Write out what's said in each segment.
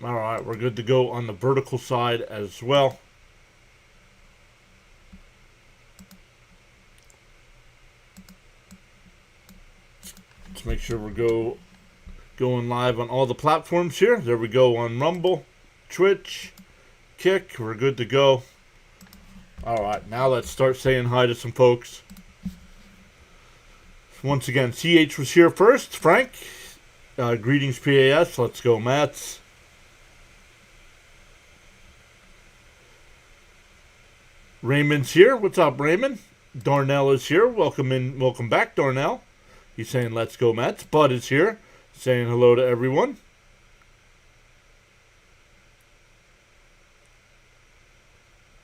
All right, we're good to go on the vertical side as well. Let's make sure we're going live on all the platforms here. There we go on Rumble, Twitch, Kick. We're good to go. All right, now let's start saying hi to some folks. Once again, CH was here first. Frank, greetings PAS. Let's go Mats. Raymond's here. What's up, Raymond? Darnell is here. Welcome in. Welcome back, Darnell. He's saying, let's go, Mets. Bud is here, saying hello to everyone.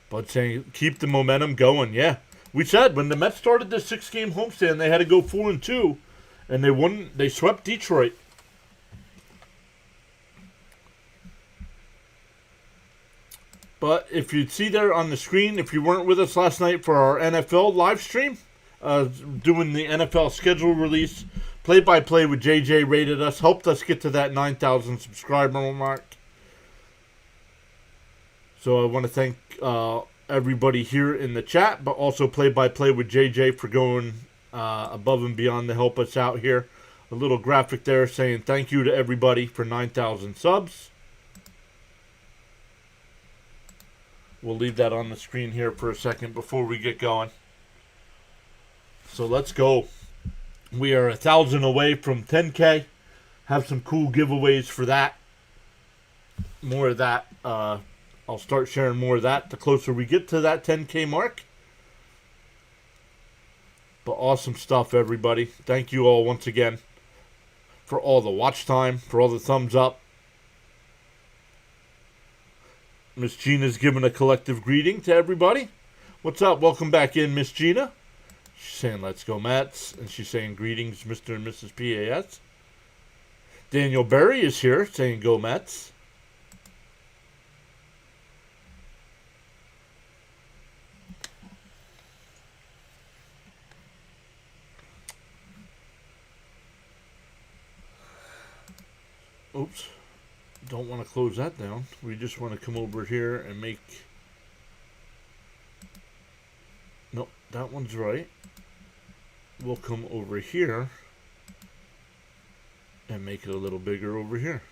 Bud saying, keep the momentum going. Yeah. We said when the Mets started this 6-game homestand, they had to go 4-2, and they won. They swept Detroit. But if you see there on the screen, if you weren't with us last night for our NFL live stream, doing the NFL schedule release, play-by-play with JJ rated us, helped us get to that 9,000 subscriber mark. So I want to thank everybody here in the chat, but also play-by-play with JJ for going above and beyond to help us out here. A little graphic there saying thank you to everybody for 9,000 subs. We'll leave that on the screen here for a second before we get going. So let's go. We are 1,000 away from 10K. Have some cool giveaways for that. More of that. I'll start sharing more of that the closer we get to that 10K mark. But awesome stuff, everybody. Thank you all once again for all the watch time, for all the thumbs up. Miss Gina's giving a collective greeting to everybody. What's up? Welcome back in, Miss Gina. She's saying, let's go, Mats. And she's saying, greetings, Mr. and Mrs. PAS. Daniel Berry is here, saying, go, Mats. Oops. Don't want to close that down. We just want to come over here and make... Nope, that one's right. We'll come over here and make it a little bigger over here.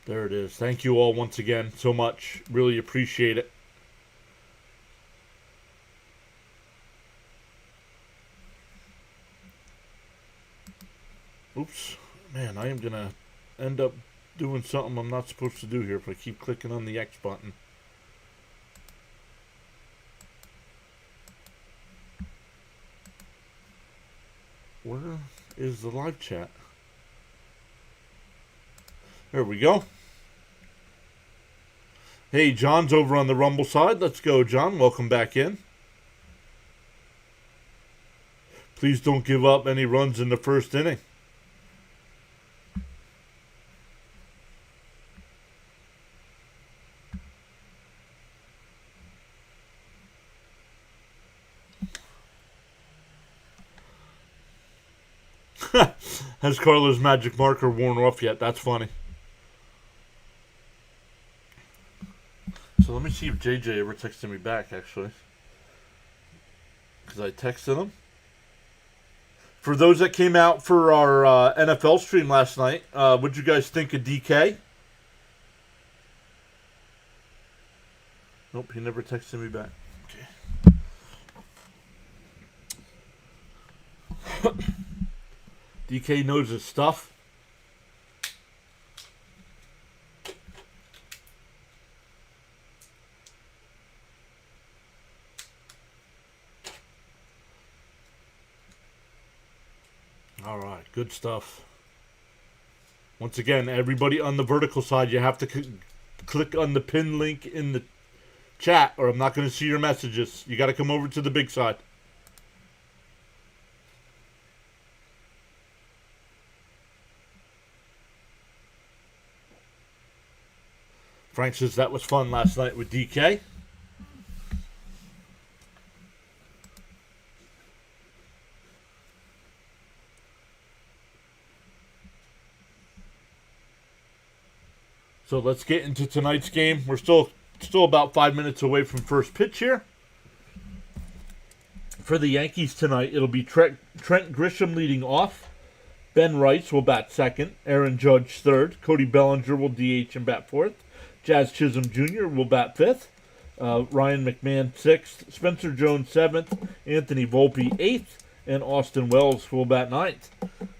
There it is. Thank you all once again so much. Really appreciate it. Oops. Man, I am going to end up doing something I'm not supposed to do here if I keep clicking on the X button. Where is the live chat? There we go. Hey, John's over on the Rumble side. Let's go, John. Welcome back in. Please don't give up any runs in the first inning. Has Carlos' magic marker worn off yet? That's funny. So let me see if JJ ever texted me back, actually. Because I texted him. For those that came out for our NFL stream last night, what'd you guys think of DK? Nope, he never texted me back. Okay. DK knows his stuff. All right, good stuff. Once again, everybody on the vertical side, you have to click on the pin link in the chat or I'm not going to see your messages. You got to come over to the big side. Frank says that was fun last night with DK. So let's get into tonight's game. We're still about 5 minutes away from first pitch here. For the Yankees tonight, it'll be Trent Grisham leading off. Ben Rice will bat second. Aaron Judge third. Cody Bellinger will DH and bat fourth. Jazz Chisholm Jr. will bat fifth. Ryan McMahon sixth. Spencer Jones seventh. Anthony Volpe eighth. And Austin Wells will bat ninth.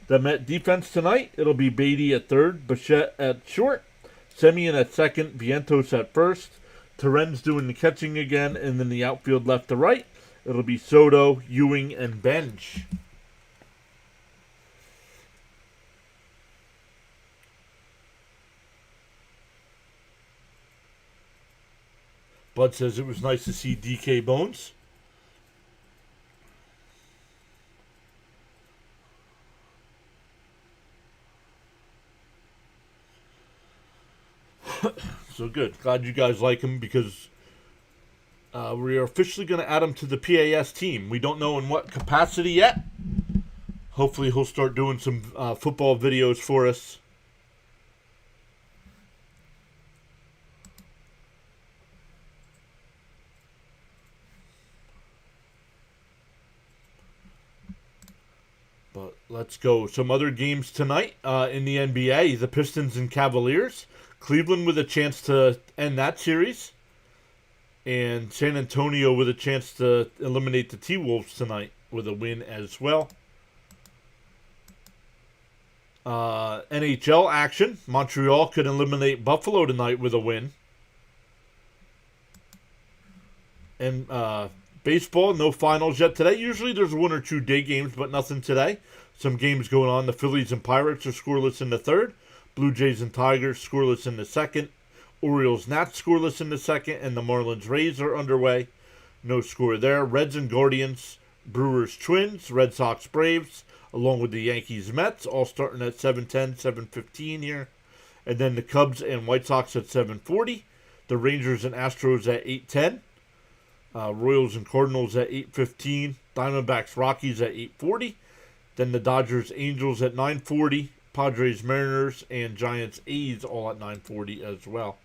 The Met defense tonight, it'll be Beatty at third. Bichette at short. Semien at second. Vientos at first. Terren's doing the catching again. And then the outfield left to right, it'll be Soto, Ewing, and Bench. Bud says it was nice to see DK Bones. So good. Glad you guys like him because we are officially going to add him to the PAS team. We don't know in what capacity yet. Hopefully he'll start doing some football videos for us. But let's go. Some other games tonight in the NBA. The Pistons and Cavaliers. Cleveland with a chance to end that series. And San Antonio with a chance to eliminate the T-Wolves tonight with a win as well. NHL action. Montreal could eliminate Buffalo tonight with a win. And baseball, no finals yet today. Usually there's one or two day games, but nothing today. Some games going on. The Phillies and Pirates are scoreless in the third. Blue Jays and Tigers scoreless in the second. Orioles Nats scoreless in the second. And the Marlins Rays are underway. No score there. Reds and Guardians, Brewers Twins, Red Sox Braves, along with the Yankees Mets, all starting at 7:10, 7:15 here. And then the Cubs and White Sox at 7:40. The Rangers and Astros at 8:10. Royals and Cardinals at 8:15. Diamondbacks Rockies at 8:40. Then the Dodgers Angels at 9:40. Padres Mariners and Giants A's all at 9:40 as well.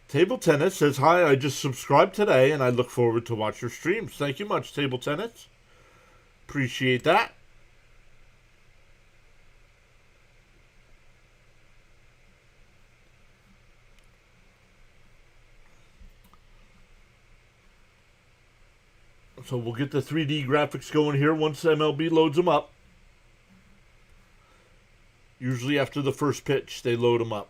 Table Tennis says, hi, I just subscribed today and I look forward to watch your streams. Thank you much, Table Tennis. Appreciate that. So we'll get the 3D graphics going here once MLB loads them up. Usually after the first pitch, they load them up.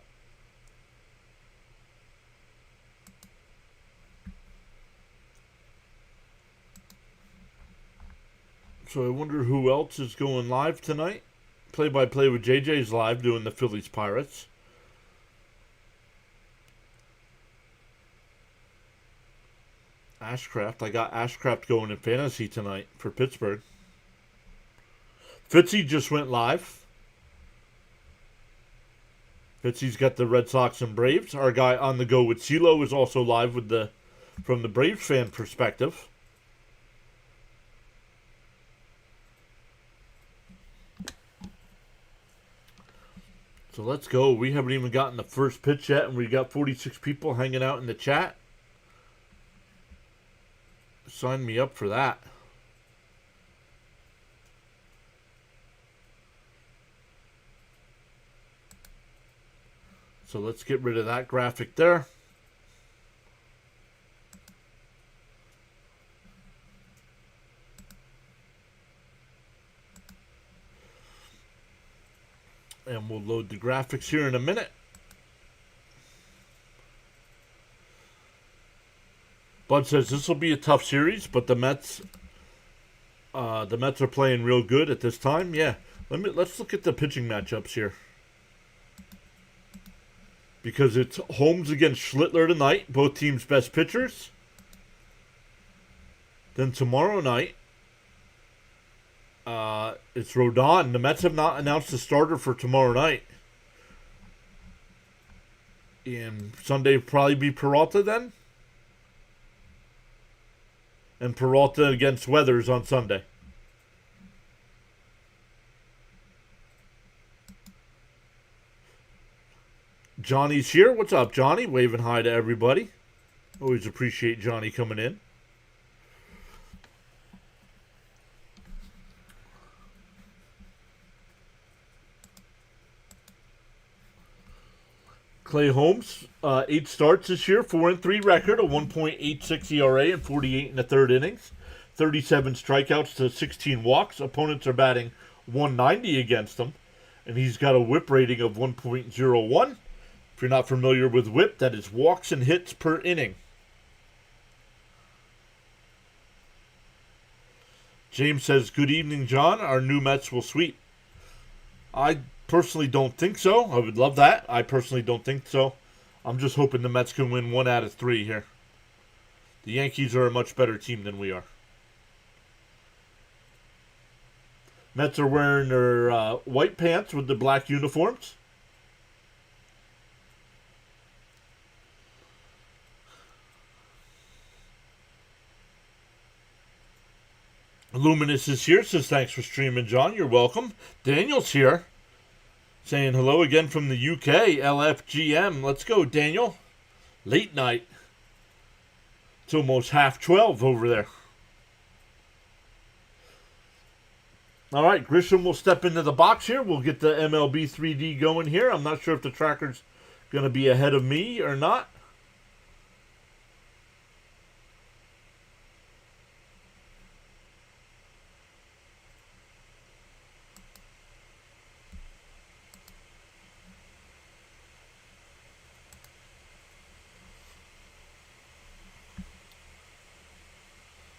So I wonder who else is going live tonight. Play-by-play with JJ's live doing the Phillies Pirates. Ashcraft. I got Ashcraft going in fantasy tonight for Pittsburgh. Fitzy just went live. Fitzy's got the Red Sox and Braves. Our guy on the go with CeeLo is also live with from the Braves fan perspective. So let's go. We haven't even gotten the first pitch yet, and we got 46 people hanging out in the chat. Sign me up for that. So let's get rid of that graphic there. And we'll load the graphics here in a minute. Bud says this will be a tough series, but the Mets are playing real good at this time. Yeah, let's look at the pitching matchups here, because it's Holmes against Schlittler tonight, both teams' best pitchers. Then tomorrow night, it's Rodon. The Mets have not announced the starter for tomorrow night. And Sunday will probably be Peralta then. and Peralta against Weathers on Sunday. Johnny's here. What's up, Johnny? Waving hi to everybody. Always appreciate Johnny coming in. Clay Holmes, 8 starts this year, 4-3 record, a 1.86 ERA and 48 in the third innings, 37 strikeouts to 16 walks. Opponents are batting 190 against him, and he's got a whip rating of 1.01. If you're not familiar with whip, that is walks and hits per inning. James says, good evening, John. Our new Mets will sweep. I personally don't think so. I would love that. I personally don't think so. I'm just hoping the Mets can win 1 out of 3 here. The Yankees are a much better team than we are. Mets are wearing their white pants with the black uniforms. Luminous is here, says thanks for streaming, John. You're welcome. Daniel's here, saying hello again from the UK, LFGM. Let's go, Daniel. Late night. It's almost 12:30 over there. All right, Grisham will step into the box here. We'll get the MLB 3D going here. I'm not sure if the tracker's going to be ahead of me or not.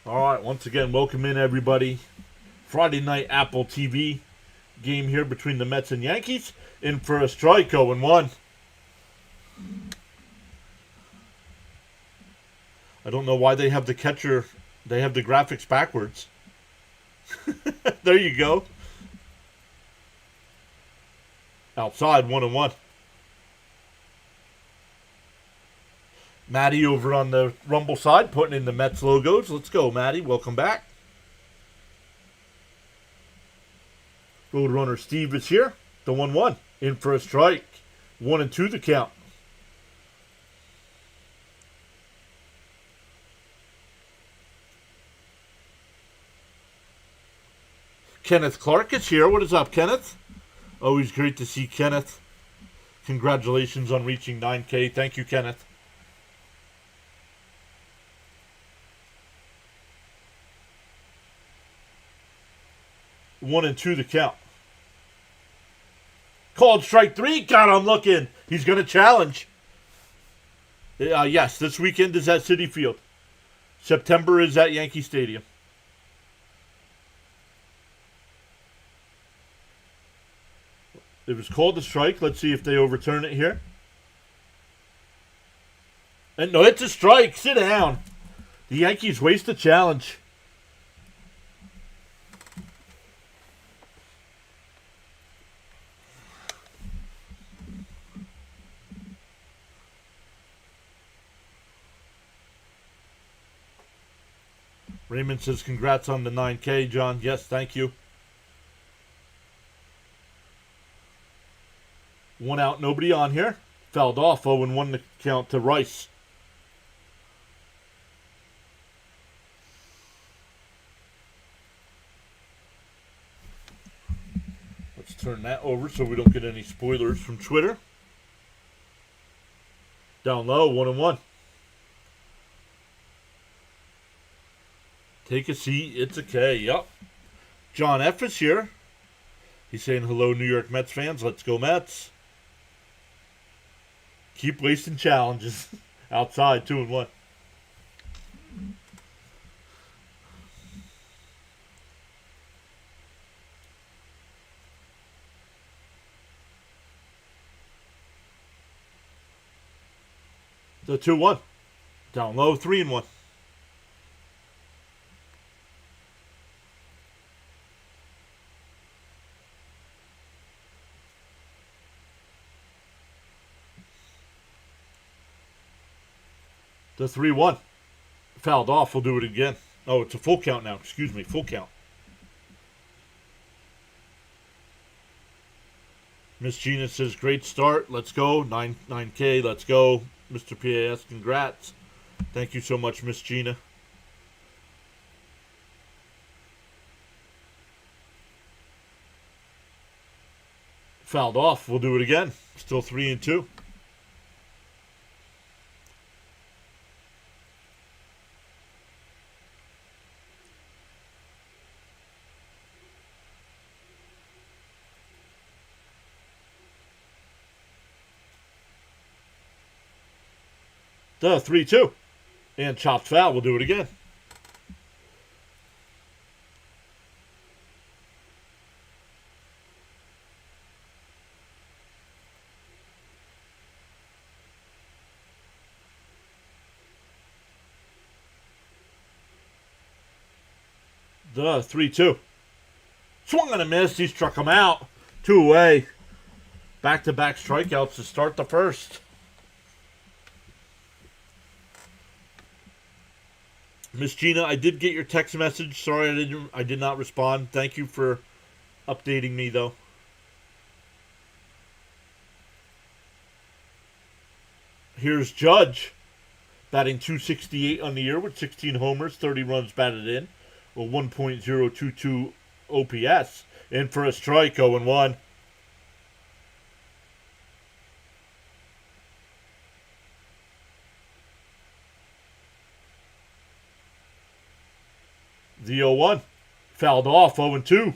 All right, once again, welcome in, everybody. Friday night Apple TV game here between the Mets and Yankees. In for a strike, 0-1. I don't know why they have the catcher. They have the graphics backwards. There you go. Outside, 1-1. Maddie over on the Rumble side, putting in the Mets logos. Let's go, Maddie. Welcome back. Roadrunner Steve is here. The 1-1. In for a strike. 1-2 the count. Kenneth Clark is here. What is up, Kenneth? Always great to see Kenneth. Congratulations on reaching 9K. Thank you, Kenneth. One and two the count. Called strike 3. God, I'm looking. He's going to challenge. Yes, this weekend is at Citi Field. September is at Yankee Stadium. It was called a strike. Let's see if they overturn it here. And no, it's a strike. Sit down. The Yankees waste a challenge. Raymond says, congrats on the 9K, John. Yes, thank you. 1 out, nobody on here. Fouled off, 0-1 the count to Rice. Let's turn that over so we don't get any spoilers from Twitter. Down low, 1-1. Take a seat. It's a K. Yup. John F. is here. He's saying, hello, New York Mets fans. Let's go, Mets. Keep wasting challenges. Outside, 2-1. The 2-1. Down low, 3-1. The 3-1. Fouled off. We'll do it again. Oh, it's a full count now. Excuse me, full count. Miss Gina says, great start. Let's go. 9K. Let's go. Mr. PAS, congrats. Thank you so much, Miss Gina. Fouled off. We'll do it again. Still 3-2. Duh, 3-2. And chopped foul. We'll do it again. Duh, 3-2. Swung and a miss. He struck him out. 2 away. Back-to-back strikeouts to start the first. Miss Gina, I did get your text message. Sorry I did not respond. Thank you for updating me though. Here's Judge, batting .268 on the year with 16 homers, 30 runs batted in, a 1.022 OPS. In for a strike, 0-1. The 0-1. Fouled off, 0-2.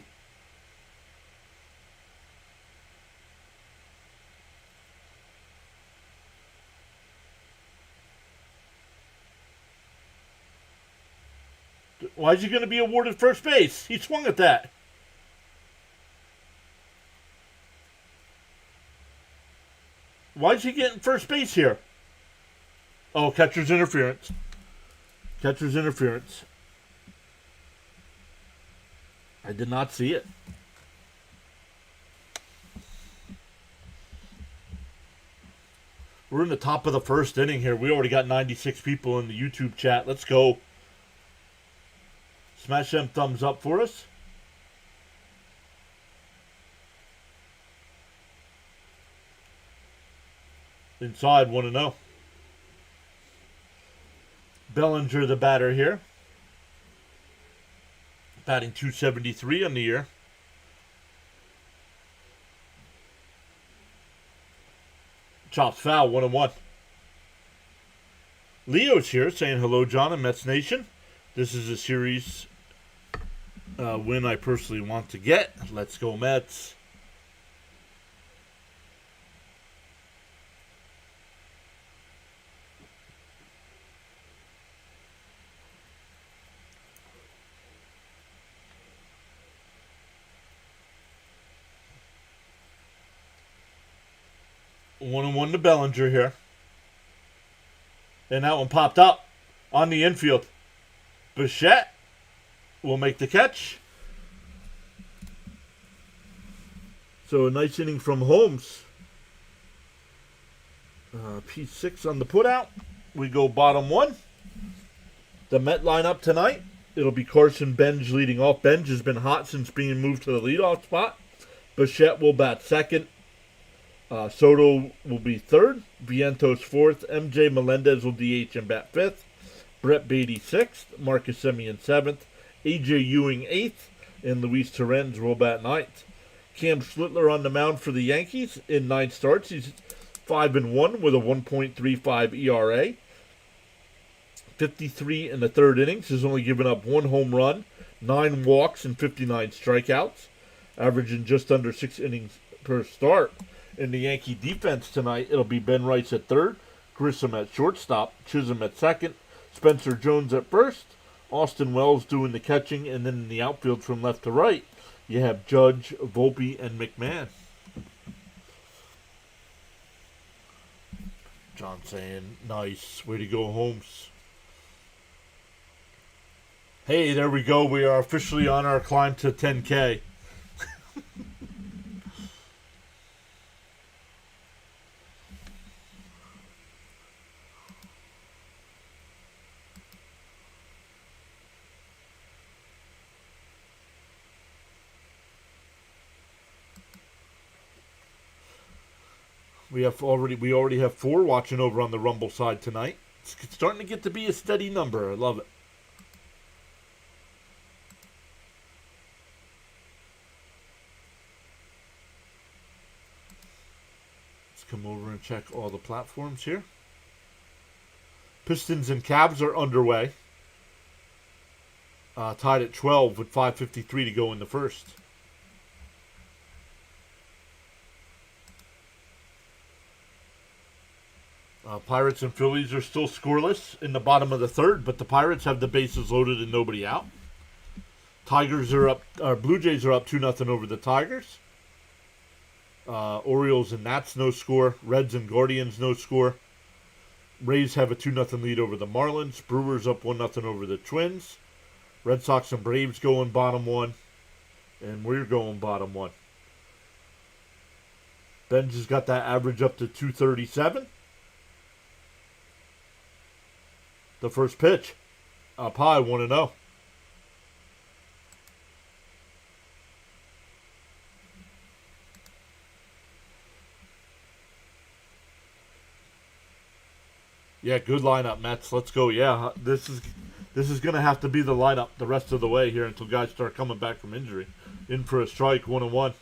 Why is he going to be awarded first base? He swung at that. Why is he getting first base here? Oh, catcher's interference. Catcher's interference. I did not see it. We're in the top of the first inning here. We already got 96 people in the YouTube chat. Let's go. Smash them thumbs up for us. Inside, 1-0. Bellinger, the batter here. Batting .273 on the year. Chops foul, 1-1. Leo's here saying hello, John and Mets Nation. This is a series win I personally want to get. Let's go, Mets. One and one to Bellinger here. And that one popped up on the infield. Bichette will make the catch. So a nice inning from Holmes. P6 on the putout. We go bottom one. The Met lineup tonight. It'll be Carson Benj leading off. Benj has been hot since being moved to the leadoff spot. Bichette will bat second. Soto will be third. Vientos fourth. MJ Melendez will DH and bat fifth. Brett Beatty sixth. Marcus Semien seventh. AJ Ewing eighth. And Luis Torrens will bat ninth. Cam Schlittler on the mound for the Yankees in 9 starts. He's 5-1 with a 1.35 ERA. 53 in the third innings. He's only given up 1 home run, 9 walks, and 59 strikeouts, averaging just under 6 innings per start. In the Yankee defense tonight, it'll be Ben Rice at third, Grissom at shortstop, Chisholm at second, Spencer Jones at first, Austin Wells doing the catching, and then in the outfield from left to right, you have Judge, Volpe, and McMahon. John saying, nice. Way to go, Holmes. Hey, there we go. We are officially on our climb to 10K. We already have 4 watching over on the Rumble side tonight. It's starting to get to be a steady number. I love it. Let's come over and check all the platforms here. Pistons and Cavs are underway. Tied at 12 with 5:53 to go in the first. Pirates and Phillies are still scoreless in the bottom of the third, but the Pirates have the bases loaded and nobody out. Tigers are up. Blue Jays are up 2-0 over the Tigers. Orioles and Nats no score. Reds and Guardians no score. Rays have a 2-0 lead over the Marlins. Brewers up 1-0 over the Twins. Red Sox and Braves going bottom 1. And we're going bottom 1. Ben's has got that average up to 237. The first pitch. Up high, 1-0. Yeah, good lineup, Mets. Let's go. Yeah, this is going to have to be the lineup the rest of the way here until guys start coming back from injury. In for a strike, 1-1.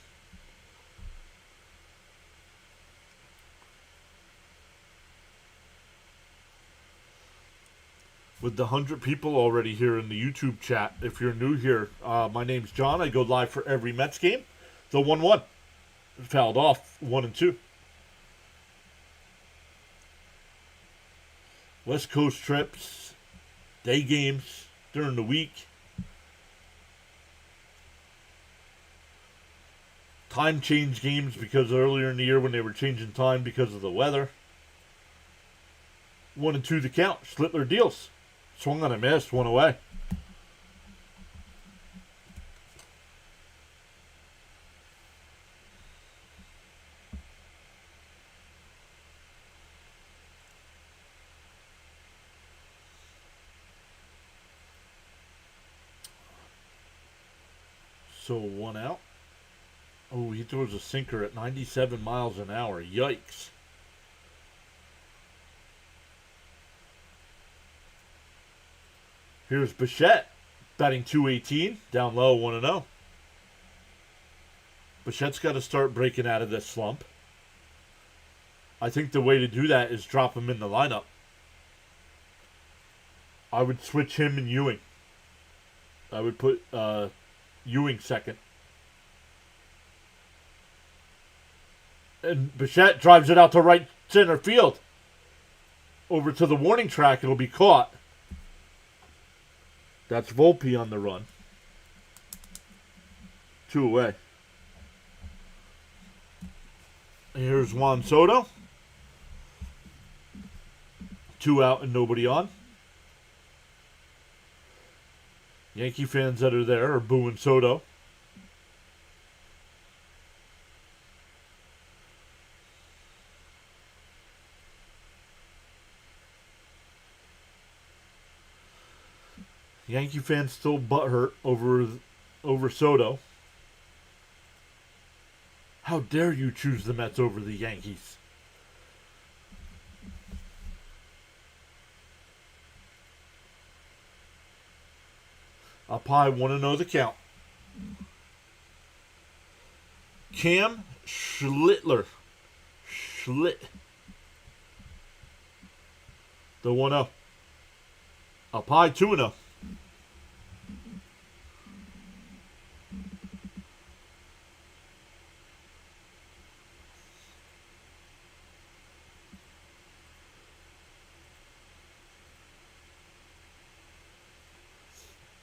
With the 100 people already here in the YouTube chat, if you're new here, my name's John. I go live for every Mets game. The 1-1. Fouled off, 1 and 2. West Coast trips, day games during the week. Time change games because earlier in the year when they were changing time because of the weather. 1 and 2 the count. Schlittler deals. Swung on a miss, 1 away. So 1 out. Oh, he throws a sinker at 97 miles an hour. Yikes. Here's Bichette, batting .218, down low, 1-0. Bichette's got to start breaking out of this slump. I think the way to do that is drop him in the lineup. I would switch him and Ewing. I would put Ewing second. And Bichette drives it out to right center field. Over to the warning track, it'll be caught. That's Volpe on the run. 2 away. Here's Juan Soto. 2 out and nobody on. Yankee fans that are there are booing Soto. Yankee fans still butthurt over Soto. How dare you choose the Mets over the Yankees? Up high, 1-0 the count. Cam Schlittler. The 1-0. Up high, 2-0.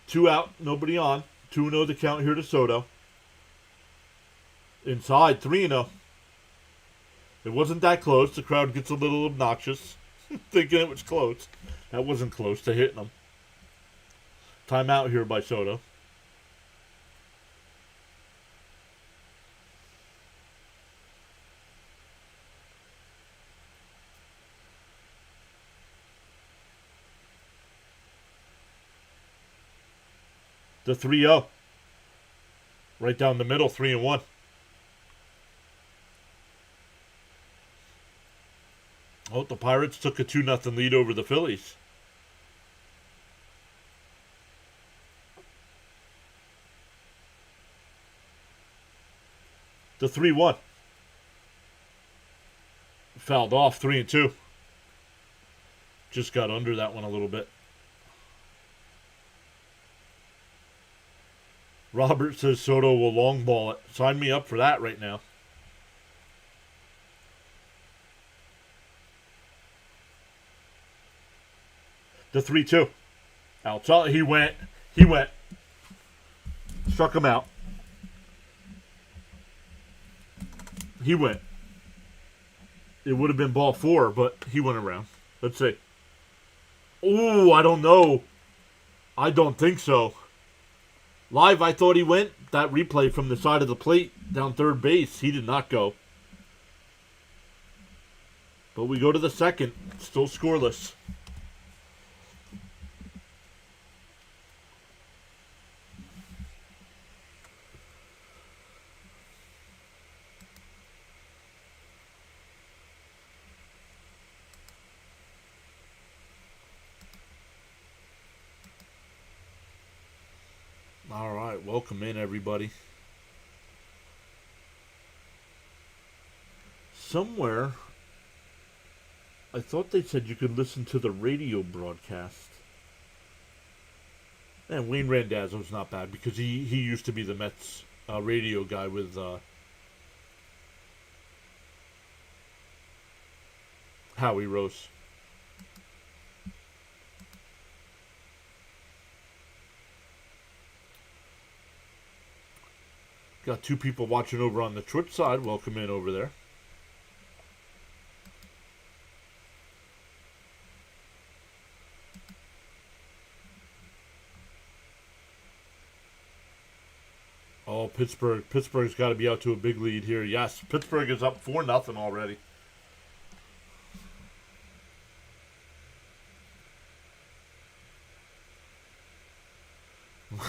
Two out, nobody on. 2-0 the count here to Soto. Inside, 3-0. It wasn't that close. The crowd gets a little obnoxious, thinking it was close. That wasn't close to hitting them. Timeout here by Soto. The 3-0. Right down the middle, 3-1. the Pirates took a 2-0 lead over the Phillies. The 3-1. Fouled off, 3-2. Just got under that one a little bit. Robert says Soto will long ball it. Sign me up for that right now. The 3-2. Outside. He went. Struck him out. He went. It would have been ball 4, but he went around. Let's see. Oh, I don't know. I don't think so. Live, I thought he went. That replay from the side of the plate down third base, he did not go. But we go to the second. Still scoreless. All right, welcome in, everybody. Somewhere, I thought they said you could listen to the radio broadcast. And Wayne Randazzo's not bad because he used to be the Mets radio guy with Howie Rose. Got 2 people watching over on the Twitch side. Welcome in over there. Oh, Pittsburgh. Pittsburgh's got to be out to a big lead here. Yes, Pittsburgh is up 4-0 already.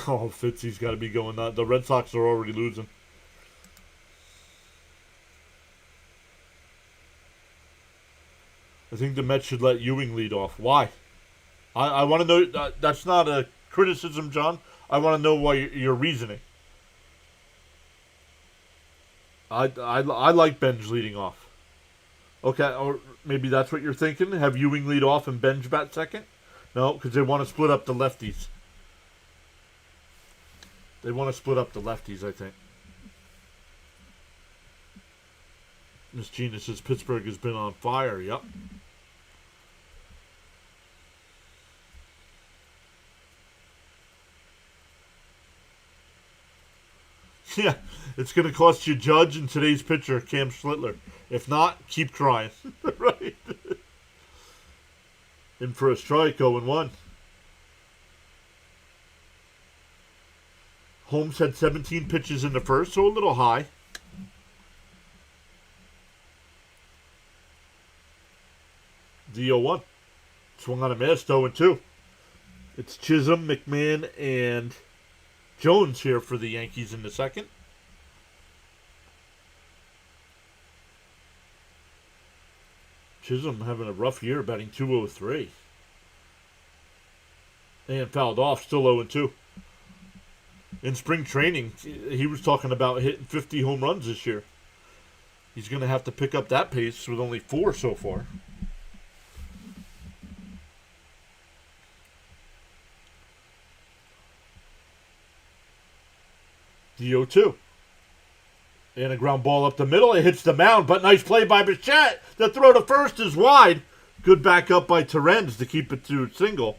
Oh, Fitzy's got to be going nuts. The Red Sox are already losing. I think the Mets should let Ewing lead off. Why? I want to know. That's not a criticism, John. I want to know why your reasoning. I like Benj leading off. Okay, or maybe that's what you're thinking. Have Ewing lead off and Benj bat second? No, because they want to split up the lefties. They want to split up the lefties, I think. Miss Gina says Pittsburgh has been on fire. Yep. Yeah, it's going to cost you Judge and today's pitcher, Cam Schlittler. If not, keep trying. Right? In for a strike, 0-1. Holmes had 17 pitches in the first, so a little high. The 0-1. Swung on a miss, 0-2. It's Chisholm, McMahon, and Jones here for the Yankees in the second. Chisholm having a rough year, batting .203. And fouled off, still 0-2. In spring training, he was talking about hitting 50 home runs this year. He's going to have to pick up that pace with only 4 so far. The 0-2. And a ground ball up the middle. It hits the mound, but nice play by Bichette. The throw to first is wide. Good backup by Terrence to keep it to single.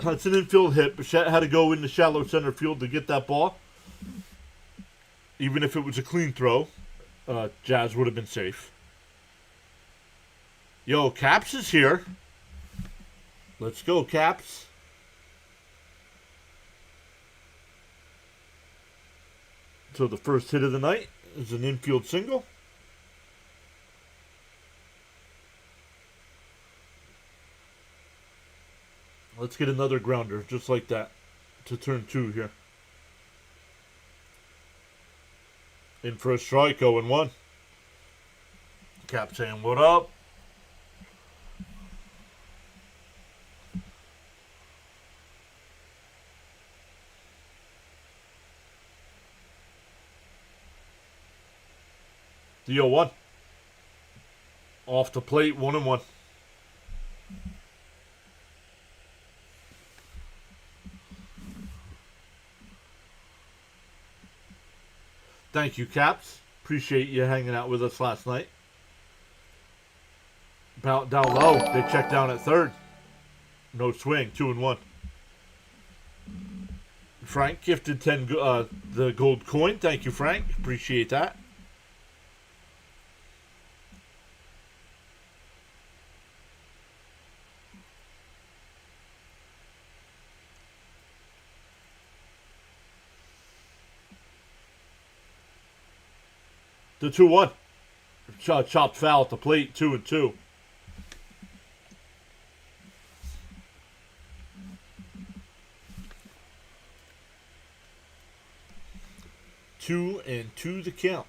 That's an infield hit. Bichette had to go into shallow center field to get that ball. Even if it was a clean throw, Jazz would have been safe. Yo, Caps is here. Let's go, Caps. So the first hit of the night is an infield single. Let's get another grounder just like that to turn 2 here. In for a strike, 0-1. Cap saying, what up? The 0-1. Off the plate, 1-1. Thank you, Caps. Appreciate you hanging out with us last night. Down low, they checked down at third. No swing, 2-1. Frank gifted the gold coin. Thank you, Frank. Appreciate that. The 2-1. Chopped foul at the plate, 2-2. Two and two the count.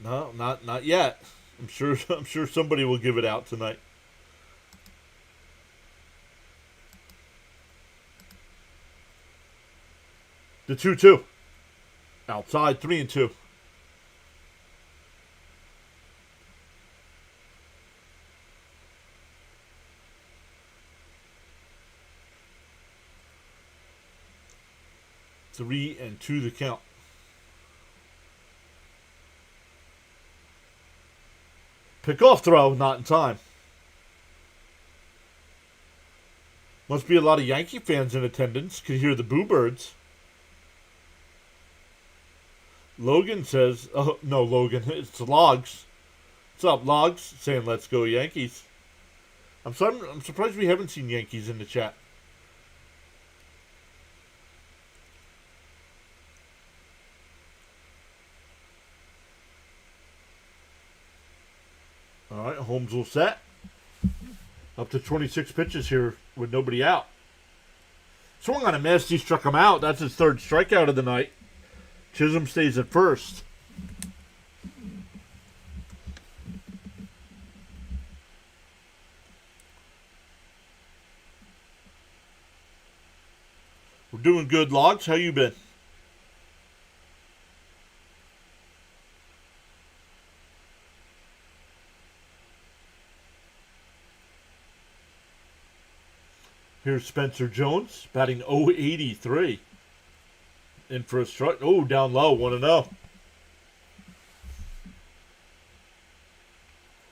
No, not yet. I'm sure somebody will give it out tonight. The 2-2. Outside, 3-2. Three and two the count. Pick-off throw, not in time. Must be a lot of Yankee fans in attendance. Could hear the Boo Birds. Logan says, oh, no, Logan, it's Logs. What's up, Logs? Saying, let's go Yankees. I'm surprised we haven't seen Yankees in the chat. All right, Holmes will set. Up to 26 pitches here with nobody out. Swung on a miss. He struck him out. That's his third strikeout of the night. Chisholm stays at first. We're doing good, Logs. How you been? Here's Spencer Jones, batting .083. In for a strike. Oh, down low, 1-0.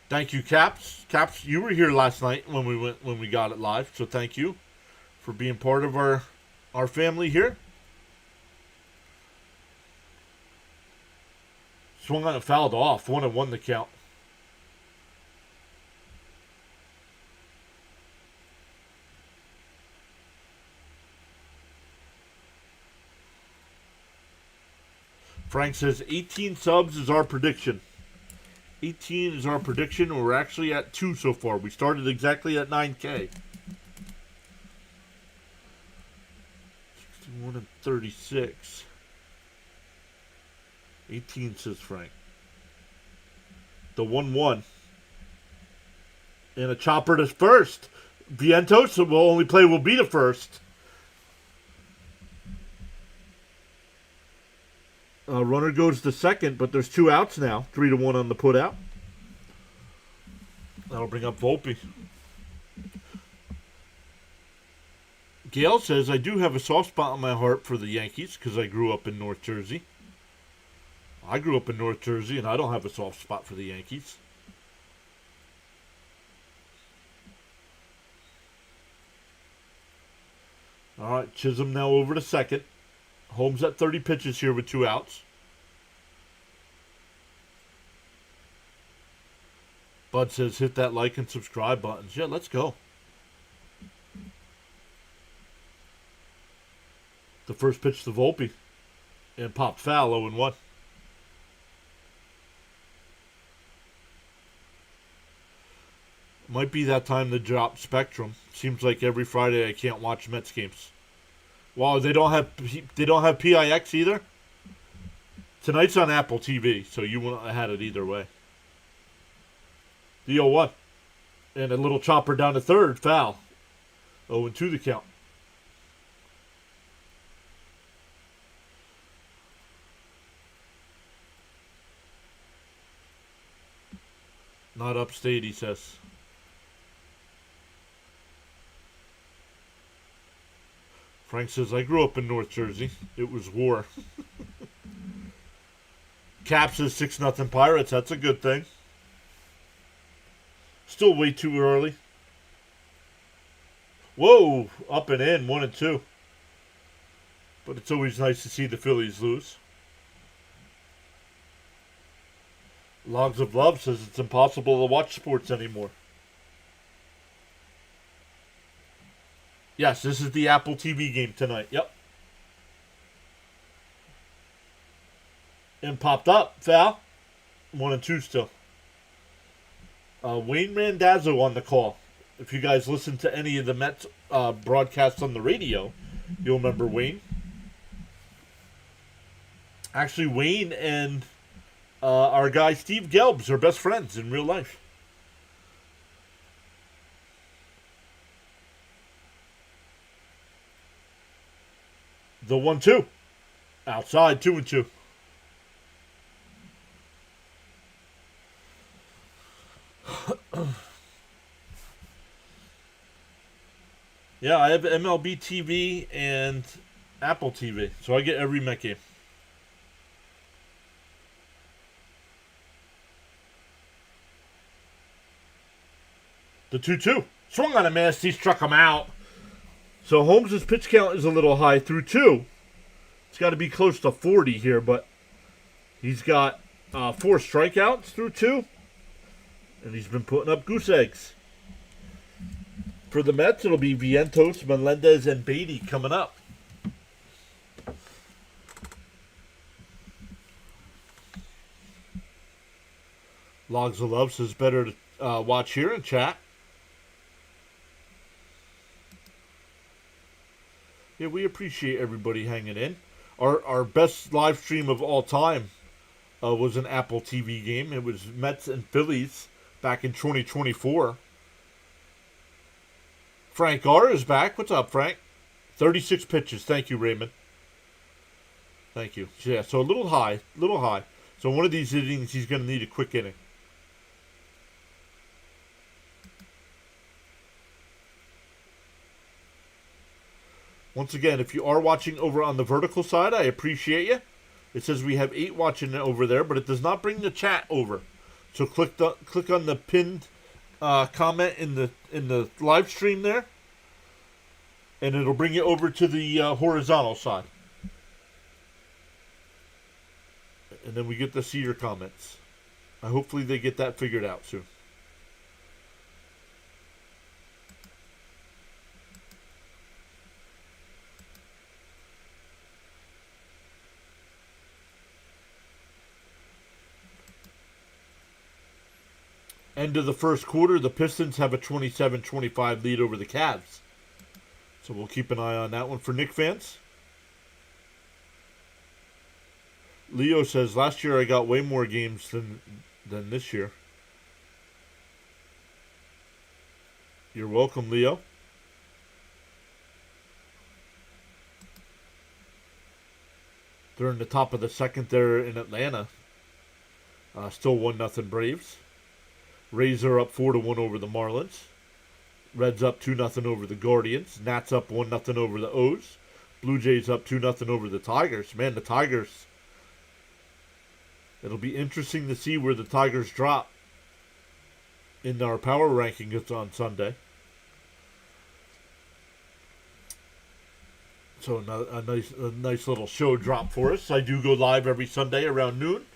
Thank you, Caps. Caps, you were here last night when we got it live, so thank you for being part of our family here. Swung on and fouled off. 1-1 the count. Frank says 18 subs is our prediction. 18 is our prediction. We're actually at 2 so far. We started exactly at 9K. 61 and 36. 18 says Frank. The 1-1. And a chopper to first. Vientos will be the first. Runner goes to second, but there's 2 outs now. 3-1 on the put out. That'll bring up Volpe. Gail says, I do have a soft spot in my heart for the Yankees because I grew up in North Jersey. I grew up in North Jersey, and I don't have a soft spot for the Yankees. All right, Chisholm now over to second. Holmes at 30 pitches here with 2 outs. Bud says hit that like and subscribe buttons. Yeah, let's go. The first pitch to Volpe. And popped foul, 0-1. Might be that time to drop Spectrum. Seems like every Friday I can't watch Mets games. Wow, they don't have PIX either. Tonight's on Apple TV, so you wouldn't have had it either way. The 0-1. And a little chopper down to third, foul. 0-2 the count. Not upstate, he says. Frank says, I grew up in North Jersey. It was war. Cap says 6-0 Pirates. That's a good thing. Still way too early. Whoa, up and in, 1-2. But it's always nice to see the Phillies lose. Logs of Love says it's impossible to watch sports anymore. Yes, this is the Apple TV game tonight. Yep. And popped up. Foul. 1-2 still. Wayne Randazzo on the call. If you guys listen to any of the Mets broadcasts on the radio, you'll remember Wayne. Actually, Wayne and our guy Steve Gelbs are best friends in real life. The 1-2. Outside, 2-2. Yeah, I have MLB TV and Apple TV, so I get every Met game. The 2-2. Swung on a miss. He struck him out. So Holmes' pitch count is a little high through 2. It's got to be close to 40 here, but he's got 4 strikeouts through 2. And he's been putting up goose eggs. For the Mets, it'll be Vientos, Melendez, and Beatty coming up. Logs of Love says better to watch here and chat. Yeah, we appreciate everybody hanging in. Our best live stream of all time was an Apple TV game. It was Mets and Phillies back in 2024. Frank R. is back. What's up, Frank? 36 pitches. Thank you, Raymond. Thank you. Yeah, so a little high. So one of these innings, he's going to need a quick inning. Once again, if you are watching over on the vertical side, I appreciate you. It says we have 8 watching over there, but it does not bring the chat over. So click on the pinned comment in the live stream there, and it'll bring you over to the horizontal side. And then we get to see your comments. Hopefully they get that figured out soon. End of the first quarter, the Pistons have a 27-25 lead over the Cavs. So we'll keep an eye on that one for Knicks fans. Leo says, last year I got way more games than this year. You're welcome, Leo. They're in the top of the second there in Atlanta. Still 1-0 Braves. Rays are up 4-1 over the Marlins. Reds up 2-0 over the Guardians. Nats up 1-0 over the O's. Blue Jays up 2-0 over the Tigers. Man, the Tigers. It'll be interesting to see where the Tigers drop in our power rankings on Sunday. So a nice little show drop for us. I do go live every Sunday around noon.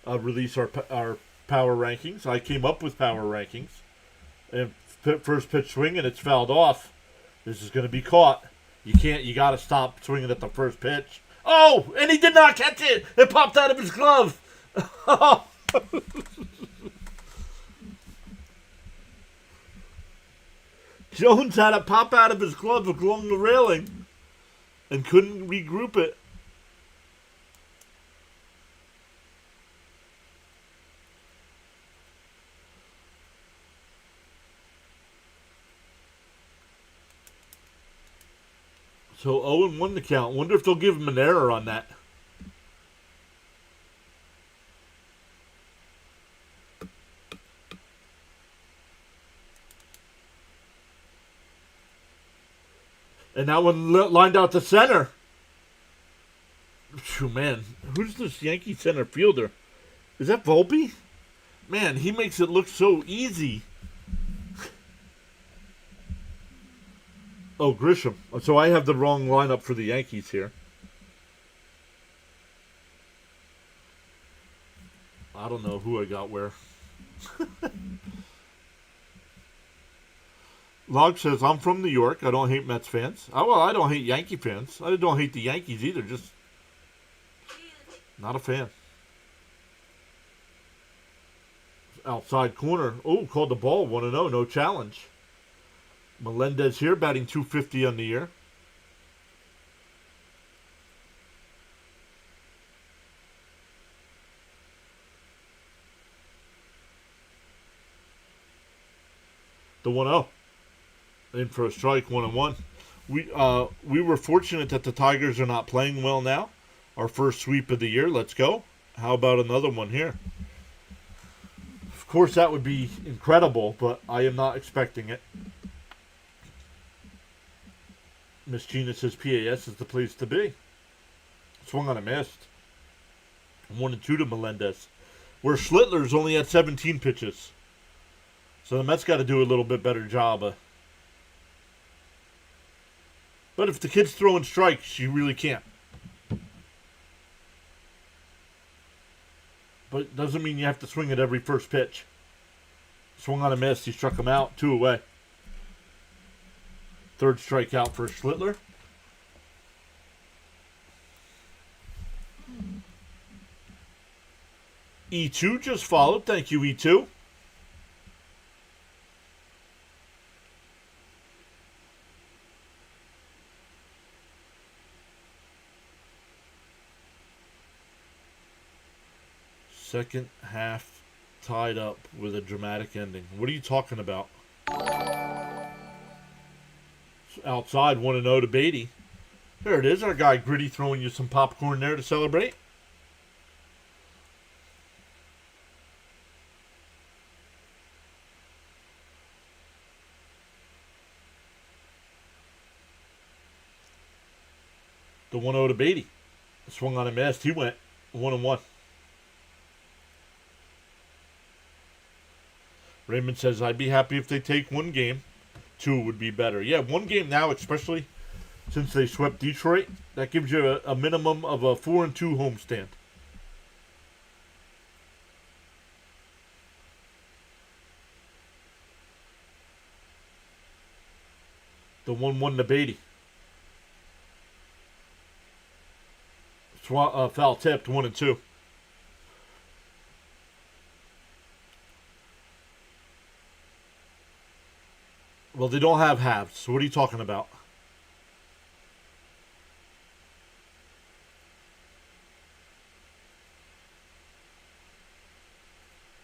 Release our power rankings. I came up with power rankings. And first pitch swing and it's fouled off. This is going to be caught. You got to stop swinging at the first pitch. Oh, and he did not catch it. It popped out of his glove. Jones had it pop out of his glove along the railing. and couldn't regroup it. So 0-1 the count. Wonder if they'll give him an error on that. And that one lined out to center. Phew, man, who's this Yankee center fielder? Is that Volpe? Man, he makes it look so easy. Oh, Grisham. So I have the wrong lineup for the Yankees here. I don't know who I got where. Log says, I'm from New York. I don't hate Mets fans. Oh, well, I don't hate Yankee fans. I don't hate the Yankees either. Just not a fan. Outside corner. Oh, called the ball. 1-0. No challenge. Melendez here, batting .250 on the year. The 1-0. In for a strike, 1-1. We were fortunate that the Tigers are not playing well now. Our first sweep of the year. Let's go. How about another one here? Of course, that would be incredible, but I am not expecting it. Miss Gina says PAS is the place to be. Swung on a missed. 1-2 to Melendez. Where Schlittler's only had 17 pitches. So the Mets got to do a little bit better job. But if the kid's throwing strikes, you really can't. But it doesn't mean you have to swing at every first pitch. Swung on a miss. He struck him out. 2 away. Third strikeout for Schlittler. E2 just followed. Thank you, E2. Second half tied up with a dramatic ending. What are you talking about? Outside, 1-0 to Beatty. There it is, our guy Gritty throwing you some popcorn there to celebrate. The 1-0 to Beatty. Swung on a miss. He went 1-1. Raymond says, I'd be happy if they take one game. 2 would be better. Yeah, one game now, especially since they swept Detroit, that gives you a minimum of a 4-2 homestand. The 1-1 to Beatty. Foul tipped, 1-2. Well, they don't have halves, so what are you talking about?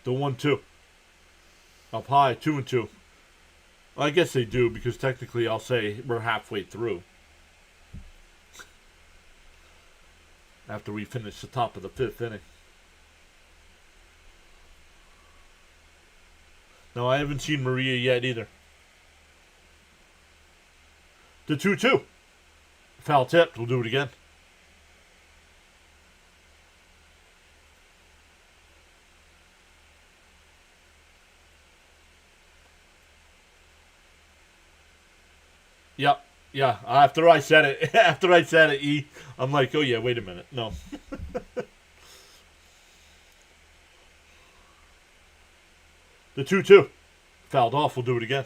The 1-2. Up high, 2-2. I guess they do, because technically I'll say we're halfway through. After we finish the top of the 5th inning. No, I haven't seen Maria yet either. The 2-2. Foul tipped. We'll do it again. Yep. Yeah. After I said it, E, I'm like, oh yeah, wait a minute. No. The 2-2. Fouled off. We'll do it again.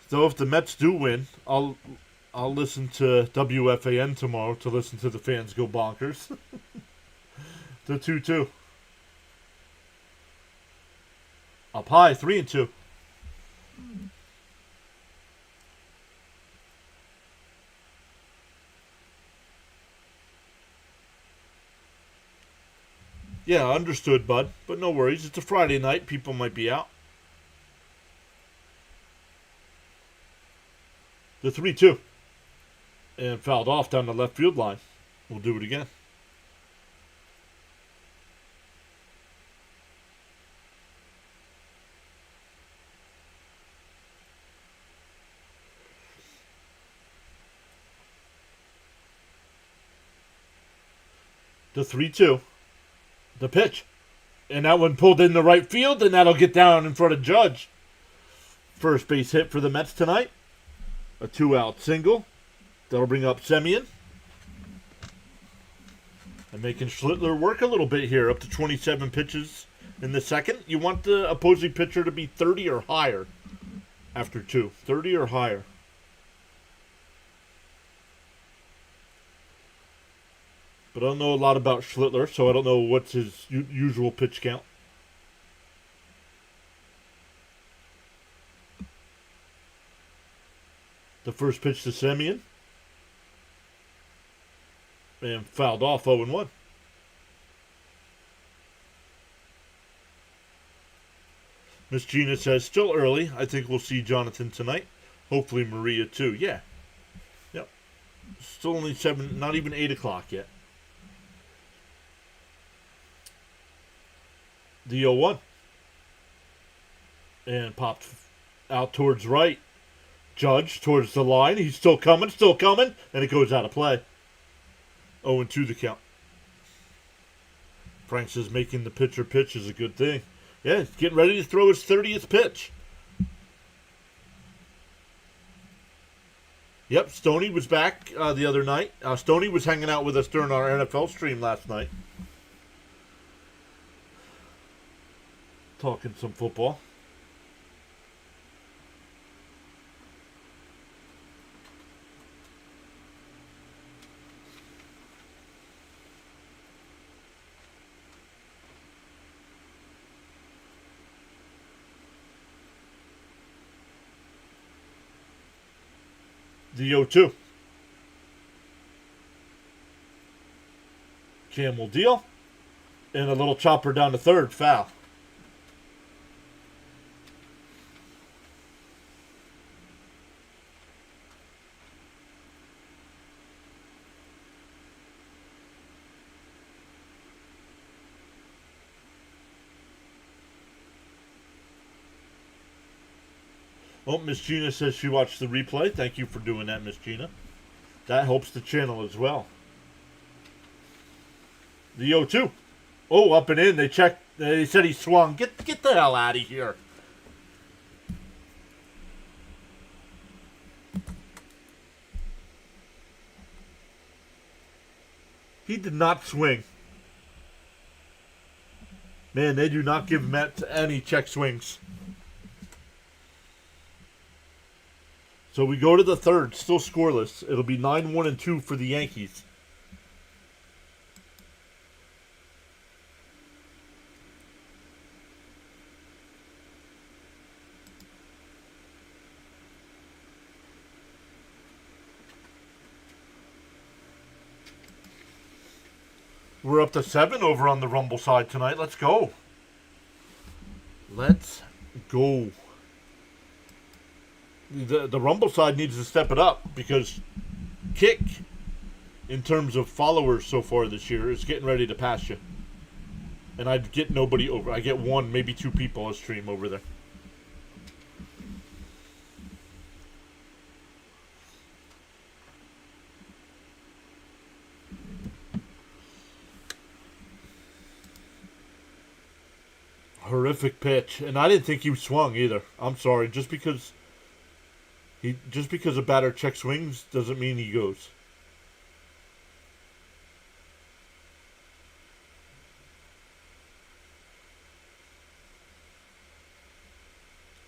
So if the Mets do win, I'll listen to WFAN tomorrow to listen to the fans go bonkers. The 2-2. Up high, 3-2. Yeah, understood, bud. But no worries. It's a Friday night. People might be out. The 3-2. And fouled off down the left field line. We'll do it again. The 3-2. The pitch. And that one pulled in the right field, and that'll get down in front of Judge. First base hit for the Mets tonight. A 2-out single. That'll bring up Semien. And making Schlittler work a little bit here, up to 27 pitches in the second. You want the opposing pitcher to be 30 or higher after 2. 30 or higher. But I don't know a lot about Schlittler, so I don't know what's his usual pitch count. The first pitch to Semien. And fouled off 0-1. Miss Gina says, still early. I think we'll see Jonathan tonight. Hopefully Maria too. Yeah. Yep. Still only 7, not even 8 o'clock yet. The 0-1. And popped out towards right. Judge towards the line. He's still coming. And it goes out of play. 0-2 the count. Frank says making the pitcher pitch is a good thing. Yeah, he's getting ready to throw his 30th pitch. Yep, Stoney was back the other night. Stoney was hanging out with us during our NFL stream last night. Talking some football. The 0-2. Cam will deal. And a little chopper down to third. Foul. Oh, Miss Gina says she watched the replay. Thank you for doing that, Miss Gina. That helps the channel as well. The 0-2. Oh, up and in. They checked. They said he swung. Get the hell out of here. He did not swing. Man, they do not give Met any check swings. So we go to the third, still scoreless. It'll be 9-1-2 for the Yankees. We're up to 7 over on the Rumble side tonight. Let's go. Let's go. The Rumble side needs to step it up because Kick, in terms of followers so far this year, is getting ready to pass you. And I get nobody over. I get 1, maybe 2 people on stream over there. Horrific pitch. And I didn't think he swung either. I'm sorry. Just because a batter check swings doesn't mean he goes.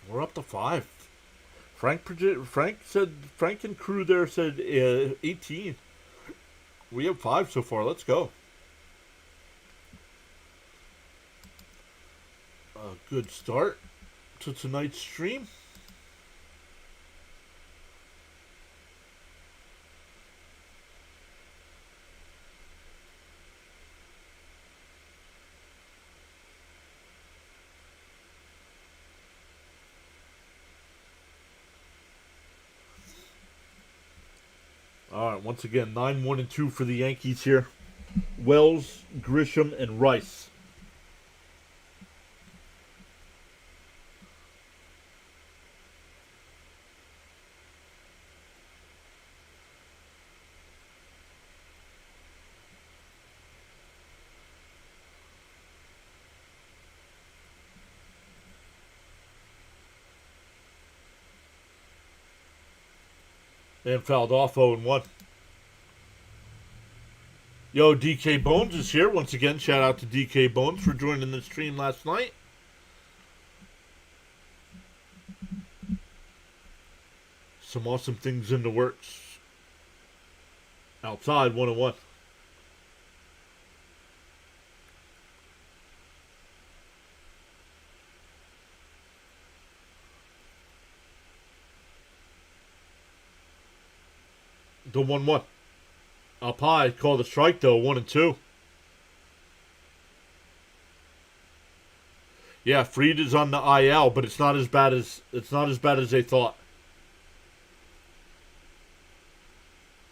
We're up to 5. Frank and crew there said 18. We have 5 so far. Let's go. Good start to tonight's stream. All right, once again, 9-1-2 for the Yankees here. Wells, Grisham, and Rice. And fouled off 0-1. Yo, DK Bones is here. Once again, shout out to DK Bones for joining the stream last night. Some awesome things in the works. Outside, 1-1. The 1-1. Up high, called a strike though, 1-2. Yeah, Fried is on the IL, but it's not as bad as they thought.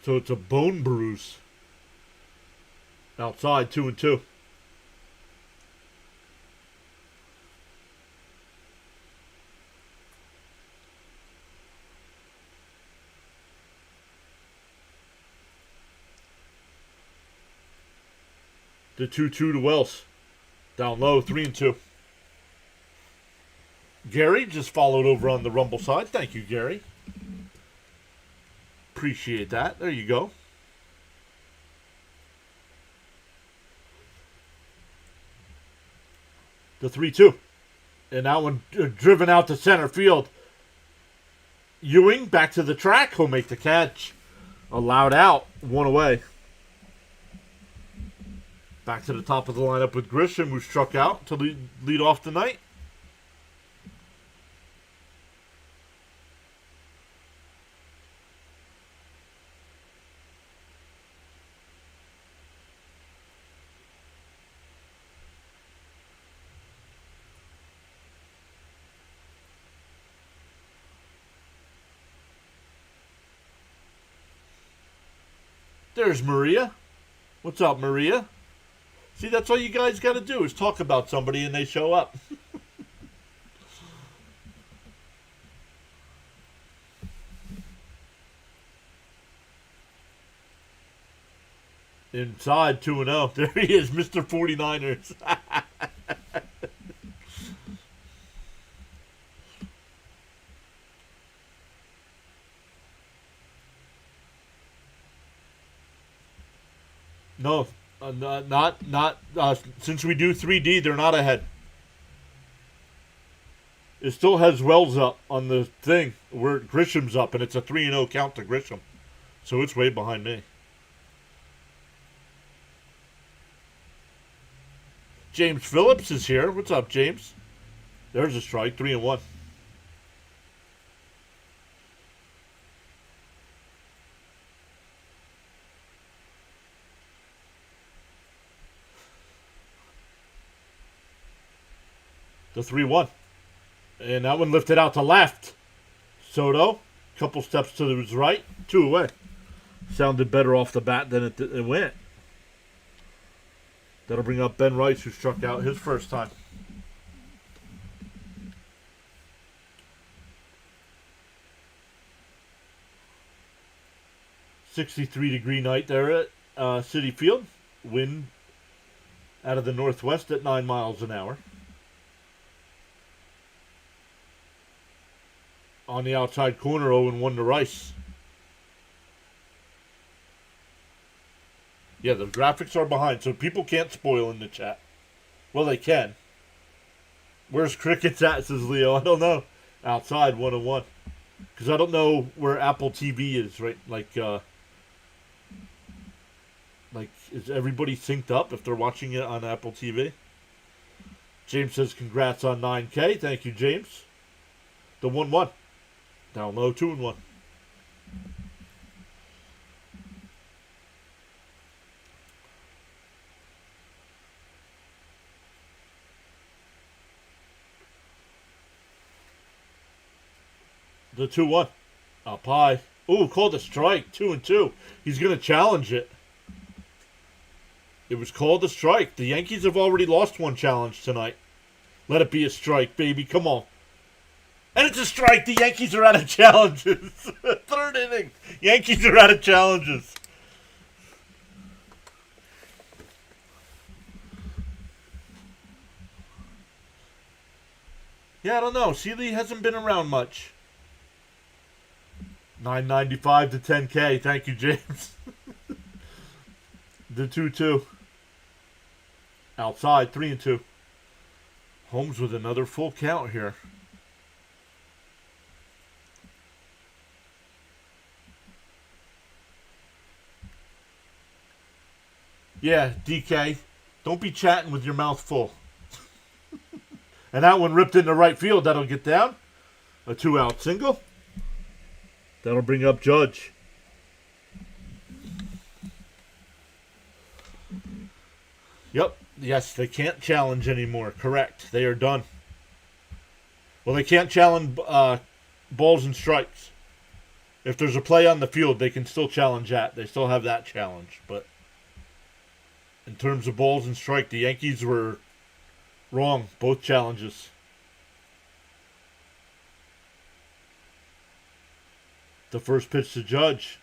So it's a bone bruise. Outside, 2-2. The 2-2 to Wells. Down low, 3-2. Gary just followed over on the Rumble side. Thank you, Gary. Appreciate that. There you go. The 3-2. And that one driven out to center field. Ewing back to the track. He'll make the catch. Allowed out. 1 away. Back to the top of the lineup with Grisham, who struck out to lead off the night. There's Maria. What's up, Maria? See, that's all you guys got to do is talk about somebody and they show up. Inside 2-0. There he is, Mr. 49ers. No. Since we do 3D, they're not ahead. It still has Wells up on the thing where Grisham's up, and it's a 3-0 count to Grisham. So it's way behind me. James Phillips is here. What's up, James? There's a strike, 3-1. The 3-1. And that one lifted out to left. Soto, couple steps to his right, 2 away. Sounded better off the bat than it went. That'll bring up Ben Rice, who struck out his first time. .63-degree night there at Citi Field. Wind out of the northwest at 9 miles an hour. On the outside corner, 0-1 to Rice. Yeah, the graphics are behind, so people can't spoil in the chat. Well, they can. Where's Crickets at, says Leo. I don't know. Outside, 1-1. Because I don't know where Apple TV is, right? Like, is everybody synced up if they're watching it on Apple TV? James says congrats on 9K. Thank you, James. The 1-1. Down low, 2-1. The 2-1. Up high. Ooh, called a strike. 2-2. He's going to challenge it. It was called a strike. The Yankees have already lost one challenge tonight. Let it be a strike, baby. Come on. And it's a strike. The Yankees are out of challenges. Third inning. Yankees are out of challenges. Yeah, I don't know. Seeley hasn't been around much. 995 to 10K. Thank you, James. The 2-2. Outside, 3-2. Holmes with another full count here. Yeah, DK. Don't be chatting with your mouth full. And that one ripped into right field. That'll get down. A 2-out single. That'll bring up Judge. Yep. Yes, they can't challenge anymore. Correct. They are done. Well, they can't challenge balls and strikes. If there's a play on the field, they can still challenge that. They still have that challenge. But in terms of balls and strike, the Yankees were wrong. Both challenges. The first pitch to Judge.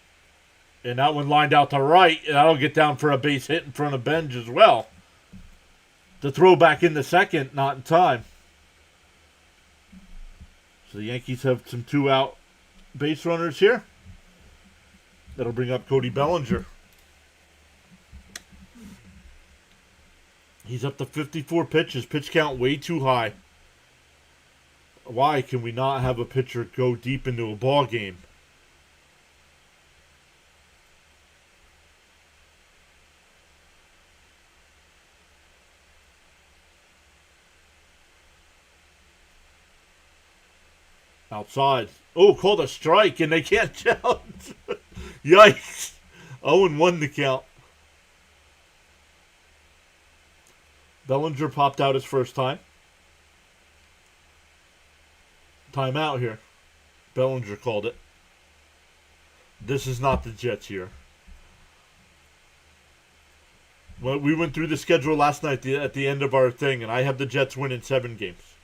And that one lined out to right. And that'll get down for a base hit in front of Benj as well. The throw back in the second, not in time. So the Yankees have some 2-out base runners here. That'll bring up Cody Bellinger. He's up to 54 pitches. Pitch count way too high. Why can we not have a pitcher go deep into a ball game? Outside. Oh, called a strike, and they can't challenge. Yikes. 0-1 the count. Bellinger popped out his first time. Timeout here. Bellinger called it. This is not the Jets here. Well, we went through the schedule last night at the end of our thing, and I have the Jets winning 7 games.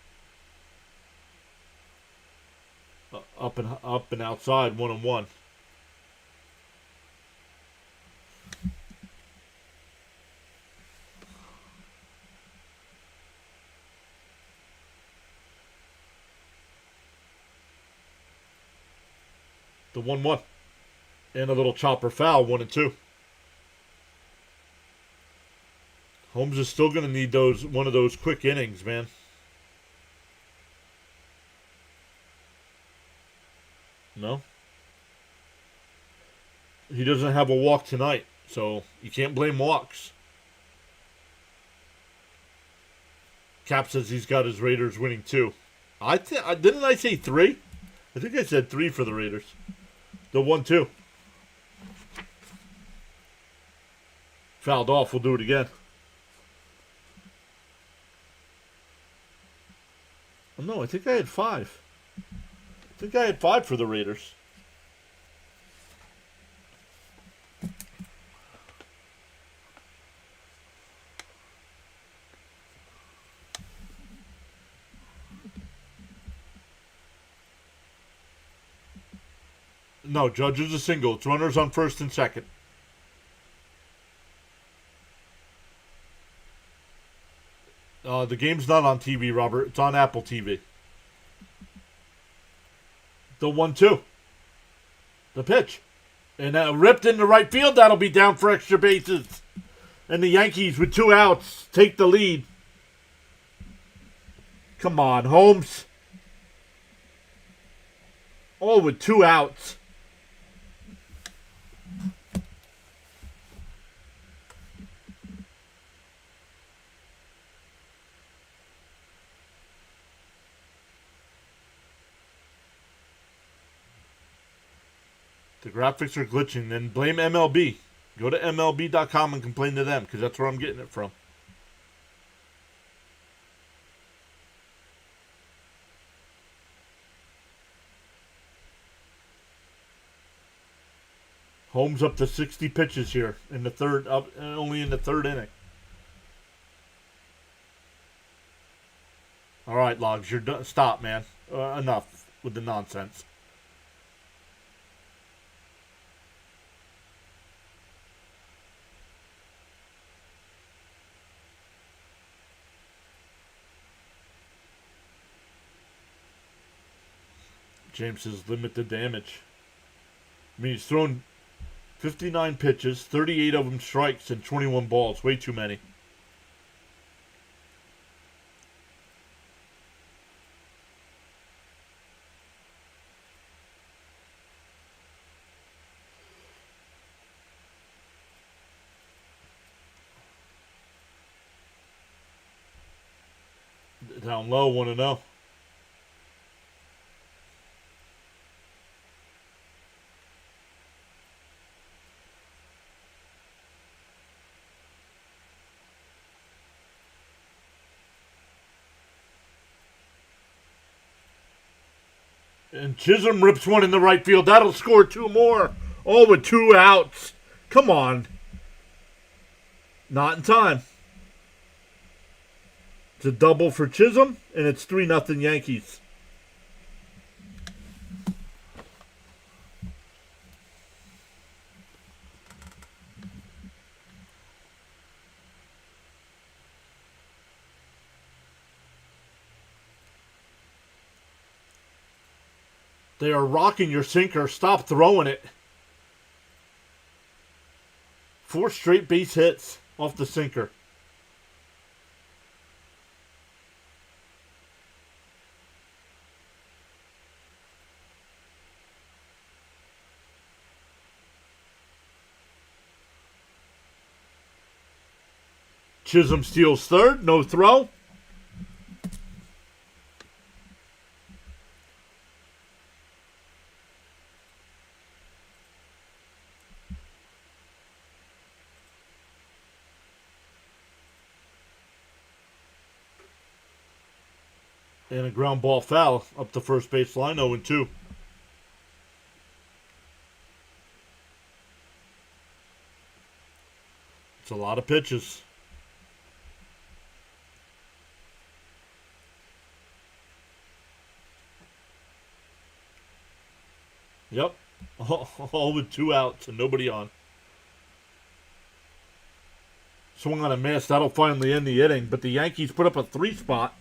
Up and outside, 1-1. The 1-1. And a little chopper foul, 1-2. Holmes is still going to need one of those quick innings, man. No. He doesn't have a walk tonight, so you can't blame walks. Cap says he's got his Raiders winning 2. Didn't I say 3? I think I said 3 for the Raiders. The 1-2. Fouled off. We'll do it again. Oh, no, I think I had 5. I think I had 5 for the Raiders. No, Judge is a single. It's runners on first and second. The game's not on TV, Robert. It's on Apple TV. The 1-2. The pitch. And ripped into right field. That'll be down for extra bases. And the Yankees, with 2 outs, take the lead. Come on, Holmes. Oh, with 2 outs. The graphics are glitching. Then blame MLB. Go to MLB.com and complain to them because that's where I'm getting it from. Holmes up to 60 pitches here in the third, only in the third inning. All right, Logs, you're done. Stop, man. Enough with the nonsense. James says limit the damage. I mean, he's thrown 59 pitches, 38 of them strikes, and 21 balls. Way too many. Down low, 1-0. And Chisholm rips one in the right field. That'll score 2 more. All with 2 outs. Come on. Not in time. It's a double for Chisholm, and it's 3-0 Yankees. They are rocking your sinker. Stop throwing it. 4 straight base hits off the sinker. Chisholm steals third. No throw. And a ground ball foul up the first base line, 0-2. It's a lot of pitches. Yep. All with 2 outs and nobody on. Swung on a miss. That'll finally end the inning. But the Yankees put up a 3 spot.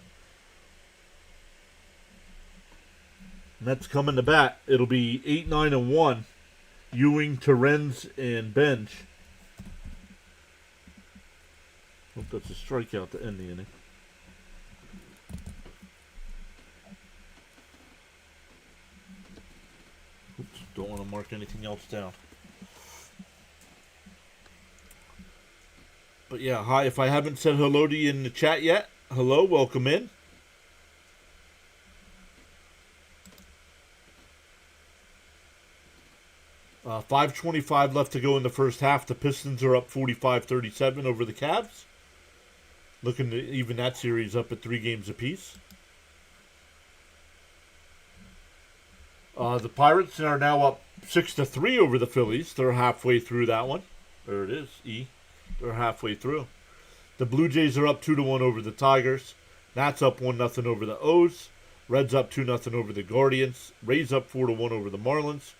Mets coming to bat. It'll be 8-9-1. Ewing, Torrens, and Benj. Hope that's a strikeout to end the inning. Oops, don't want to mark anything else down. But yeah, hi. If I haven't said hello to you in the chat yet, hello, welcome in. .525 left to go in the first half. The Pistons are up 45-37 over the Cavs. Looking to even that series up at 3 games apiece. The Pirates are now up 6-3 over the Phillies. They're halfway through that one. There it is, E. They're halfway through. The Blue Jays are up 2-1 over the Tigers. Nats up 1-0 over the O's. Reds up 2-0 over the Guardians. Rays up 4-1 over the Marlins.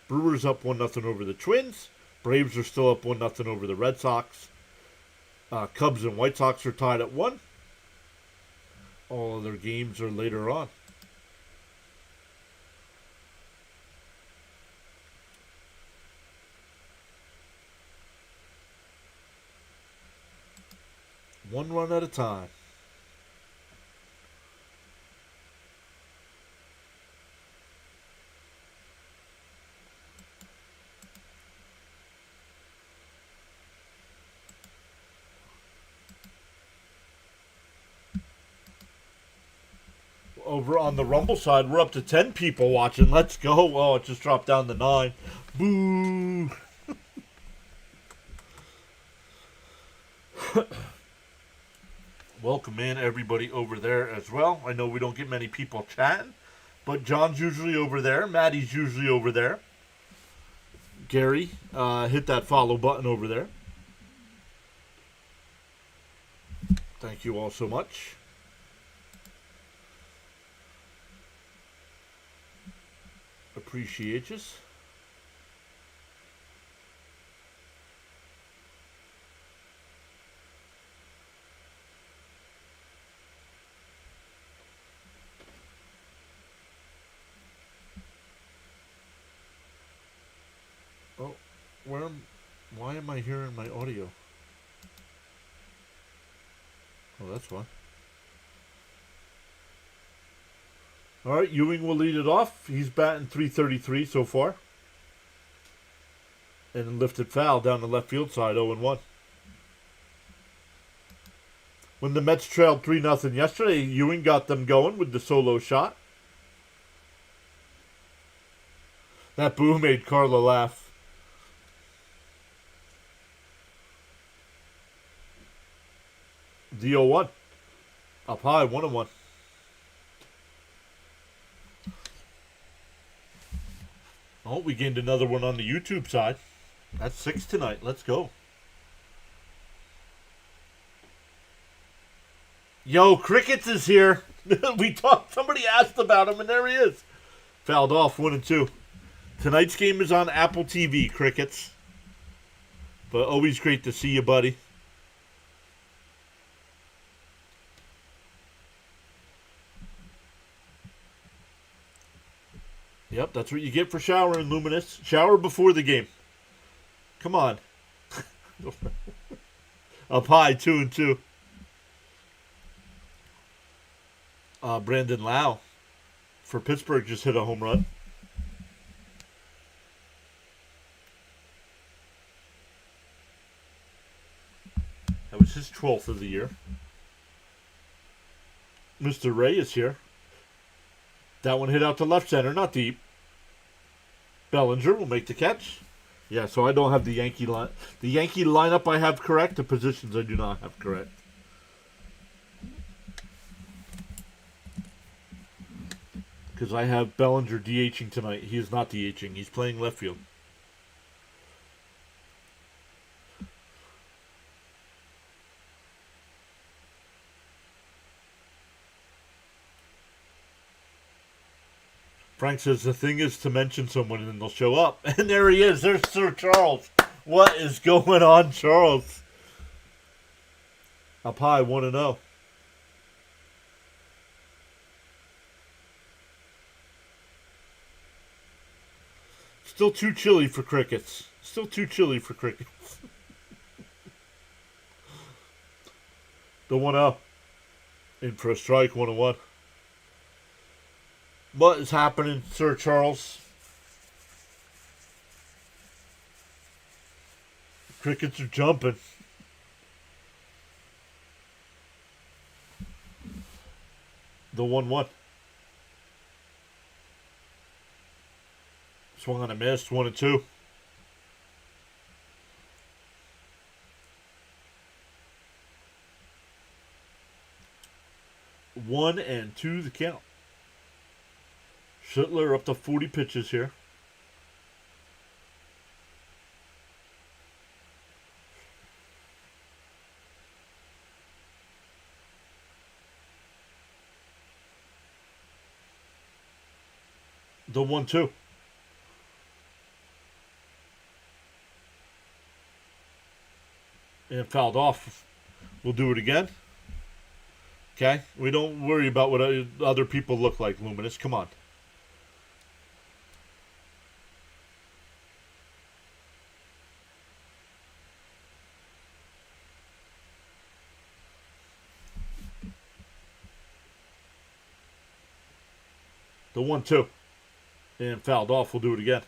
Brewers up 1-0 over the Twins. Braves are still up 1-0 over the Red Sox. Cubs and White Sox are tied at 1. All of their games are later on. One run at a time. Over on the Rumble side, we're up to 10 people watching. Let's go. Oh, it just dropped down to 9. Boo! Welcome in everybody over there as well. I know we don't get many people chatting, but John's usually over there. Maddie's usually over there. Gary, hit that follow button over there. Thank you all so much. Appreciate you. Oh, why am I hearing my audio? Oh, that's why. All right, Ewing will lead it off. He's batting .333 so far. And lifted foul down the left field side, 0-1. When the Mets trailed 3-0 yesterday, Ewing got them going with the solo shot. That boo made Carla laugh. The 0-1. Up high, 1-1. Oh, we gained another one on the YouTube side. That's 6 tonight. Let's go. Yo, Crickets is here. Somebody asked about him, and there he is. Fouled off, 1-2. Tonight's game is on Apple TV, Crickets. But always great to see you, buddy. Yep, that's what you get for showering, Luminous. Shower before the game. Come on. Up high, 2-2. Brandon Lau for Pittsburgh just hit a home run. That was his 12th of the year. Mr. Ray is here. That one hit out to left center, not deep. Bellinger will make the catch. Yeah, so I don't have the Yankee line. The Yankee lineup I have correct. The positions I do not have correct. Because I have Bellinger DHing tonight. He is not DHing. He's playing left field. Frank says the thing is to mention someone and then they'll show up. And there he is. There's Sir Charles. What is going on, Charles? Up high, 1-0. Still too chilly for Crickets. Still too chilly for Crickets. The 1-0. In for a strike, 1-1. What is happening, Sir Charles? Crickets are jumping. The 1-1. Swung on a miss, 1-2. One and two the count. Schittler up to 40 pitches here. The 1-2. And fouled off. We'll do it again. Okay? We don't worry about what other people look like, Luminous. Come on. The 1-2. And fouled off. We'll do it again.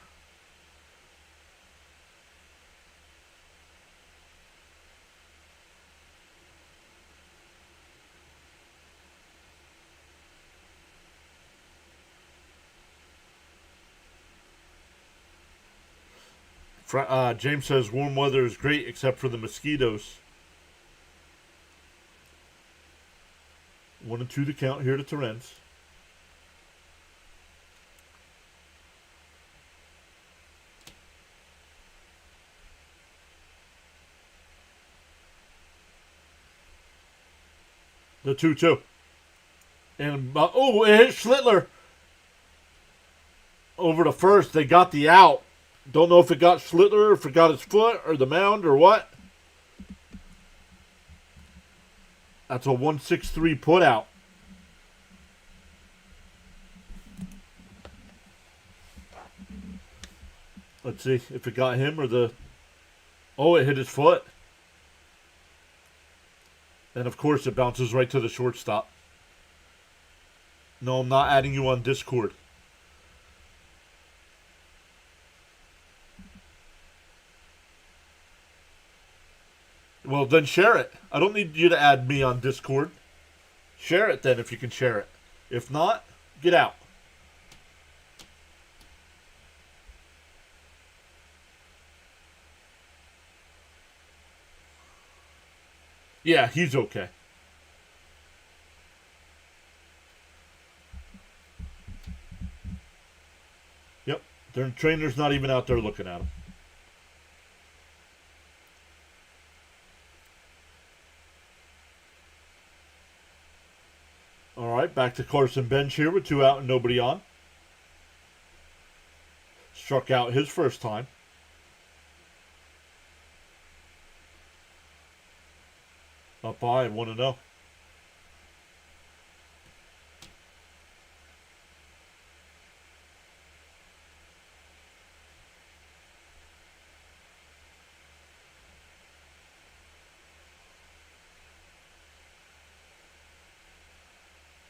James says warm weather is great except for the mosquitoes. 1-2 to count here to Terrence. The 2-2. And, oh, it hit Schlittler. Over to first. They got the out. Don't know if it got Schlittler, or if it got his foot, or the mound, or what. That's a 1-6-3 put out. Let's see if it got him or the... Oh, it hit his foot. And, of course, it bounces right to the shortstop. No, I'm not adding you on Discord. Well, then share it. I don't need you to add me on Discord. Share it then if you can share it. If not, get out. Yeah, he's okay. Yep. Their trainer's not even out there looking at him. All right, back to Carson Bench here with 2 out and nobody on. Struck out his first time. Up high, 1-0.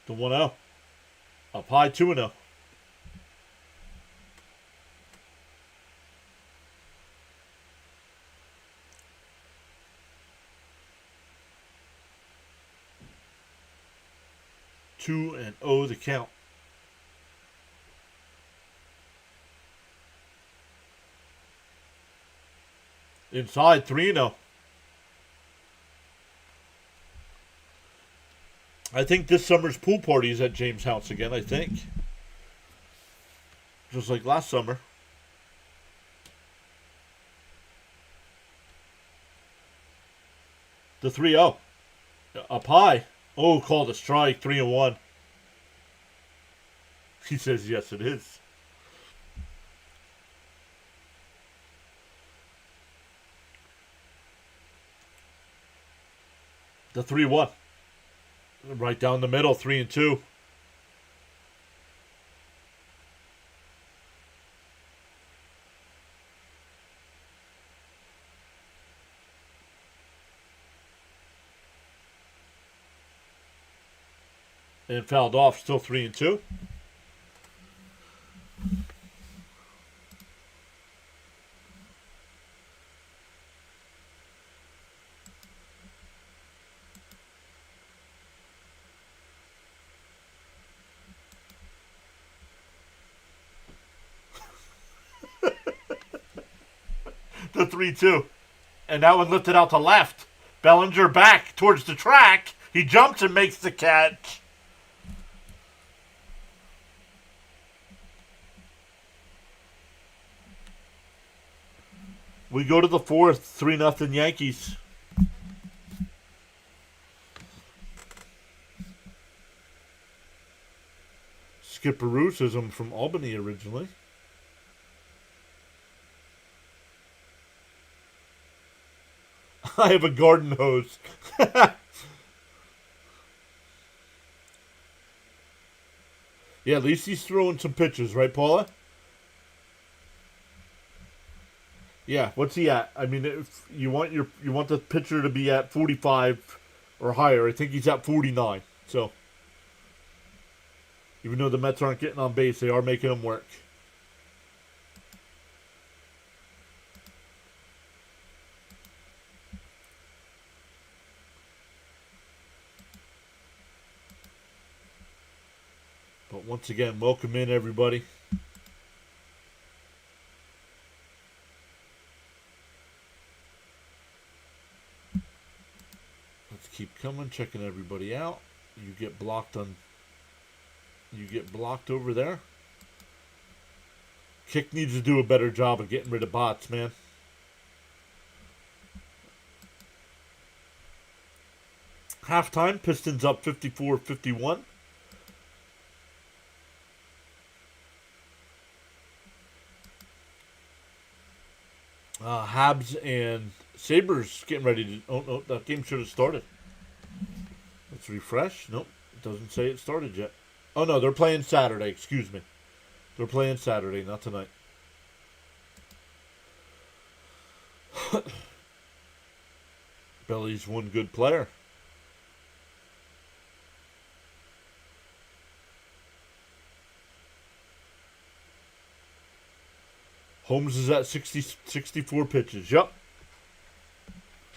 The 1-0. Up high, 2-0. Two and 0 the count. Inside, 3-0. I think this summer's pool party is at James' house again, I think. Just like last summer. The 3-0. Up high. Oh, called a strike. 3-1. He says, yes, it is. The 3-1. Right down the middle, 3-2. And fouled off, still 3-2. The 3-2. And that one lifted out to left. Bellinger back towards the track. He jumps and makes the catch. We go to the fourth, 3-0 Yankees. Skipper Roo says I'm from Albany originally. I have a garden hose. Yeah, at least he's throwing some pitches, right, Paula? Yeah, what's he at? I mean, if you want the pitcher to be at 45 or higher. I think he's at 49. So, even though the Mets aren't getting on base, they are making him work. But once again, welcome in everybody. coming, checking everybody out. You get blocked over there. Kick needs to do a better job of getting rid of bots, man. Halftime, Pistons up 54-51. Habs and Sabres getting ready to... Oh, no, that game should have started. Let's refresh. Nope, it doesn't say it started yet. Oh, no, they're playing Saturday. Excuse me. They're playing Saturday, not tonight. Belly's one good player. Holmes is at 64 pitches. Yep.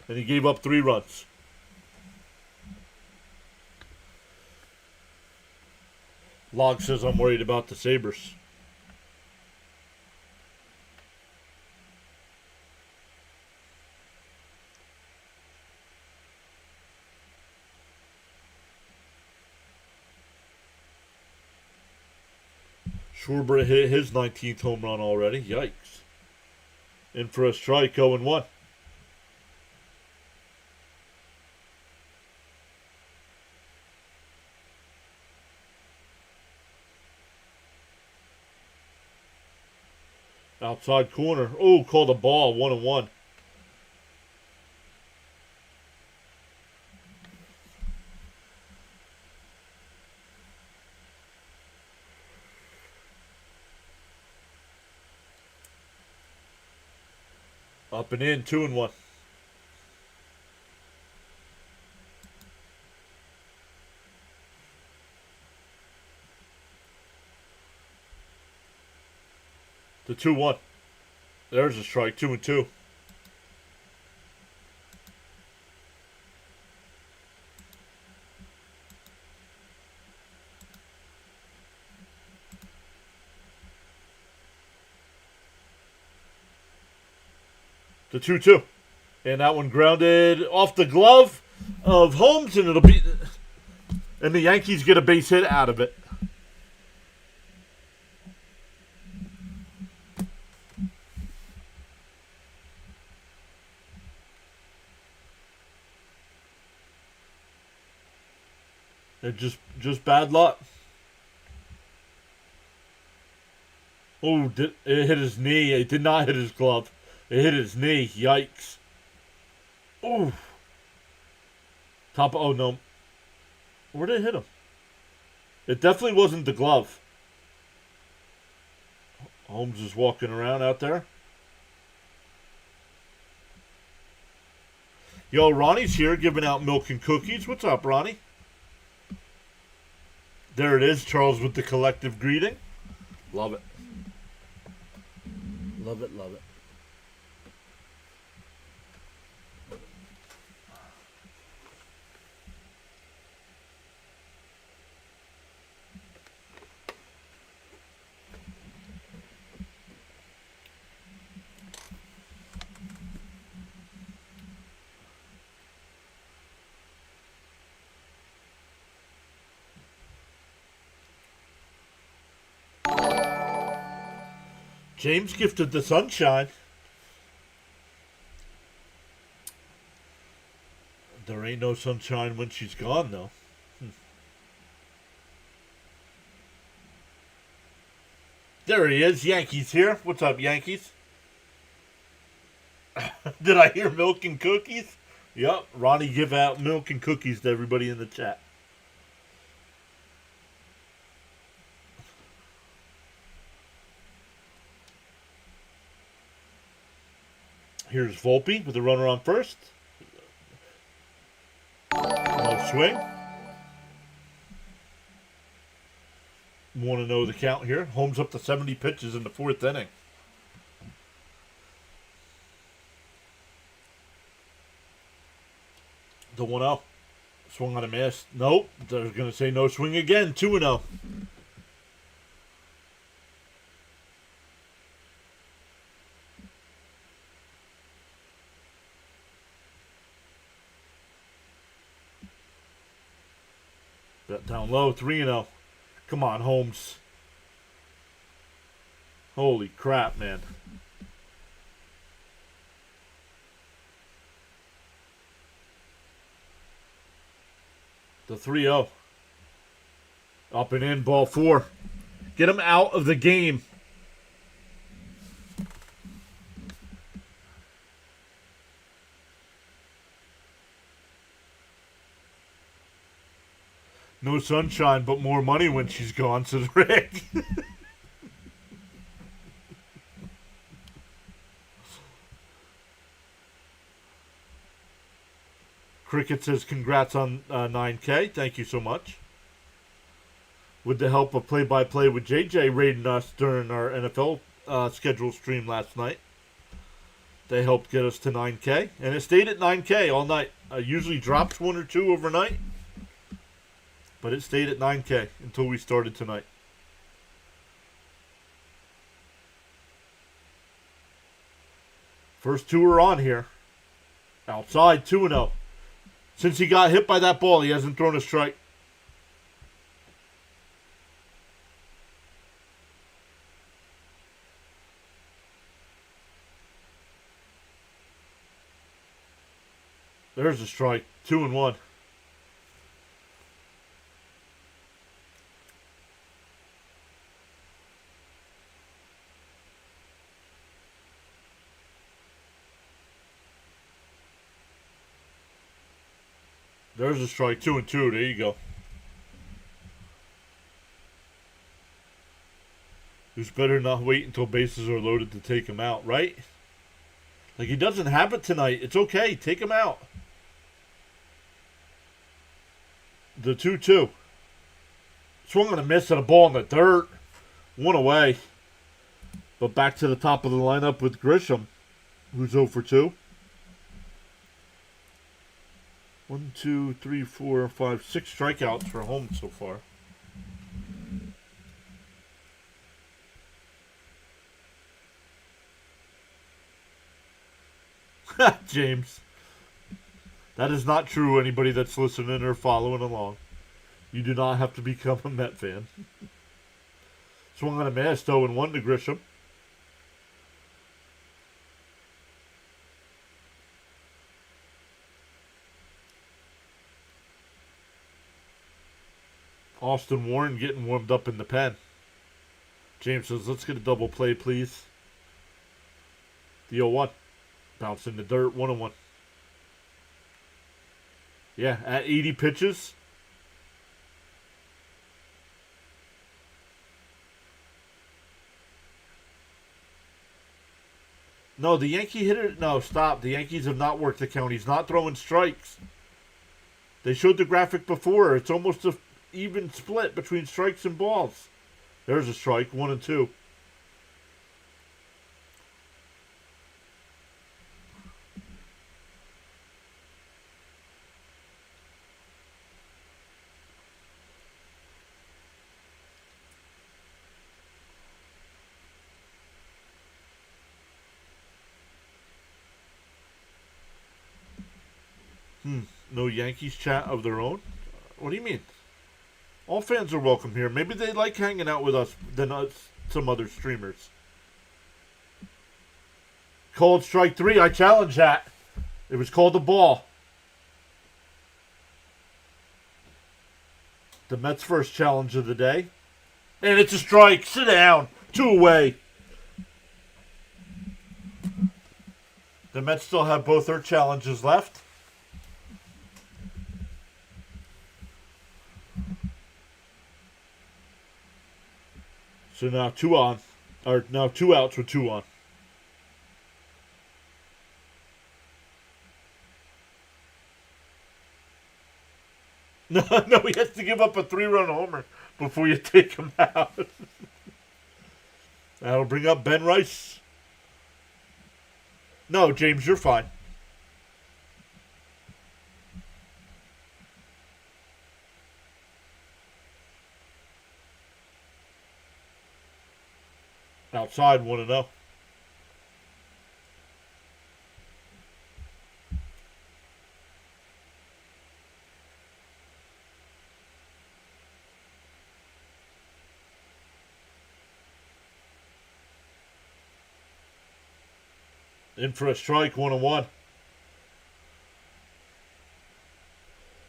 And he gave up 3 runs. Log says I'm worried about the Sabres. Schwarber hit his 19th home run already. Yikes. In for a strike, 0-1. Outside corner. Oh, called a ball, 1-1. Up and in, 2-1. The 2-1. There's a strike, 2-2. The 2-2. And that one grounded off the glove of Holmes, and it'll be... And the Yankees get a base hit out of it. It just bad luck. Oh, it hit his knee. It did not hit his glove. It hit his knee. Yikes. Oh. Oh, no. Where did it hit him? It definitely wasn't the glove. Holmes is walking around out there. Yo, Ronnie's here giving out milk and cookies. What's up, Ronnie? There it is, Charles, with the collective greeting. Love it. Love it, love it. James gifted the sunshine. There ain't no sunshine when she's gone, though. There he is. Yankees here. What's up, Yankees? Did I hear milk and cookies? Yup. Ronnie give out milk and cookies to everybody in the chat. Here's Volpe with the runner on first. No swing. Want to know the count here. Holmes up to 70 pitches in the 4th inning. The 1-0. Swung on a miss. Nope. They're going to say no swing again. 2-0. Down low, 3-0. Come on, Holmes. Holy crap, man. The 3-0. Up and in, ball 4. Get him out of the game. No sunshine, but more money when she's gone, says Rick. Cricket says congrats on 9K. Thank you so much. With the help of play-by-play with JJ raiding us during our NFL schedule stream last night. They helped get us to 9K. And it stayed at 9K all night. Usually drops 1 or 2 overnight. But it stayed at 9K until we started tonight. First 2 are on here. Outside, 2-0. Since he got hit by that ball, he hasn't thrown a strike. There's a strike. 2-1. There's a strike. 2-2. There you go. Who's better not wait until bases are loaded to take him out, right? Like, he doesn't have it tonight. It's okay. Take him out. The 2-2. Swung on a miss at a ball in the dirt. 1 away. But back to the top of the lineup with Grisham, who's 0 for 2. 1, 2, 3, 4, 5, 6 strikeouts for Holmes so far. James. That is not true, anybody that's listening or following along. You do not have to become a Met fan. Swung on a miss, 0-1 to Grisham. Austin Warren getting warmed up in the pen. James says, let's get a double play, please. The 0-1. Bounce in the dirt, 1-1. Yeah, at 80 pitches. No, the Yankee hitter. No, stop. The Yankees have not worked the count. He's not throwing strikes. They showed the graphic before. It's almost a even split between strikes and balls. There's a strike, 1 and 2. No Yankees chat of their own? What do you mean? All fans are welcome here. Maybe they like hanging out with us than us, some other streamers. Called strike 3. I challenge that. It was called a ball. The Mets' first challenge of the day. And it's a strike. Sit down. 2 away. The Mets still have both their challenges left. So now 2 on. Or now 2 outs with 2 on. No, he has to give up a 3-run homer before you take him out. That'll bring up Ben Rice. No, James, you're fine. Outside, 1-0. In for a strike, 1-1.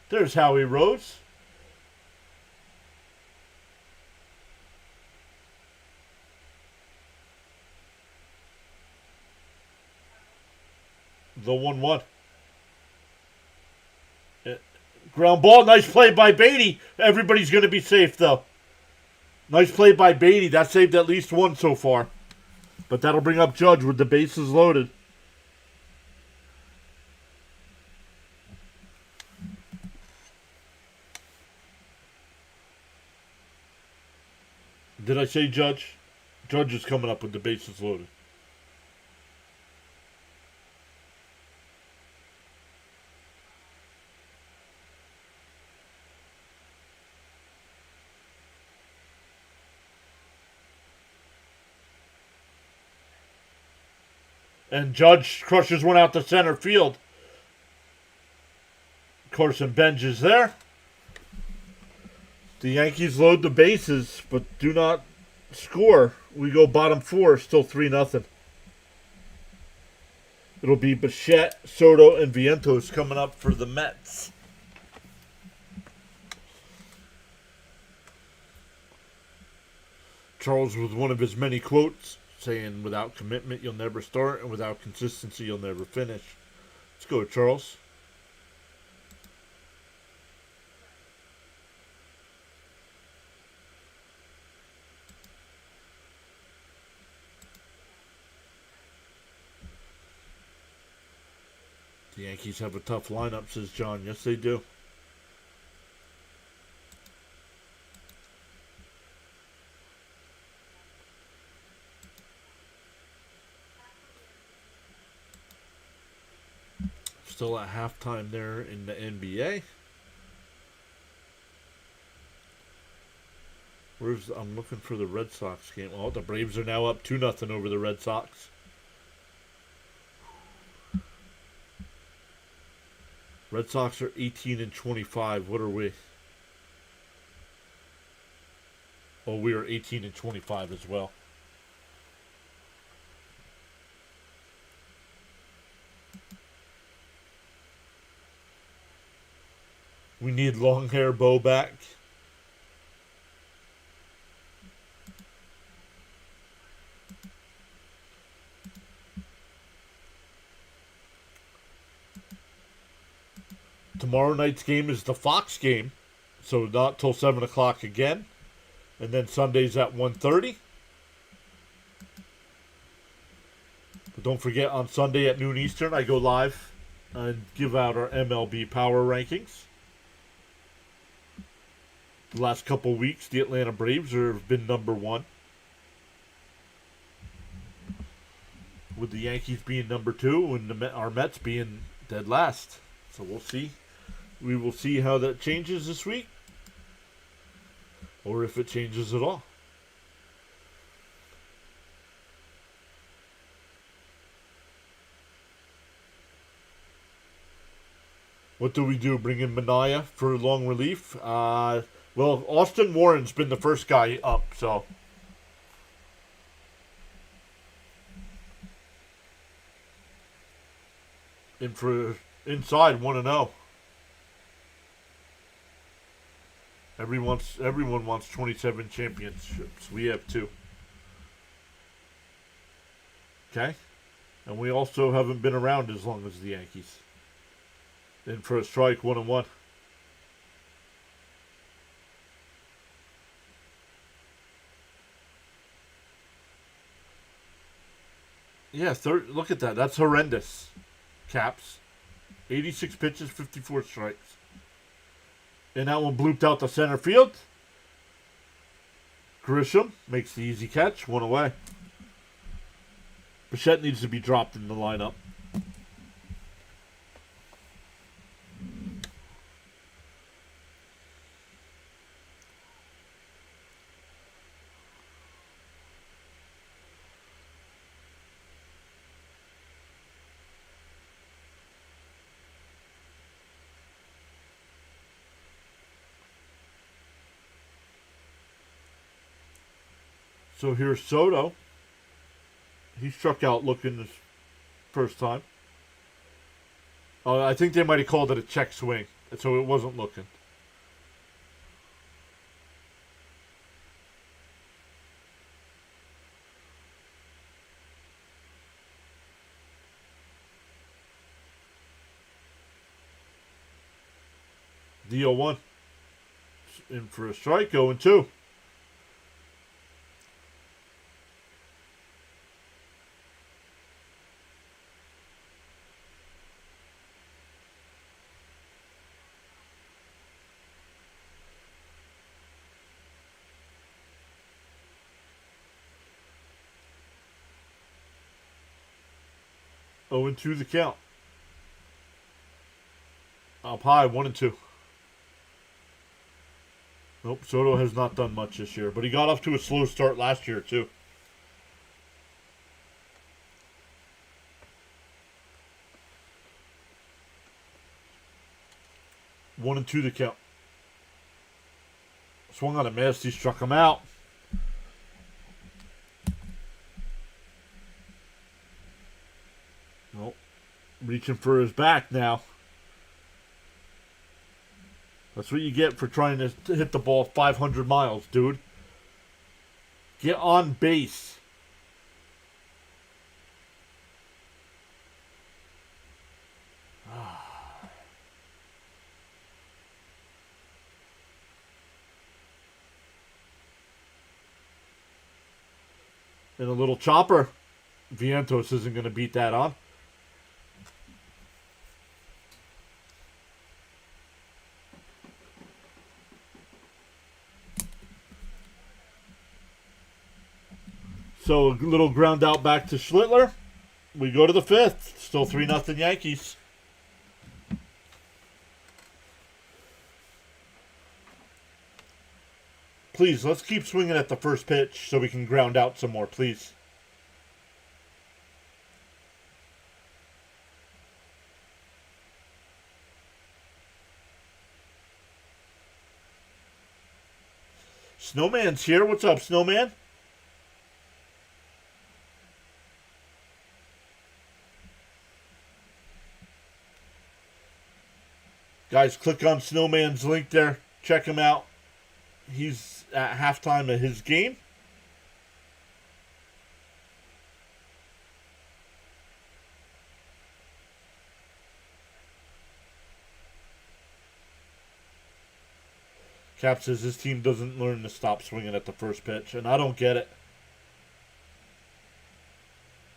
There's Howie Rose. The 1-1. Ground ball. Nice play by Beatty. Everybody's going to be safe, though. Nice play by Beatty. That saved at least one so far. But that'll bring up Judge with the bases loaded. Did I say Judge? Judge is coming up with the bases loaded. And Judge crushes one out to center field. Carson Benj is there. The Yankees load the bases, but do not score. We go bottom four, still 3-0. It'll be Bichette, Soto, and Vientos coming up for the Mets. Charles with one of his many quotes saying, without commitment, you'll never start, and without consistency, you'll never finish. Let's go, Charles. The Yankees have a tough lineup, says John. Yes, they do. Still at halftime there in the NBA. I'm looking for the Red Sox game. Oh, the Braves are now up 2-0 over the Red Sox. Red Sox are 18-25. What are we? Oh, we are 18-25 as well. We need long hair Bo back. Tomorrow night's game is the Fox game, so not till 7 o'clock again. And then Sunday's at 1:30. But don't forget, on Sunday at noon Eastern, I go live and give out our MLB Power Rankings. The last couple weeks, the Atlanta Braves have been number one, with the Yankees being number two and our Mets being dead last. So we'll see. We will see how that changes this week, or if it changes at all. What do we do? Bring in Minaya for long relief? Well, Austin Warren's been the first guy up, so. In for inside 1-0. Everyone wants 27 championships. We have 2. Okay? And we also haven't been around as long as the Yankees. In for a strike, 1-1. Yeah, look at that. That's horrendous. Caps. 86 pitches, 54 strikes. And that one blooped out to center field. Grisham makes the easy catch. 1 away. Bichette needs to be dropped in the lineup. So here's Soto. He struck out looking first time. I think they might have called it a check swing, so it wasn't looking. DO1. In for a strike, 0-2. Oh, and 2 the count. Up high, 1-2. Nope, Soto has not done much this year, but he got off to a slow start last year too. One and 2 the count. Swung on a miss. He struck him out. Nope. Reaching for his back now. That's what you get for trying to hit the ball 500 miles, dude. Get on base. And a little chopper. Vientos isn't going to beat that on. So a little ground out back to Schlittler. We go to the 5th. Still 3-0 Yankees. Please, let's keep swinging at the first pitch so we can ground out some more, please. Snowman's here. What's up, Snowman? Guys, click on Snowman's link there. Check him out. He's at halftime of his game. Cap says his team doesn't learn to stop swinging at the first pitch, and I don't get it.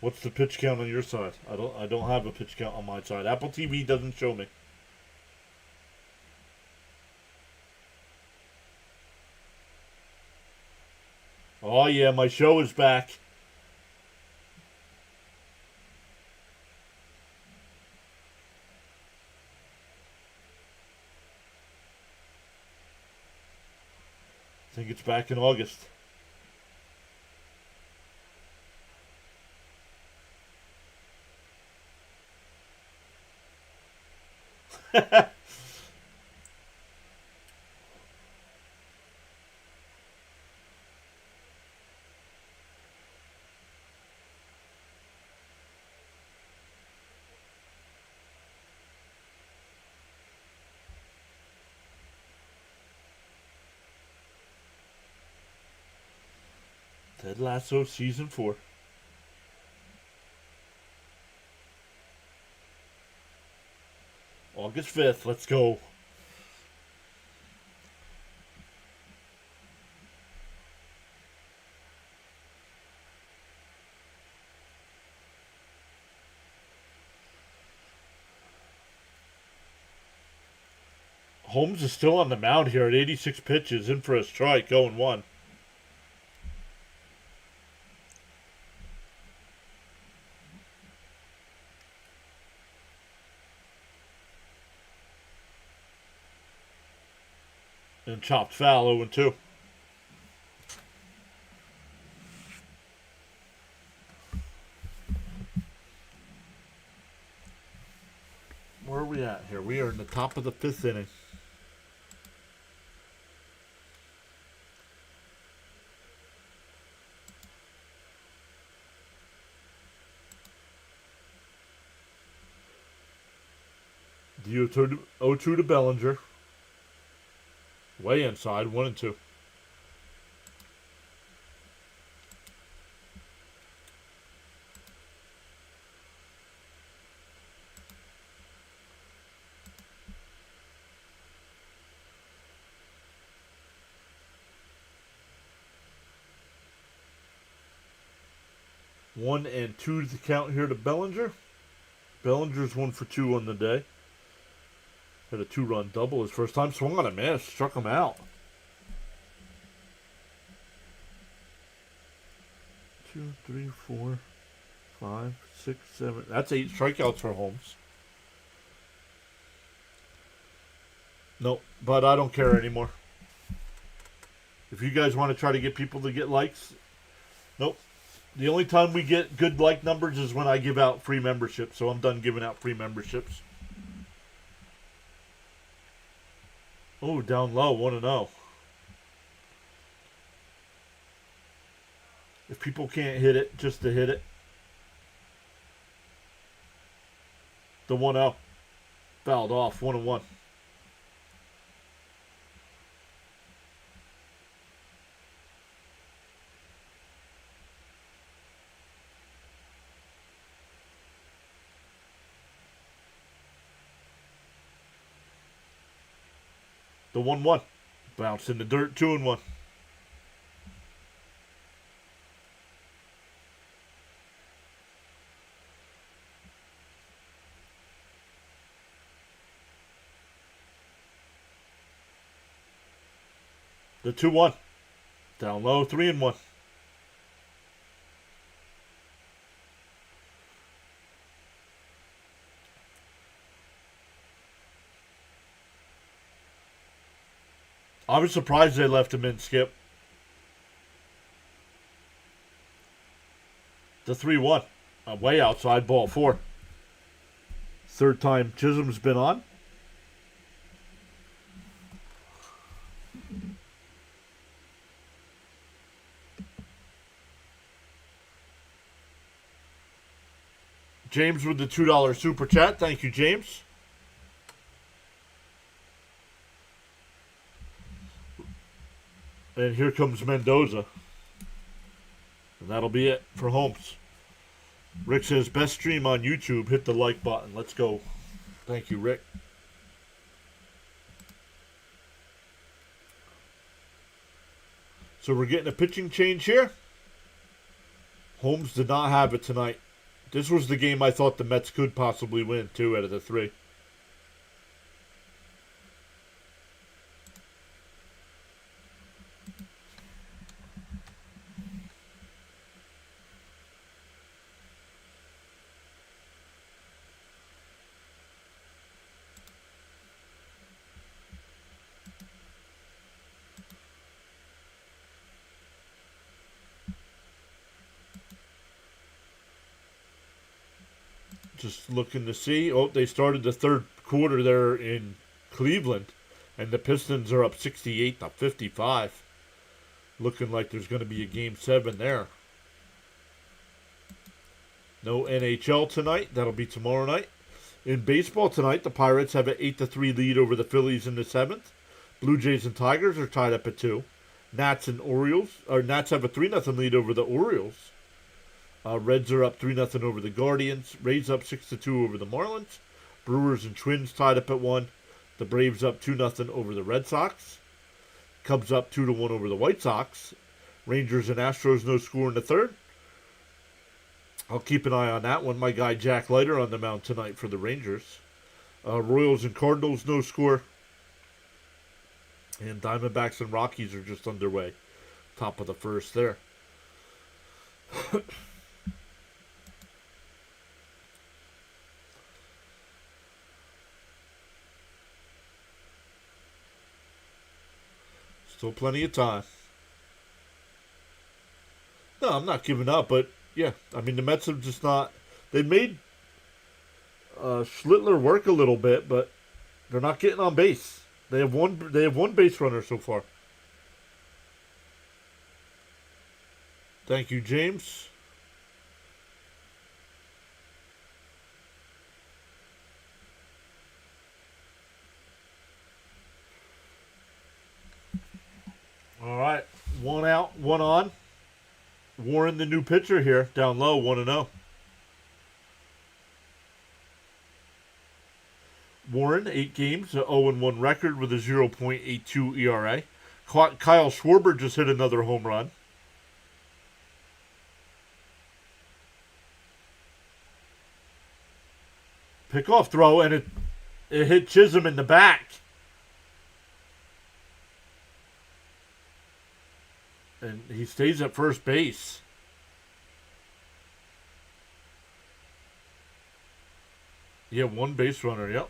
What's the pitch count on your side? I don't have a pitch count on my side. Apple TV doesn't show me. Oh yeah, my show is back. I think it's back in August. Ted Lasso Season 4. August 5th. Let's go. Holmes is still on the mound here at 86 pitches, in for a strike, 0-1. And chopped foul, 0-2. Where are we at here? We are in the top of the 5th inning. The 0-2 to Bellinger. Way inside, 1-2. One and two to the count here to Bellinger. Bellinger's 1 for 2 on the day. Had a 2-run double his first time. Swung on a miss. Struck him out. 2, 3, 4, 5, 6, 7. That's 8 strikeouts for Holmes. Nope, but I don't care anymore. If you guys want to try to get people to get likes, nope. The only time we get good like numbers is when I give out free memberships, so I'm done giving out free memberships. Oh, down low, 1-0. If people can't hit it, just to hit it. The 1-0. Fouled off, 1-1. The 1-1. Bounce in the dirt, 2-1. The 2-1. Down low, 3-1. I was surprised they left him in, Skip. The 3-1. Way outside, ball 4. Third time Chisholm's been on. James with the $2 super chat. Thank you, James. And here comes Mendoza. And that'll be it for Holmes. Rick says, best stream on YouTube. Hit the like button. Let's go. Thank you, Rick. So we're getting a pitching change here. Holmes did not have it tonight. This was the game I thought the Mets could possibly win, 2 out of the 3. Just looking to see. Oh, they started the third quarter there in Cleveland, and the Pistons are up 68-55. Looking like there's going to be a Game 7 there. No NHL tonight. That'll be tomorrow night. In baseball tonight, the Pirates have an 8-3 lead over the Phillies in the 7th. Blue Jays and Tigers are tied up at 2. Nats have a 3-0 lead over the Orioles. Reds are up 3-0 over the Guardians. Rays up 6-2 over the Marlins. Brewers and Twins tied up at 1. The Braves up 2-0 over the Red Sox. Cubs up 2-1 over the White Sox. Rangers and Astros no score in the 3rd. I'll keep an eye on that one. My guy Jack Leiter on the mound tonight for the Rangers. Royals and Cardinals no score. And Diamondbacks and Rockies are just underway. Top of the 1st there. Still plenty of time. No, I'm not giving up, but yeah, I mean the Mets have just not. They made Schlittler work a little bit, but they're not getting on base. They have one base runner so far. Thank you, James. one on. Warren, the new pitcher here, down low, 1-0. Warren, 8 games, a 0-1 record with a 0.82 ERA. Kyle Schwarber just hit another home run. Pickoff throw, and it hit Chisholm in the back. And he stays at first base. Yeah, one base runner, yep.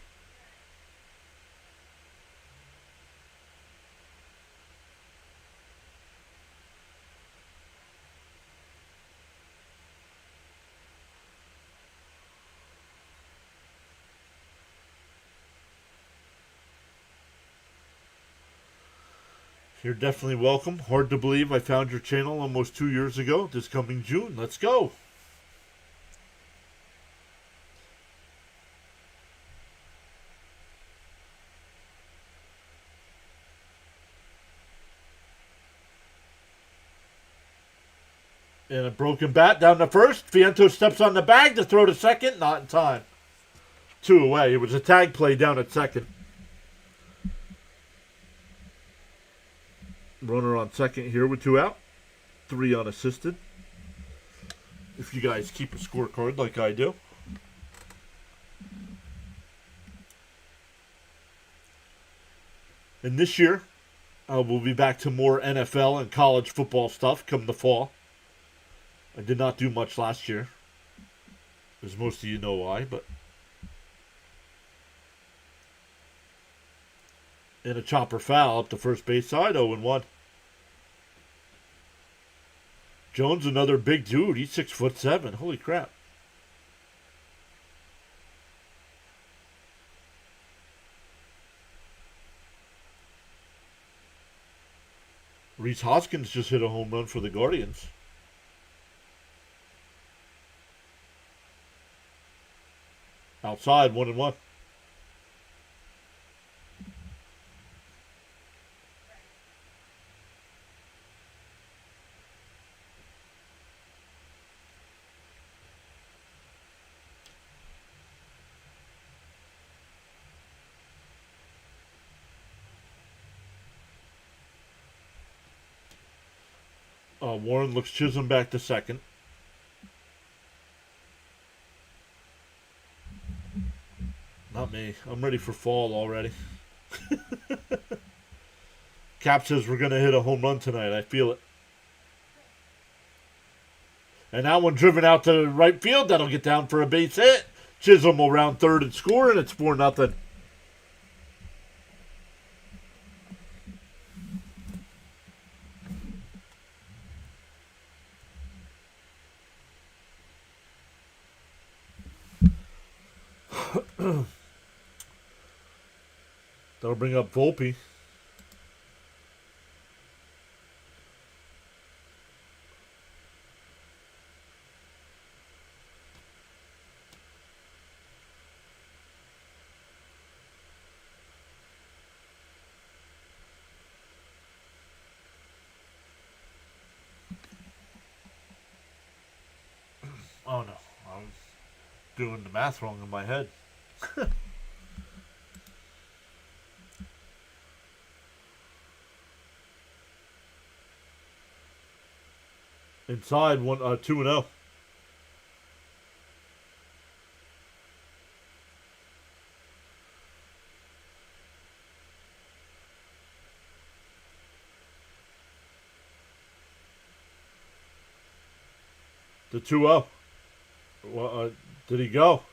You're definitely welcome. Hard to believe I found your channel almost 2 years ago. This coming June. Let's go. And a broken bat down to first. Fiento steps on the bag to throw to second. Not in time. 2 away. It was a tag play down at second. Runner on second here with 2 out. 3 unassisted. If you guys keep a scorecard like I do. And this year, we'll be back to more NFL and college football stuff come the fall. I did not do much last year. As most of you know why, but. And a chopper foul up the first base side, 0-1. Jones, another big dude. He's 6'7". Holy crap. Reese Hoskins just hit a home run for the Guardians. Outside, 1-1. Warren looks Chisholm back to second. Not me. I'm ready for fall already. Cap says we're going to hit a home run tonight. I feel it. And that one driven out to right field. That'll get down for a base hit. Chisholm will round third and score, and it's 4-0. That'll bring up Volpe. Oh no, I'm doing the math wrong in my head. Inside 2-0. The 2-0. Did he go?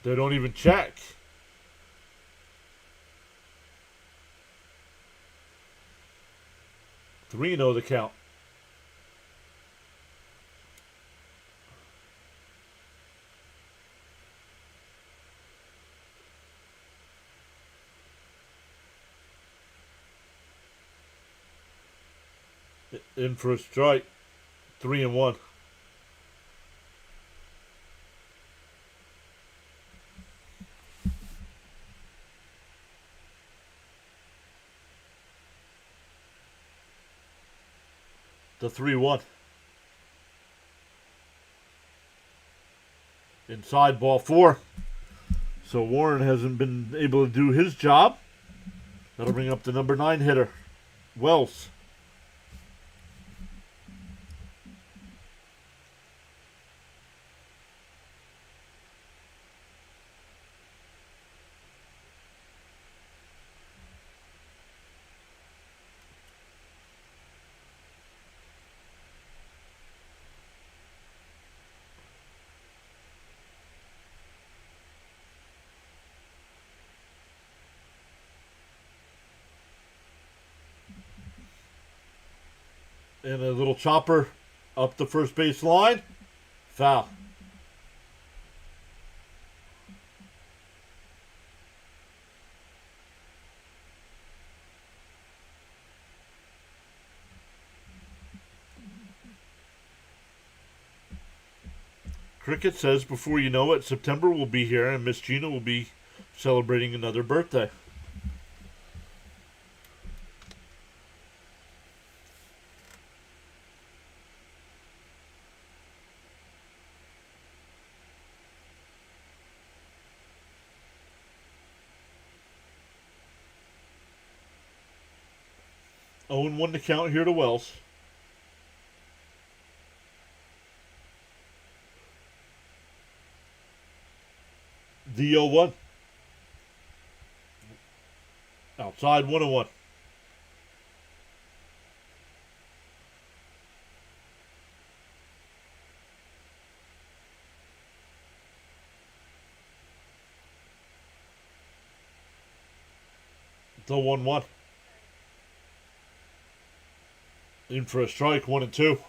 They don't even check. Three 0 the count. In for a strike. 3-1. The 3-1. Inside ball 4. So Warren hasn't been able to do his job. That'll bring up the number 9 hitter, Wells. And a little chopper up the first base line. Foul. Cricket says before you know it, September will be here and Miss Gina will be celebrating another birthday. Oh, and 1 to count here to Wells. The 0-1. Outside 1-1. The 1-1. In for a strike, 1-2.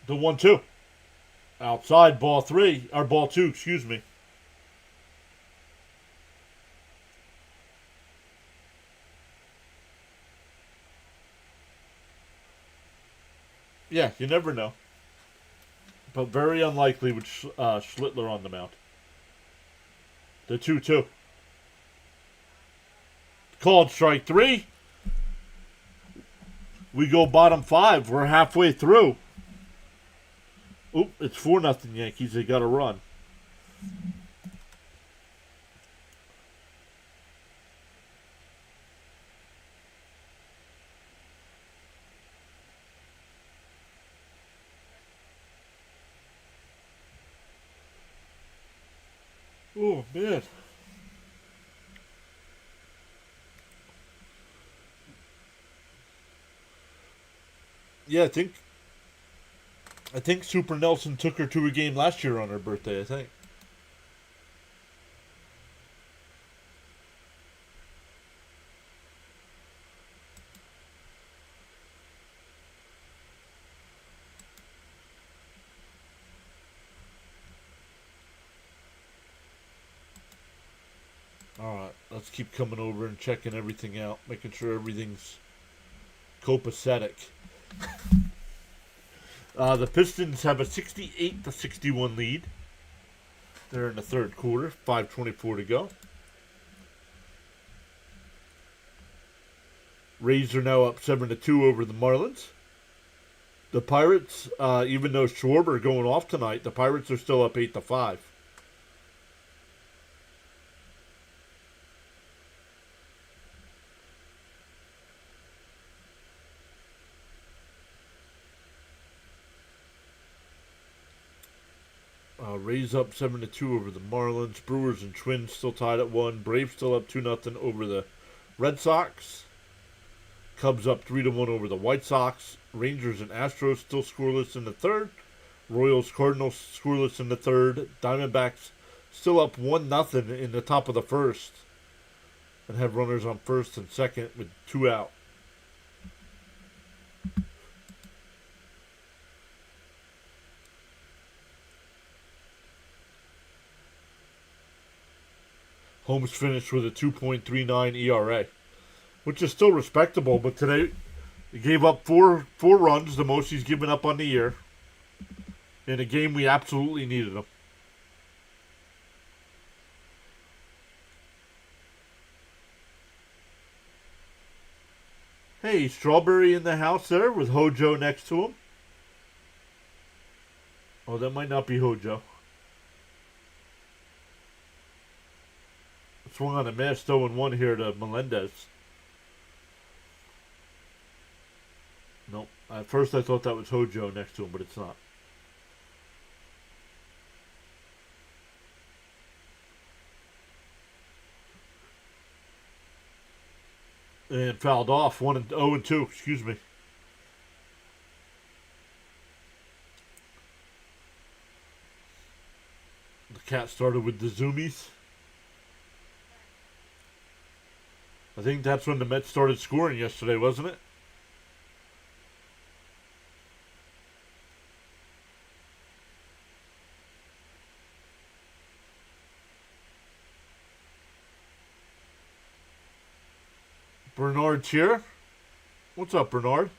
The 1-2. Outside ball 3, or ball 2, excuse me. Yeah, you never know. But very unlikely with Schlittler on the mound. The 2-2. Called strike 3. We go bottom 5. We're halfway through. Oop, it's 4-0 Yankees. They got to run. Oh, man. Yeah, I think Super Nelson took her to a game last year on her birthday, I think. Alright, let's keep coming over and checking everything out, making sure everything's copacetic. The Pistons have a 68-61 lead. They're in the third quarter, 5:24 to go. Rays are now up 7-2 over the Marlins. The Pirates, even though Schwarber are going off tonight, the Pirates are still up 8-5. Rays up 7-2 over the Marlins. Brewers and Twins still tied at 1. Braves still up 2-0 over the Red Sox. Cubs up 3-1 over the White Sox. Rangers and Astros still scoreless in the third. Royals, Cardinals scoreless in the third. Diamondbacks still up 1-0 in the top of the first. And have runners on first and second with 2 out. Holmes finished with a 2.39 ERA, which is still respectable, but today He gave up four runs, the most he's given up on the year, in a game we absolutely needed him. Hey, Strawberry in the house there with Hojo next to him. Oh, that might not be Hojo. Swung on a missed 0-1 here to Melendez. Nope. At first I thought that was Hojo next to him, but it's not. And fouled off. 0-2, excuse me. The cat started with the zoomies. I think that's when the Mets started scoring yesterday, wasn't it? Bernard's here. What's up, Bernard?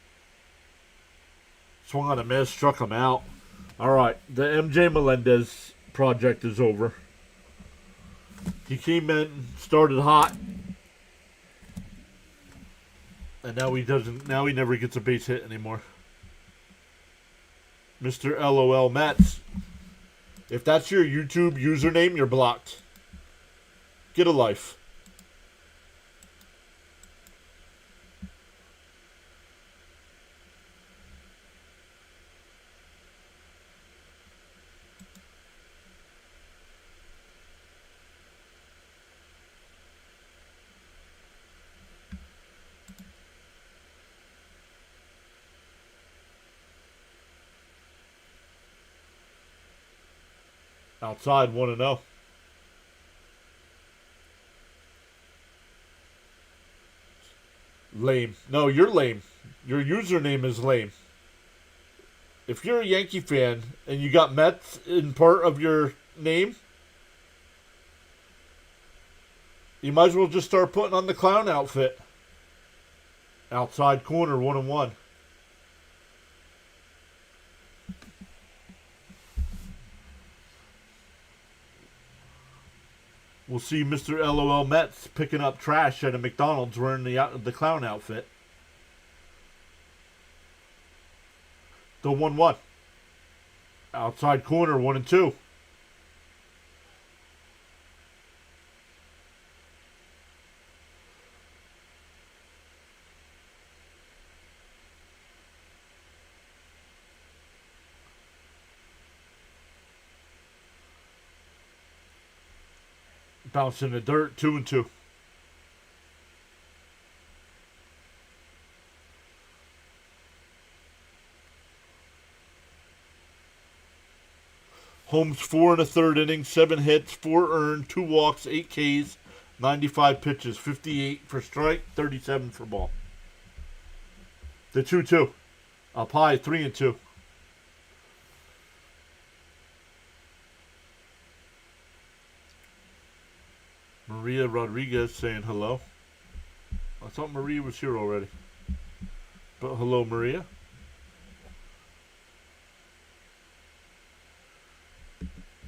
Swung on a miss, struck him out. All right, the MJ Melendez project is over. He came in, started hot, and now he doesn't. Now he never gets a base hit anymore. Mr. LOL Mets. If that's your YouTube username, you're blocked. Get a life. Outside 1-0. Lame. No, you're lame. Your username is lame. If you're a Yankee fan and you got Mets in part of your name, you might as well just start putting on the clown outfit. Outside corner, 1-1. We'll see Mr. LOL Mets picking up trash at a McDonald's wearing the clown outfit. The 1-1. Outside corner, 1-2. Bounce in the dirt, 2-2. Holmes 4 1/3 innings, 7 hits, 4 earned, 2 walks, 8 Ks, 95 pitches, 58 for strike, 37 for ball. The 2-2. Up high, 3-2. Maria Rodriguez saying hello. I thought Maria was here already. But hello, Maria.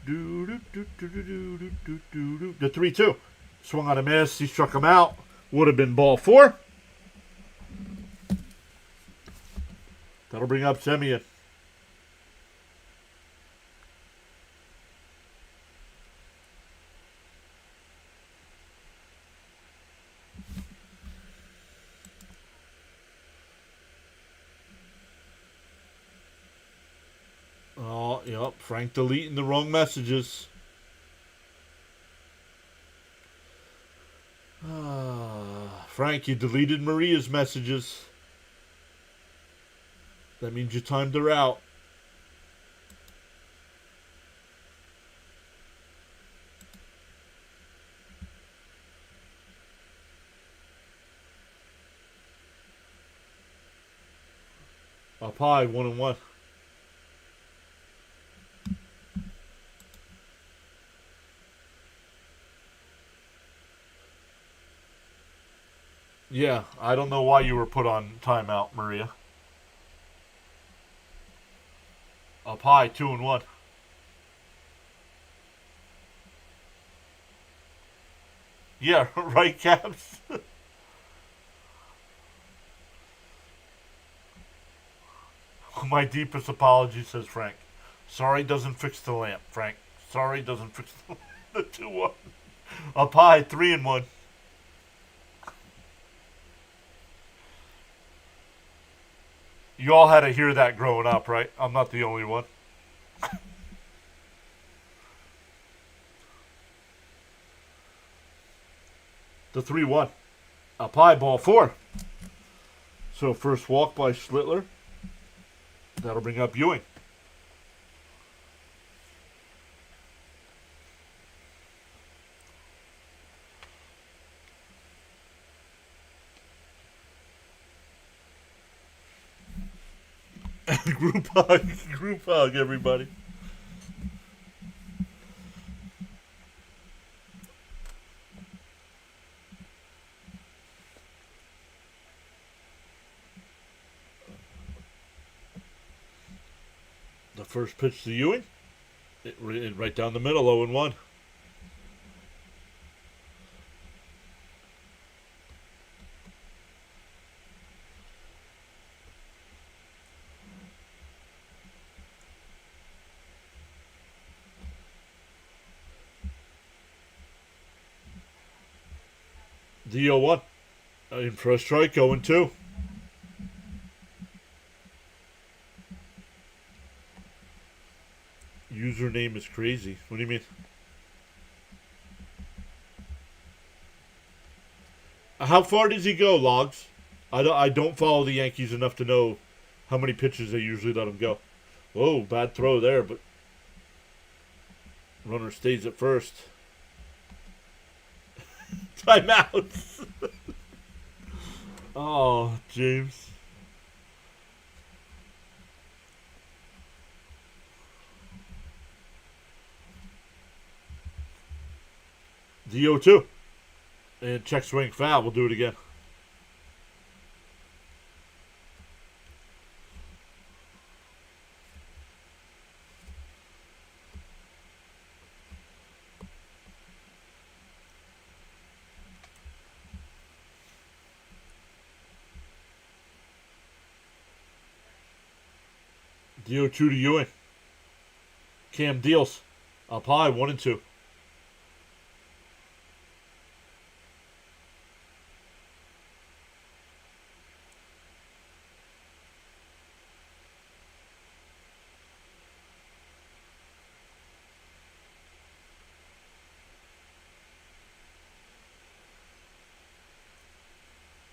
The 3-2. Swung on a miss. He struck him out. Would have been ball 4. That'll bring up Semien. Oh, yep. Frank deleting the wrong messages. Frank, you deleted Maria's messages. That means you timed her out. Up high, 1-1. Yeah, I don't know why you were put on timeout, Maria. Up high, 2-1. Yeah, right, Caps? My deepest apology, says Frank. Sorry doesn't fix the lamp, Frank. Sorry doesn't fix the 2-1. Up high, 3-1. You all had to hear that growing up, right? I'm not the only one. The 3-1. Up high, ball 4. So first walk by Schlittler. That'll bring up Ewing. Group hug, everybody. The first pitch to Ewing. Right down the middle, 0-1. The 0-1. In for a strike, 0-2. Username is crazy. What do you mean? How far does he go, Logs? I don't follow the Yankees enough to know how many pitches they usually let him go. Whoa, bad throw there, but runner stays at first. Timeout. Oh, James. The 0-2. And check swing foul. We'll do it again. The 0-2 to Ewing. Cam deals. Up high, 1-2.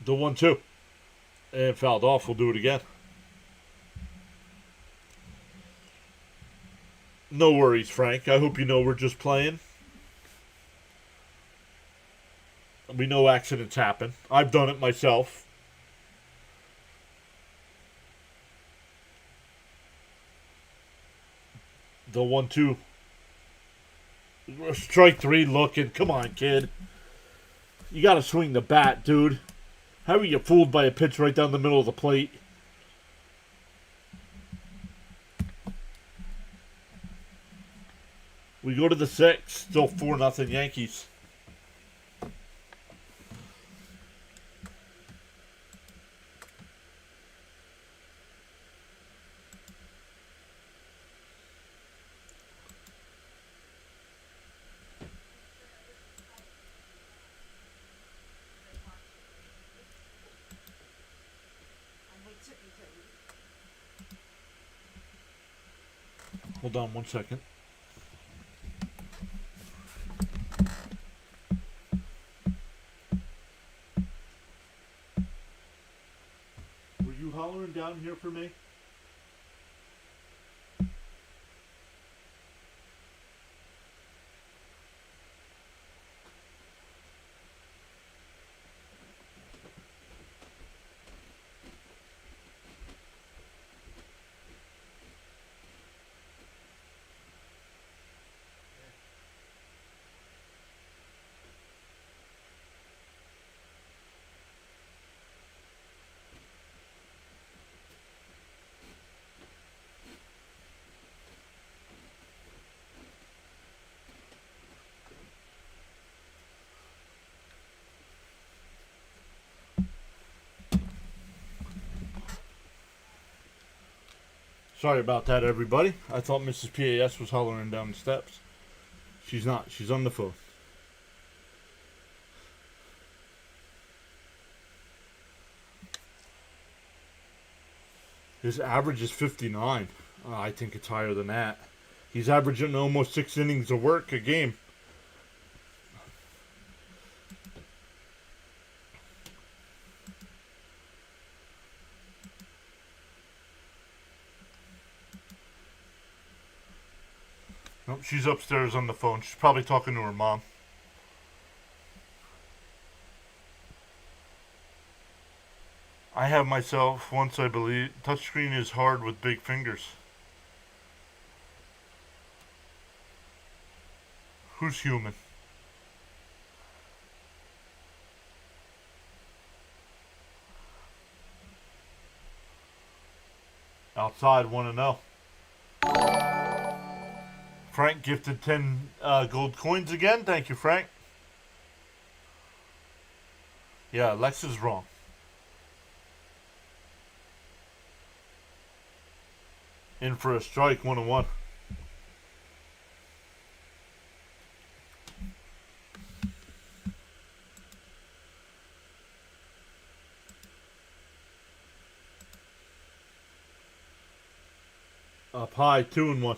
The 1-2. And fouled off. We'll do it again. No worries, Frank. I hope you know we're just playing. We know accidents happen. I've done it myself. The 1-2. Strike 3 looking. Come on, kid. You got to swing the bat, dude. How are you fooled by a pitch right down the middle of the plate? We go to the 6th. Still 4-0 Yankees. Hold on 1 second. Were you hollering down here for me? Sorry about that, everybody. I thought Mrs. PAS was hollering down the steps. She's not. She's on the phone. His average is 59. I think it's higher than that. He's averaging almost 6 innings of work a game. Nope, she's upstairs on the phone. She's probably talking to her mom. I have myself once, I believe. Touchscreen is hard with big fingers. Who's human? Outside, want to know. Frank gifted 10 gold coins again. Thank you, Frank. Yeah, Lex is wrong. In for a strike, 1-1. Up high, 2-1.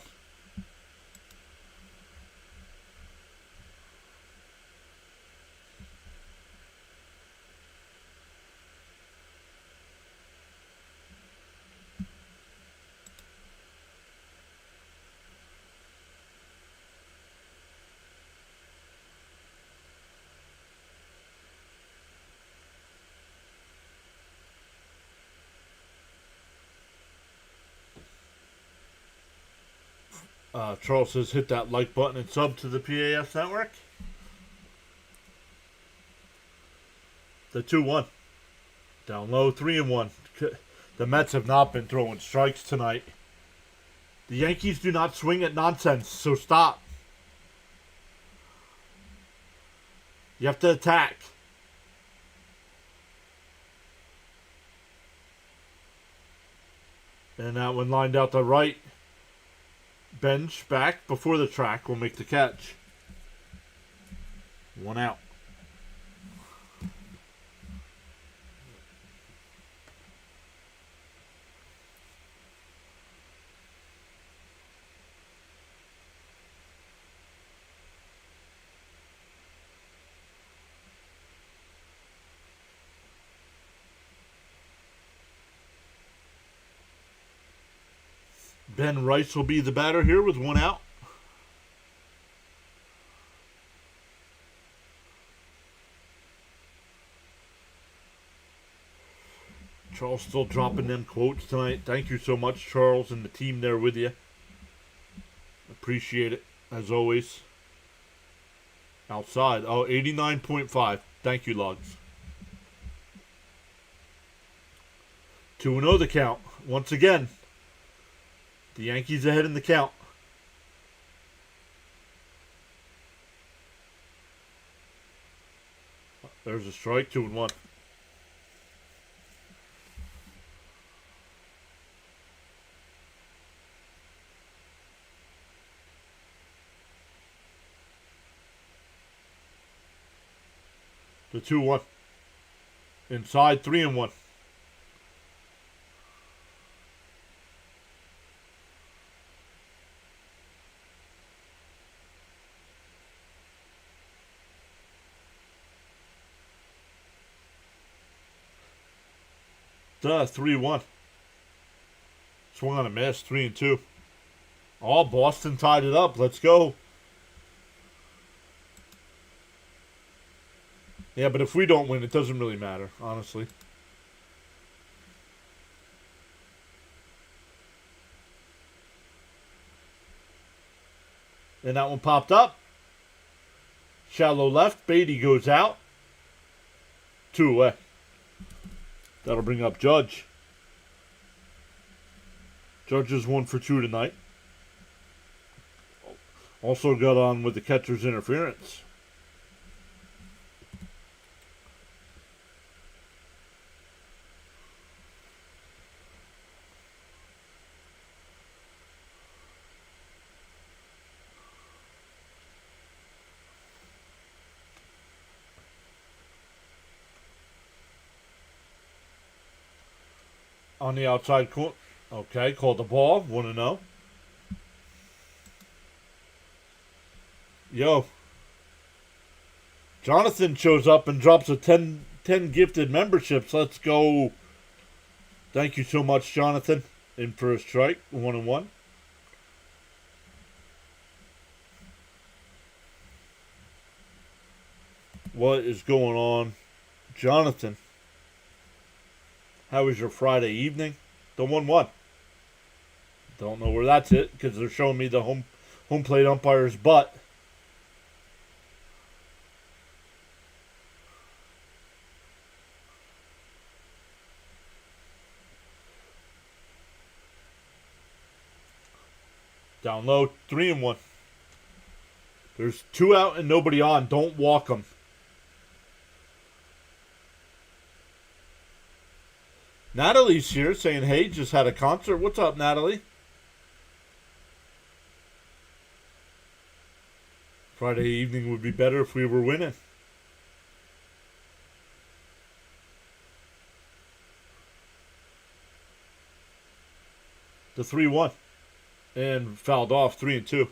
Charles says hit that like button and sub to the PAS network. The 2-1. Down low, 3-1. The Mets have not been throwing strikes tonight. The Yankees do not swing at nonsense, so stop. You have to attack. And that one lined out the right. Bench back before the track will make the catch. 1 out. Ben Rice will be the batter here with 1 out. Charles still dropping them quotes tonight. Thank you so much, Charles, and the team there with you. Appreciate it, as always. Outside. Oh, 89.5. Thank you, Logs. 2-0 the count. Once again, the Yankees ahead in the count. There's a strike, 2-1. The 2-1. Inside, 3-1. The 3-1. Swung on a miss, 3-2. Oh, Boston tied it up. Let's go. Yeah, but if we don't win, it doesn't really matter, honestly. And that one popped up. Shallow left. Beatty goes out. 2 away. That'll bring up Judge. Judge is 1 for 2 tonight. Also got on with the catcher's interference. On the outside corner. Okay, called the ball. 1-0. Yo. Jonathan shows up and drops a 10 gifted memberships. Let's go. Thank you so much, Jonathan. In for a strike. 1-1. What is going on, Jonathan? How was your Friday evening? The 1-1. Don't know where that's it because they're showing me the home plate umpire's butt. Down low, 3-1. There's 2 out and nobody on. Don't walk them. Natalie's here saying, hey, just had a concert. What's up, Natalie? Friday evening would be better if we were winning. The 3-1. And fouled off 3-2.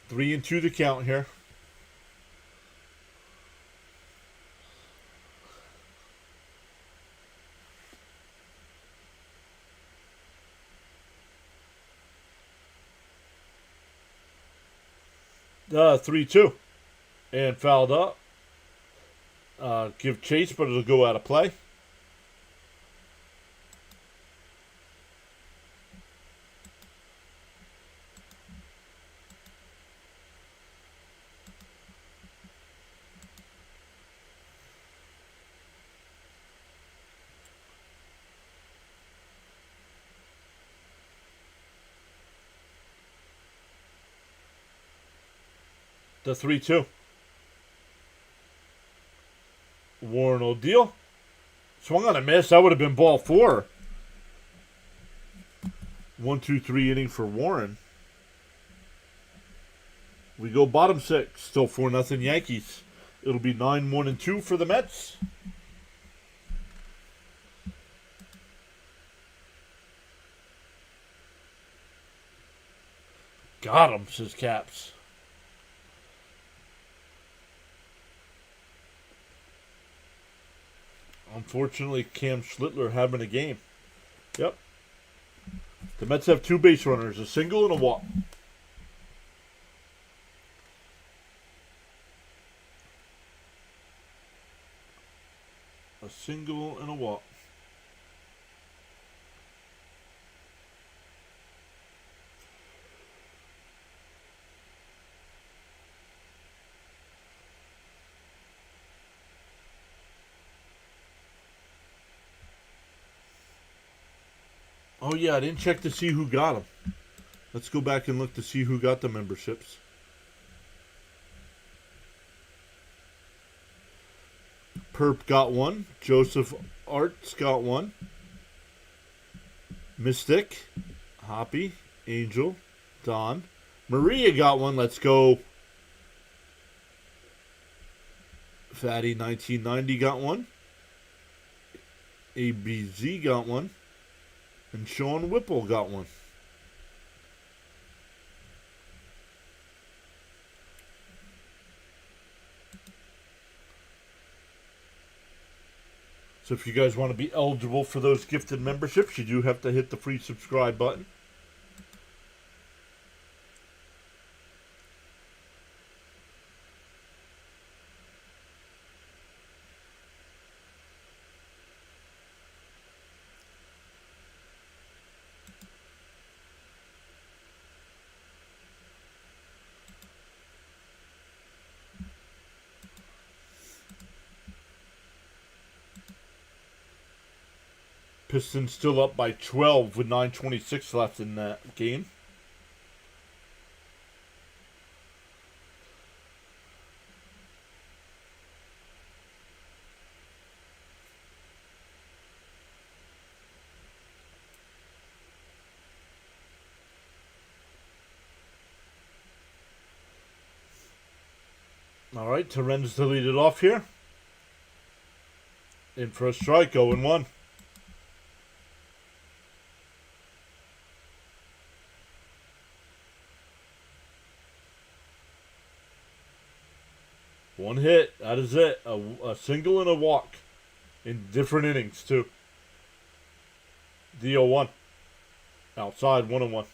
Three and two to count here. The 3-2. And fouled up. Give chase, but it'll go out of play. The 3-2. Warren will deal. Swung on a miss. That would have been ball 4. 1-2-3 inning for Warren. We go bottom 6. Still 4-0 Yankees. It'll be 9-1-2 for the Mets. Got him, says Caps. Unfortunately, Cam Schlittler having a game. Yep. The Mets have 2 base runners, a single and a walk. A single and a walk. Oh, yeah, I didn't check to see who got them. Let's go back and look to see who got the memberships. Perp got one. Joseph Arts got one. Mystic, Hoppy, Angel, Don. Maria got one. Let's go. Fatty 1990 got one. ABZ got one. And Sean Whipple got one. So if you guys want to be eligible for those gifted memberships, you do have to hit the free subscribe button. Pistons still up by 12 with 9:26 left in that game. All right, Terren's to lead it off here. In for a strike, 0-1. One hit, that is it. A single and a walk in different innings, too. The 0-1. Outside, 1-1.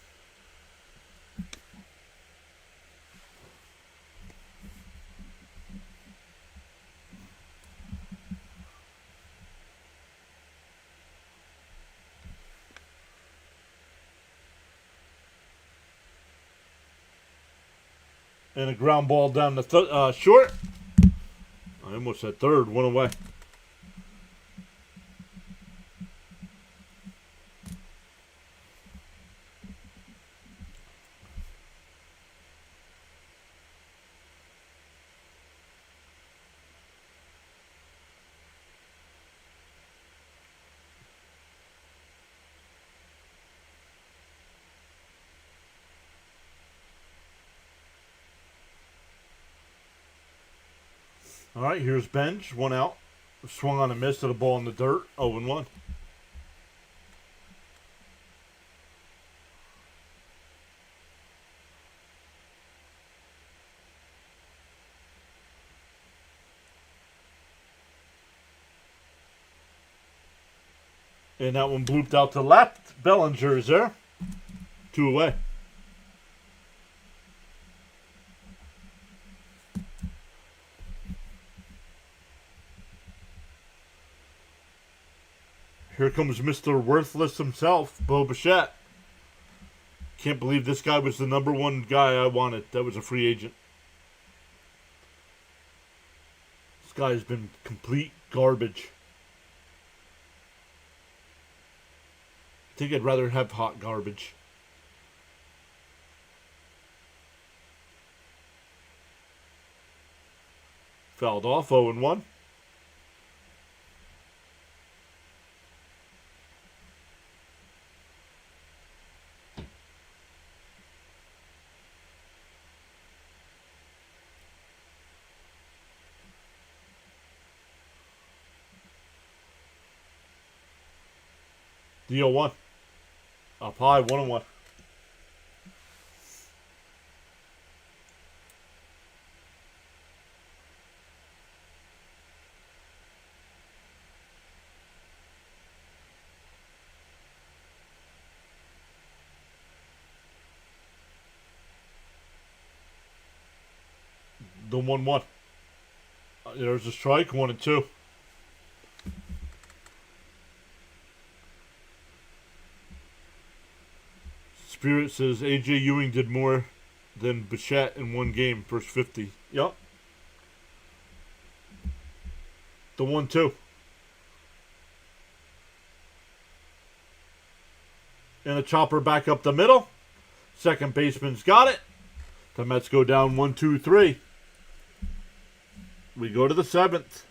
And a ground ball down the short. I almost said third, one away. All right, here's Benj, one out. Swung on a miss to the ball in the dirt, 0-1. And that one blooped out to left. Bellinger is there. 2 away. Here comes Mr. Worthless himself, Bo Bichette. Can't believe this guy was the number one guy I wanted. That was a free agent. This guy has been complete garbage. I think I'd rather have hot garbage. Fouled off, 0-1. The 0-1. Up high, 1-1. The 1-1. There's a strike, 1-2. Spirit says AJ Ewing did more than Bichette in one game, first 50. Yup. The 1-2. And a chopper back up the middle. Second baseman's got it. The Mets go down 1-2-3. We go to the 7th.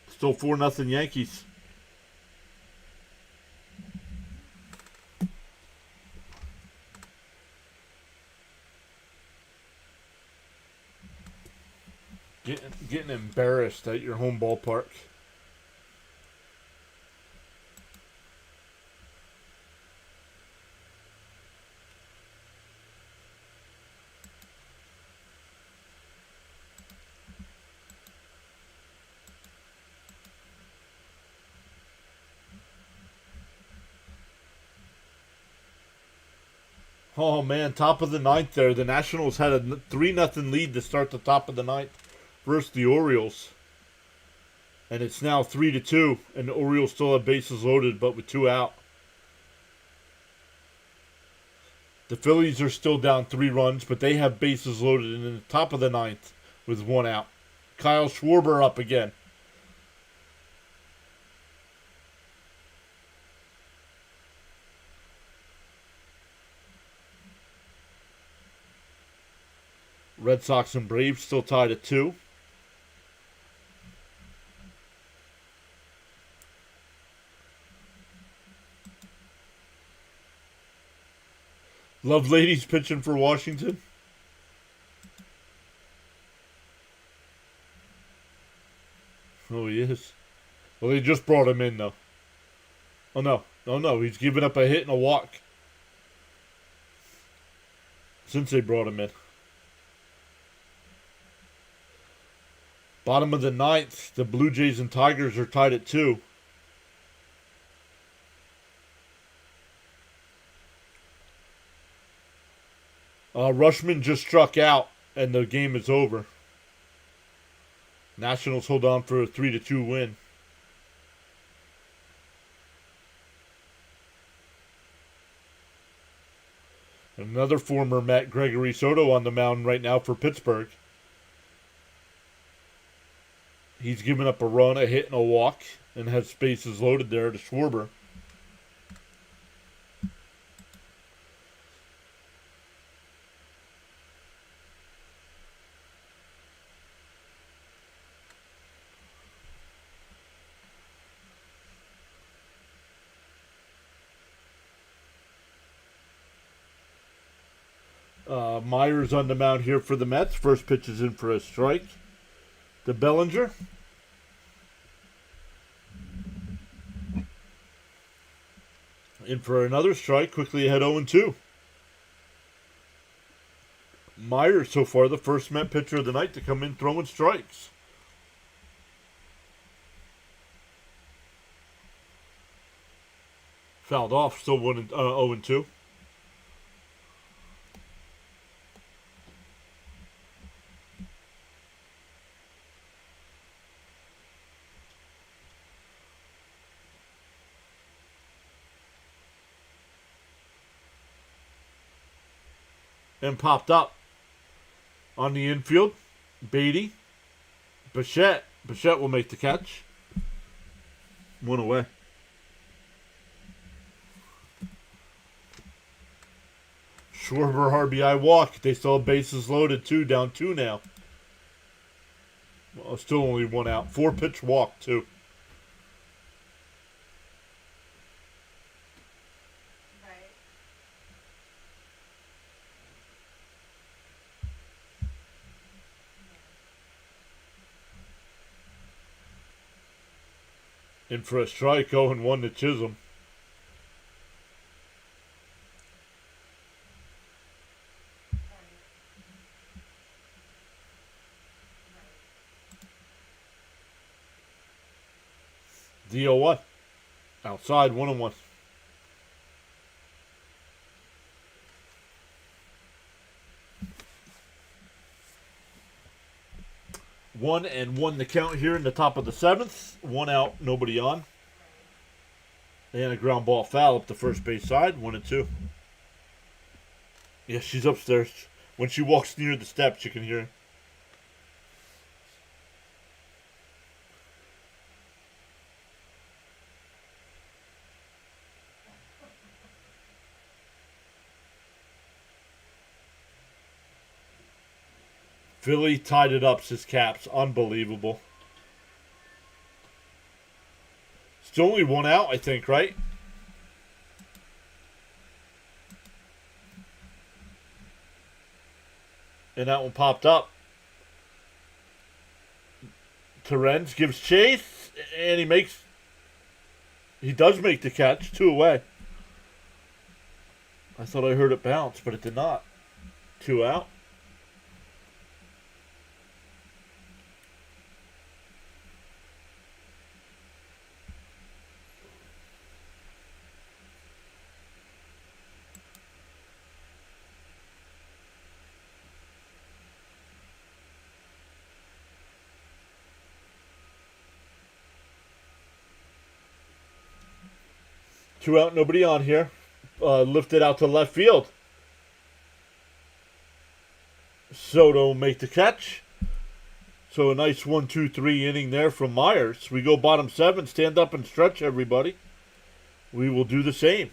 Still 4-0 Yankees. Getting embarrassed at your home ballpark. Oh man, top of the ninth there. The Nationals had a 3-0 lead to start the top of the ninth versus the Orioles. And it's now 3-2, and the Orioles still have bases loaded, but with 2 out. The Phillies are still down 3 runs, but they have bases loaded in the top of the ninth with 1 out. Kyle Schwarber up again. Red Sox and Braves still tied at 2. Love Ladies pitching for Washington. Well, they just brought him in, though. Oh, no. Oh, no. He's giving up a hit and a walk since they brought him in. Bottom of the ninth, the Blue Jays and Tigers are tied at 2. Rushman just struck out, and the game is over. Nationals hold on for a 3-2 win. Another former Met, Gregory Soto, on the mound right now for Pittsburgh. He's given up a run, a hit, and a walk, and has bases loaded there to Schwarber. Myers on the mound here for the Mets. First pitch is in for a strike to Bellinger. In for another strike, quickly ahead 0-2. Myers, so far, the first Met pitcher of the night to come in throwing strikes. Fouled off, still 0-2. And popped up on the infield. Beatty. Bichette. Bichette will make the catch. 1 away. Schwarber RBI walk. They still have bases loaded too. Down 2 now. Well, still only 1 out. 4-pitch walk too. In for a strike, 0-1 to Chisholm. DO1. Outside, 1-1. One and one to count here in the top of the 7th. 1 out, nobody on. And a ground ball foul up the first base side. 1-2. Yeah, she's upstairs. When she walks near the steps, you can hear her. Philly tied it up, says Caps. Unbelievable. Still only 1 out, I think, right? And that one popped up. Terrence gives chase, and he does make the catch. 2 away. I thought I heard it bounce, but it did not. 2 out. Two out, nobody on here. Lifted out to left field. Soto make the catch. So a nice 1-2-3 inning there from Myers. We go bottom 7. Stand up and stretch, everybody. We will do the same.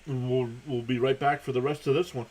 And we'll be right back for the rest of this one.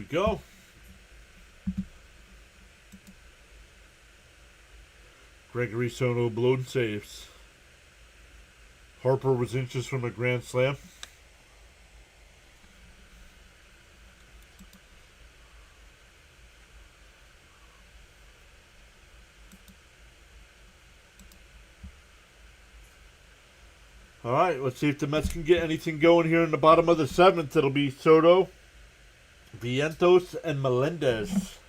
we go. Gregory Soto blown saves. Harper was inches from a grand slam. All right, let's see if the Mets can get anything going here in the bottom of the seventh. It'll be Soto, Vientos, and Melendez.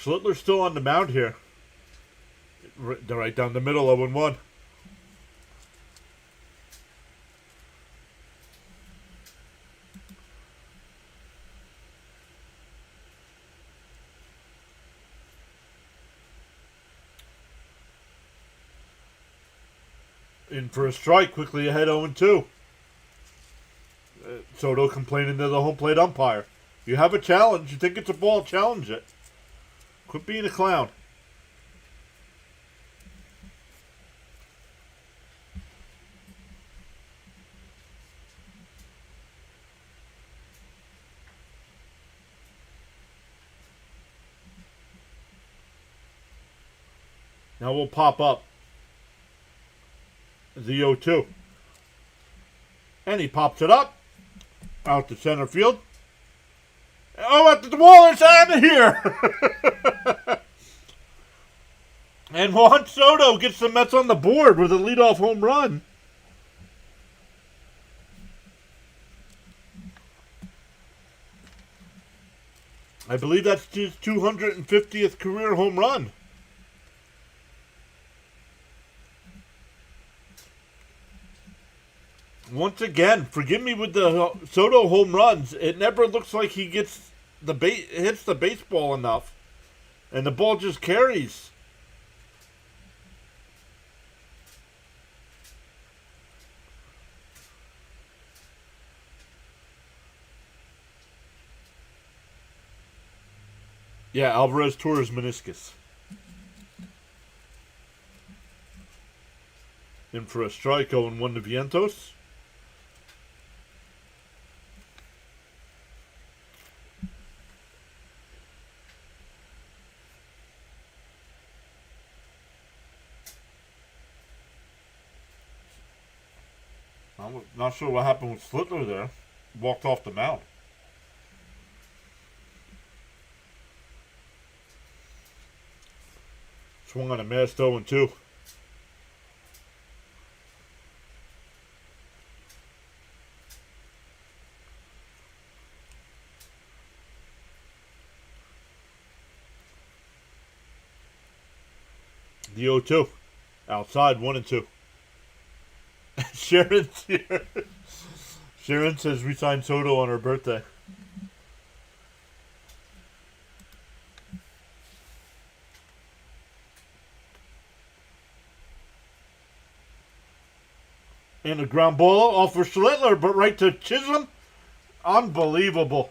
Schlittler's still on the mound here. They're right down the middle, 0-1. In for a strike, quickly ahead 0-2. Soto complaining to the home plate umpire. You have a challenge. You think it's a ball, challenge it. Quit being a clown. Now we'll pop up the 0-2. And he pops it up. Out to center field. Oh, at the wall, it's out of here. And Juan Soto gets the Mets on the board with a leadoff home run. I believe that's his 250th career home run. Once again, forgive me with the Soto home runs. It never looks like he gets hits the baseball enough, and the ball just carries. Yeah, Alvarez tore his meniscus. In for a strike, 0-1 to Vientos. I'm not sure what happened with Schlittler there. Walked off the mound. Swung on a missed 0-2. The 0-2. Outside, 1-2. Sharon's here. Sharon says we signed Soto on her birthday. And a ground ball off for Schlittler, but right to Chisholm. Unbelievable.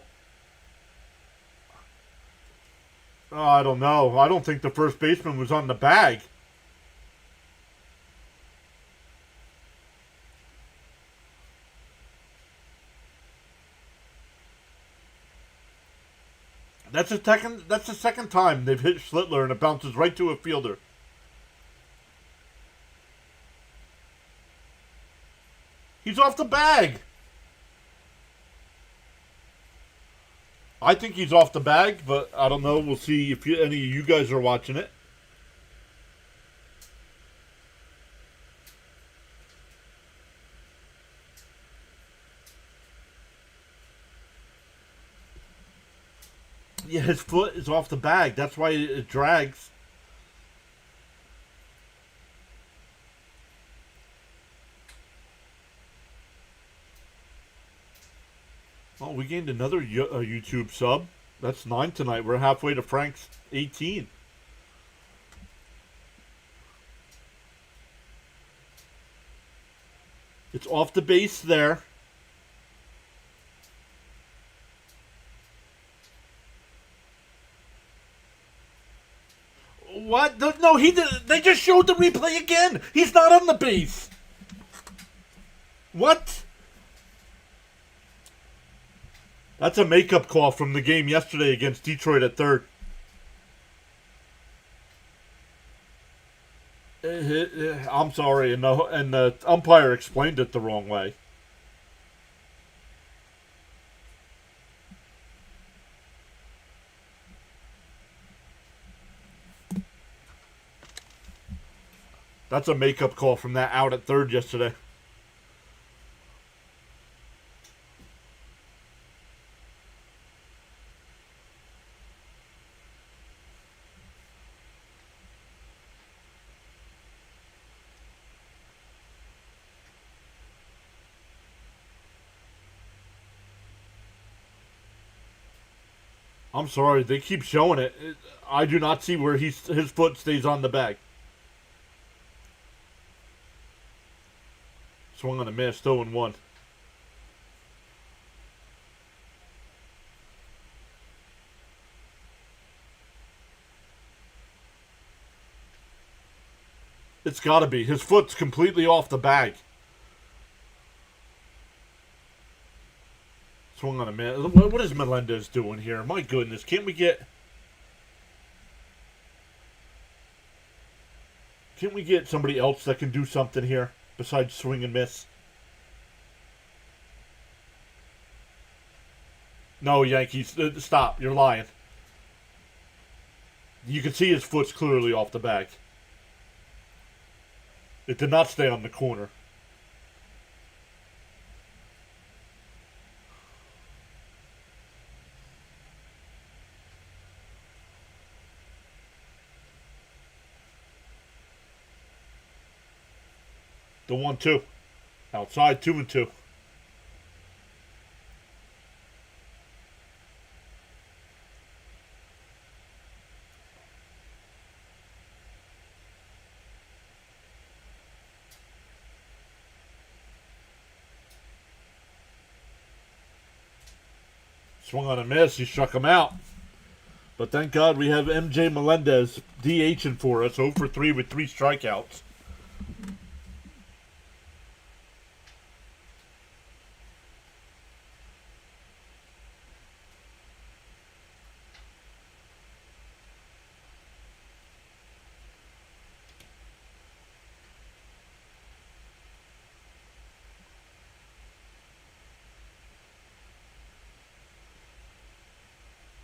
Oh, I don't know. I don't think the first baseman was on the bag. That's the second time they've hit Schlittler and it bounces right to a fielder. He's off the bag. I think he's off the bag, but I don't know. We'll see if any of you guys are watching it. Yeah, his foot is off the bag. That's why it drags. Oh, we gained another YouTube sub. That's 9 tonight. We're halfway to Frank's 18. It's off the base there. What? No, he did. They just showed the replay again. He's not on the base. What? That's a makeup call from the game yesterday against Detroit at third. I'm sorry, and the umpire explained it the wrong way. That's a makeup call from that out at third yesterday. I'm sorry, they keep showing it. I do not see where his foot stays on the bag. Swung on a miss, 0-1. It's got to be. His foot's completely off the bag. Swung on a miss. What is Melendez doing here? My goodness, can't we get somebody else that can do something here besides swing and miss? No, Yankees, stop. You're lying. You can see his foot's clearly off the bag. It did not stay on the corner. The 1-2. Outside, 2-2. Swung on a miss. He struck him out. But thank God we have MJ Melendez DHing for us. 0 for 3 with 3 strikeouts.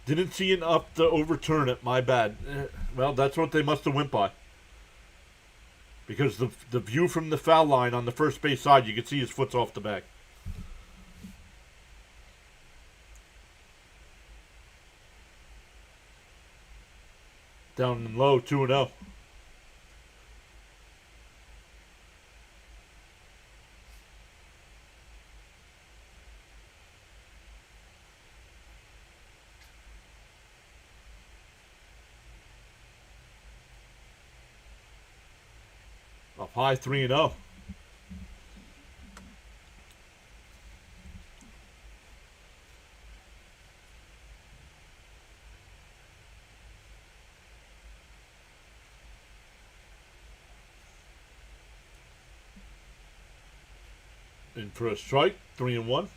Didn't see enough to overturn it. My bad. Well, that's what they must have went by. Because the view from the foul line on the first base side, you can see his foot's off the bag. Down and low, 2-0. Up high, 3-0. In for a strike, 3-1.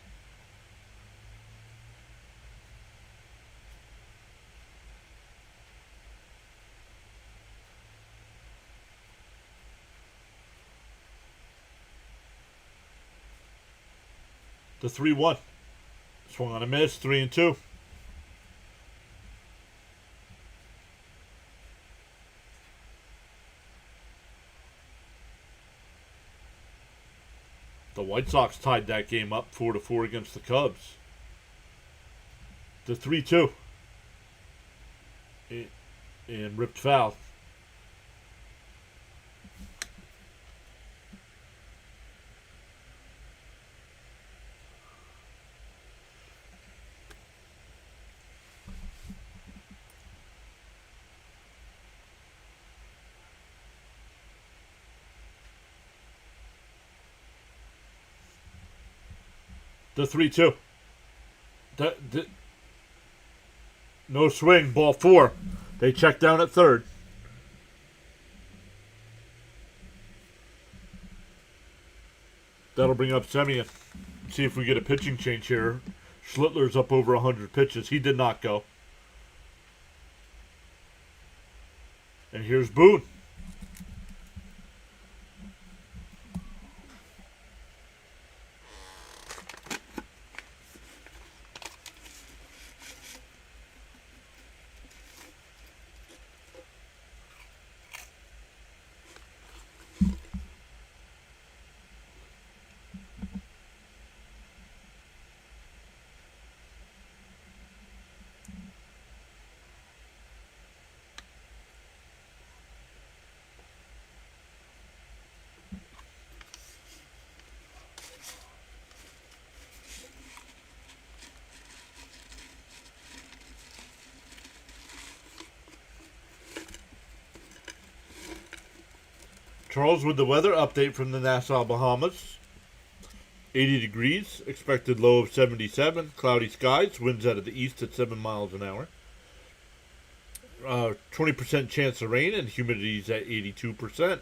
The 3-1. Swung on a miss, 3-2. The White Sox tied that game up 4-4 against the Cubs. The 3-2. And ripped foul. The 3-2. No swing, ball 4. They check down at third. That'll bring up Semien. See if we get a pitching change here. Schlittler's up over 100 pitches. He did not go. And here's Boone. Charles with the weather update from the Nassau, Bahamas. 80 degrees, expected low of 77, cloudy skies, winds out of the east at 7 miles an hour. 20% chance of rain and humidity's at 82%.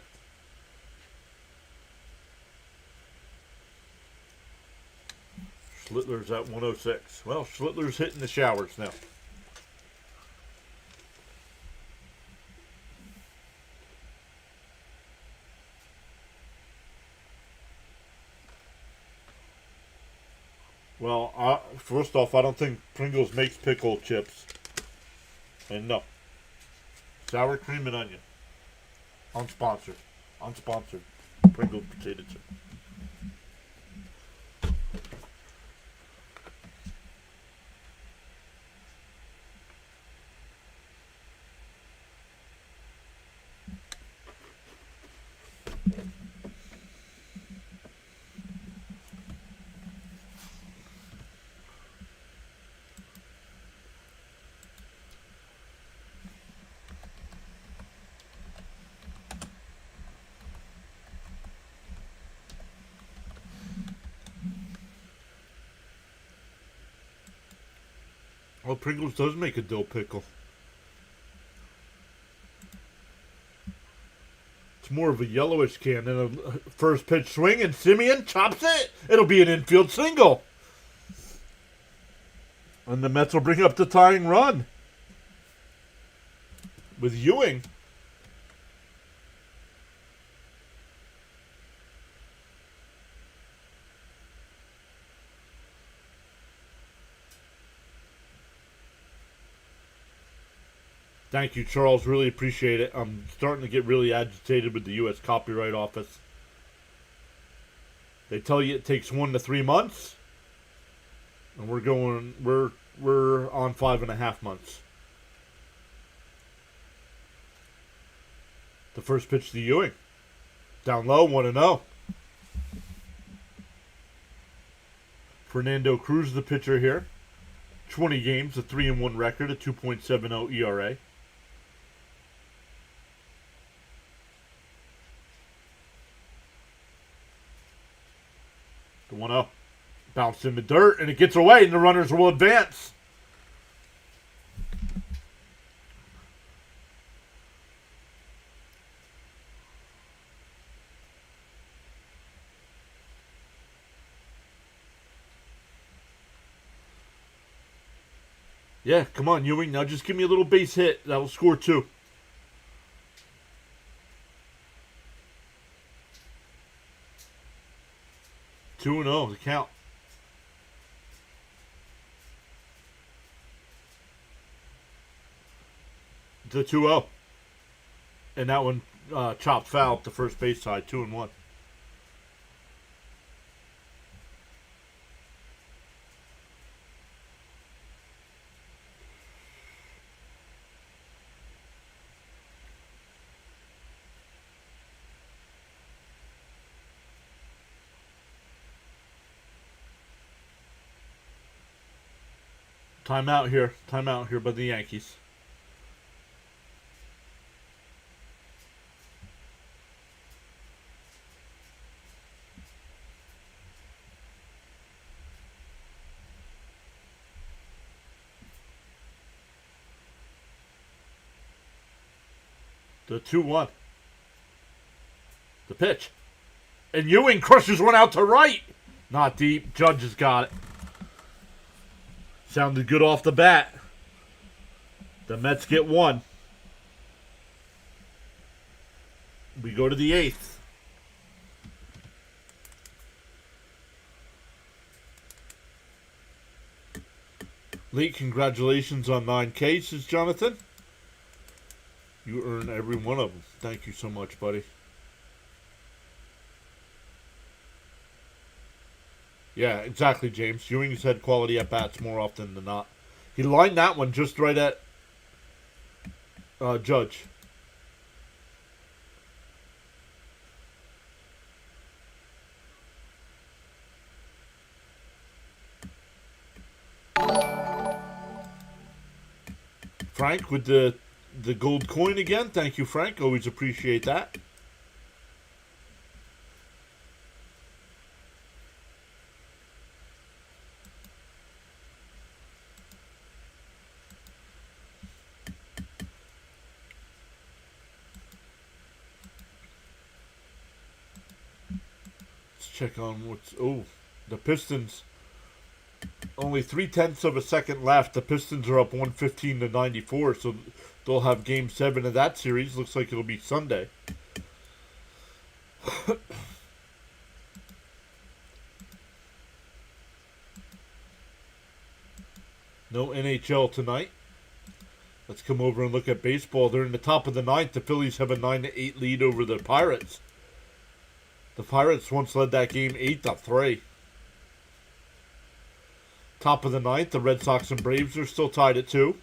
Schlittler's at 106. Well, Schlittler's hitting the showers now. Well, first off, I don't think Pringles makes pickle chips. And no. Sour cream and onion. Unsponsored. Unsponsored. Pringles potato chip. Well, Pringles does make a dill pickle. It's more of a yellowish can than a first pitch swing, and Semien chops it. It'll be an infield single. And the Mets will bring up the tying run. With Ewing. Thank you, Charles. Really appreciate it. I'm starting to get really agitated with the U.S. Copyright Office. They tell you it takes 1 to 3 months, and we're on 5.5 months. The first pitch to Ewing, down low, 1-0. Fernando Cruz, the pitcher here, 20 games, a 3-1 record, a 2.70 ERA. The 1-0. Bounced in the dirt, and it gets away, and the runners will advance. Yeah, come on, Ewing. Now just give me a little base hit. That'll score 2. Two and 0, the count. The 2-0. And that one chopped foul up the first base side, 2-1. Timeout here by the Yankees. The 2-1. The pitch. And Ewing crushes one out to right. Not deep. Judge has got it. Sounded good off the bat. The Mets get one. We go to the 8th. Lee, congratulations on 9 cases, Jonathan. You earn every one of them. Thank you so much, buddy. Yeah, exactly, James. Ewing's had quality at bats more often than not. He lined that one just right at Judge. Frank with the gold coin again. Thank you, Frank. Always appreciate that. Let's check on what's... Oh, the Pistons. Only 0.3 of a second left. The Pistons are up 115-94, so they'll have Game 7 of that series. Looks like it'll be Sunday. No NHL tonight. Let's come over and look at baseball. They're in the top of the 9th. The Phillies have a 9-8 lead over the Pirates. The Pirates once led that game 8-3. Top of the 9th, the Red Sox and Braves are still tied at 2.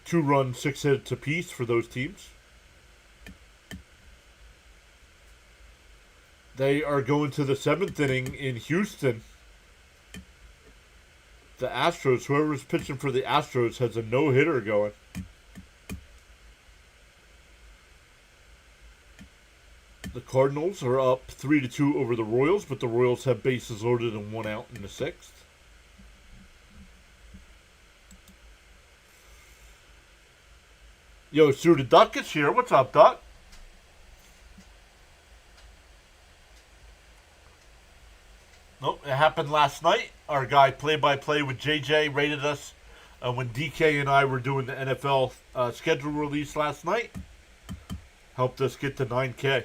2-run, 6 hits apiece for those teams. They are going to the 7th inning in Houston. The Astros, whoever's pitching for the Astros has a no-hitter going. The Cardinals are up 3-2 over the Royals, but the Royals have bases loaded and 1 out in the 6th. Yo, Suited Duck is here. What's up, Duck? Nope, it happened last night. Our guy play-by-play with JJ rated us when DK and I were doing the NFL schedule release last night. Helped us get to 9K.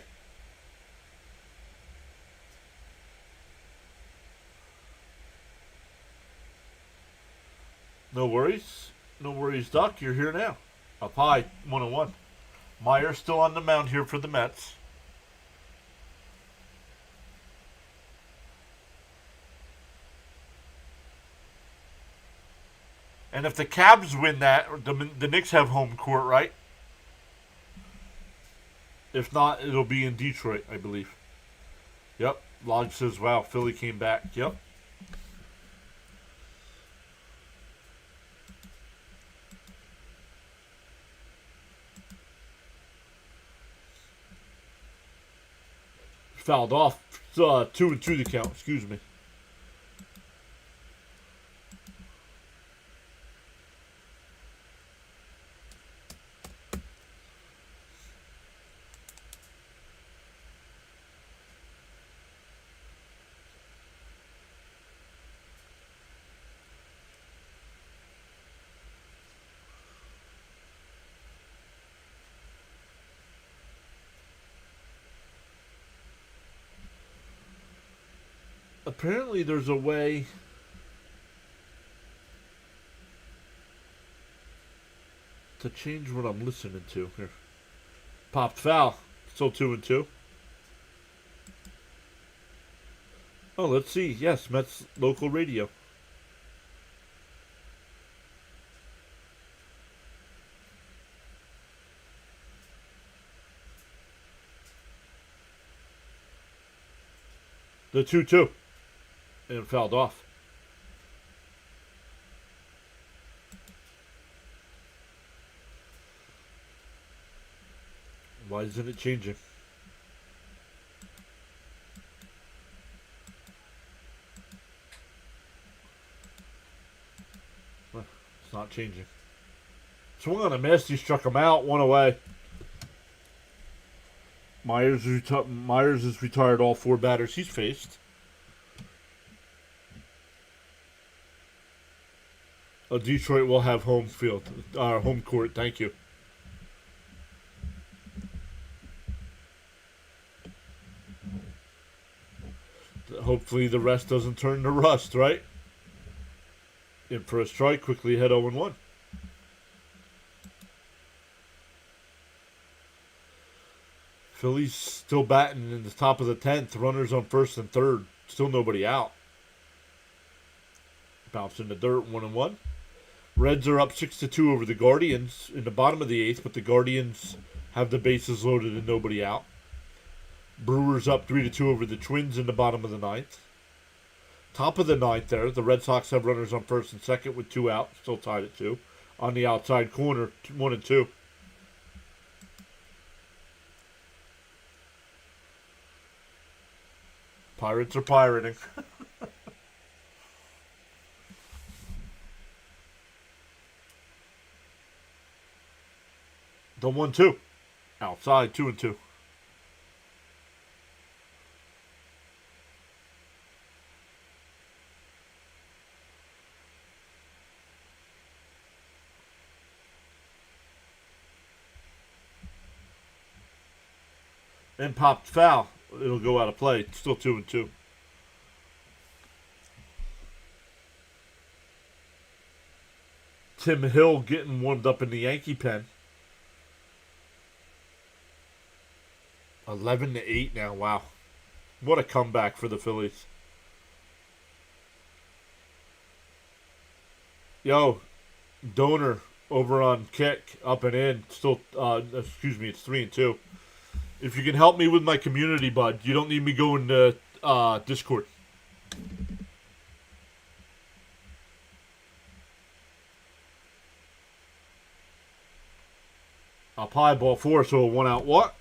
No worries. No worries, Duck. You're here now. Up high, 1-1. Meyer still on the mound here for the Mets. And if the Cavs win that, the Knicks have home court, right? If not, it'll be in Detroit, I believe. Yep. Log says, wow, Philly came back. Yep. Fouled off. 2-2 the count. Excuse me. Apparently there's a way to change what I'm listening to here. Popped foul. Still 2-2. Oh, let's see. Yes, Mets local radio. The 2-2. And it fouled off. Why isn't it changing? It's not changing. Swung on a miss. He struck him out. 1 away. Myers has retired all 4 batters he's faced. Detroit will have home court. Thank you. Hopefully the rest doesn't turn to rust, right? In for a strike, quickly hit 0-1. Phillies still batting in the top of the 10th. Runners on first and third. Still nobody out. Bounce in the dirt, 1-1. Reds are up 6-2 over the Guardians in the bottom of the 8th, but the Guardians have the bases loaded and nobody out. Brewers up 3-2 over the Twins in the bottom of the 9th. Top of the 9th there, the Red Sox have runners on first and second with 2 out, still tied at 2. On the outside corner, 1-2. Pirates are pirating. The 1-2. Outside, 2-2. And popped foul. It'll go out of play. It's still 2-2. Tim Hill getting warmed up in the Yankee pen. 11-8 now. Wow. What a comeback for the Phillies. Yo, Donor over on Kick, up and in. Still, it's 3-2. If you can help me with my community, bud, you don't need me going to Discord. Up high, ball 4, so a 1 out what?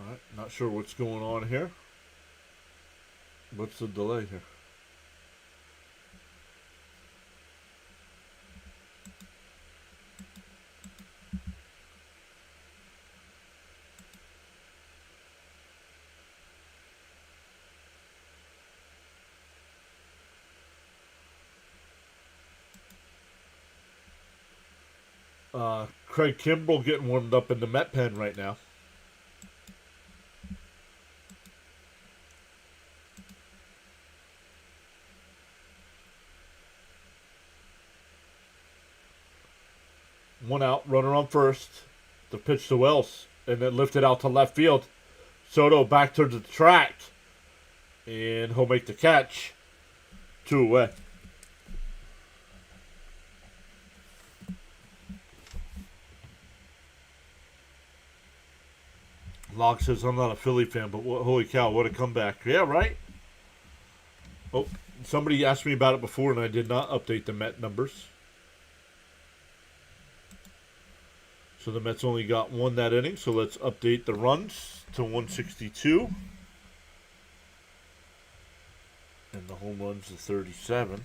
Alright, not sure what's going on here. What's the delay here? Craig Kimbrell getting warmed up in the Met pen right now. One out, runner on first. The pitch to Wells, and then lifted out to left field. Soto back towards the track, and he'll make the catch. 2 away. Locke says, I'm not a Philly fan, but holy cow, what a comeback. Yeah, right? Oh, somebody asked me about it before, and I did not update the Met numbers. So the Mets only got 1 that inning, so let's update the runs to 162. And the home runs to 37.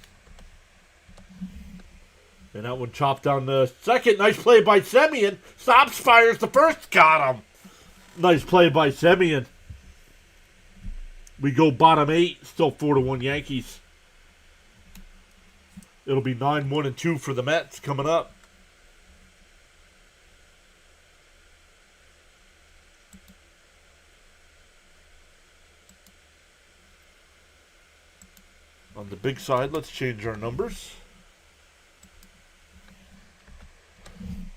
And that one chopped down the second. Nice play by Semien. Stops, fires the first. Got him. Nice play by Semien. We go bottom 8. Still 4-1 Yankees. It'll be 9-1-2 for the Mets coming up. On the big side, let's change our numbers.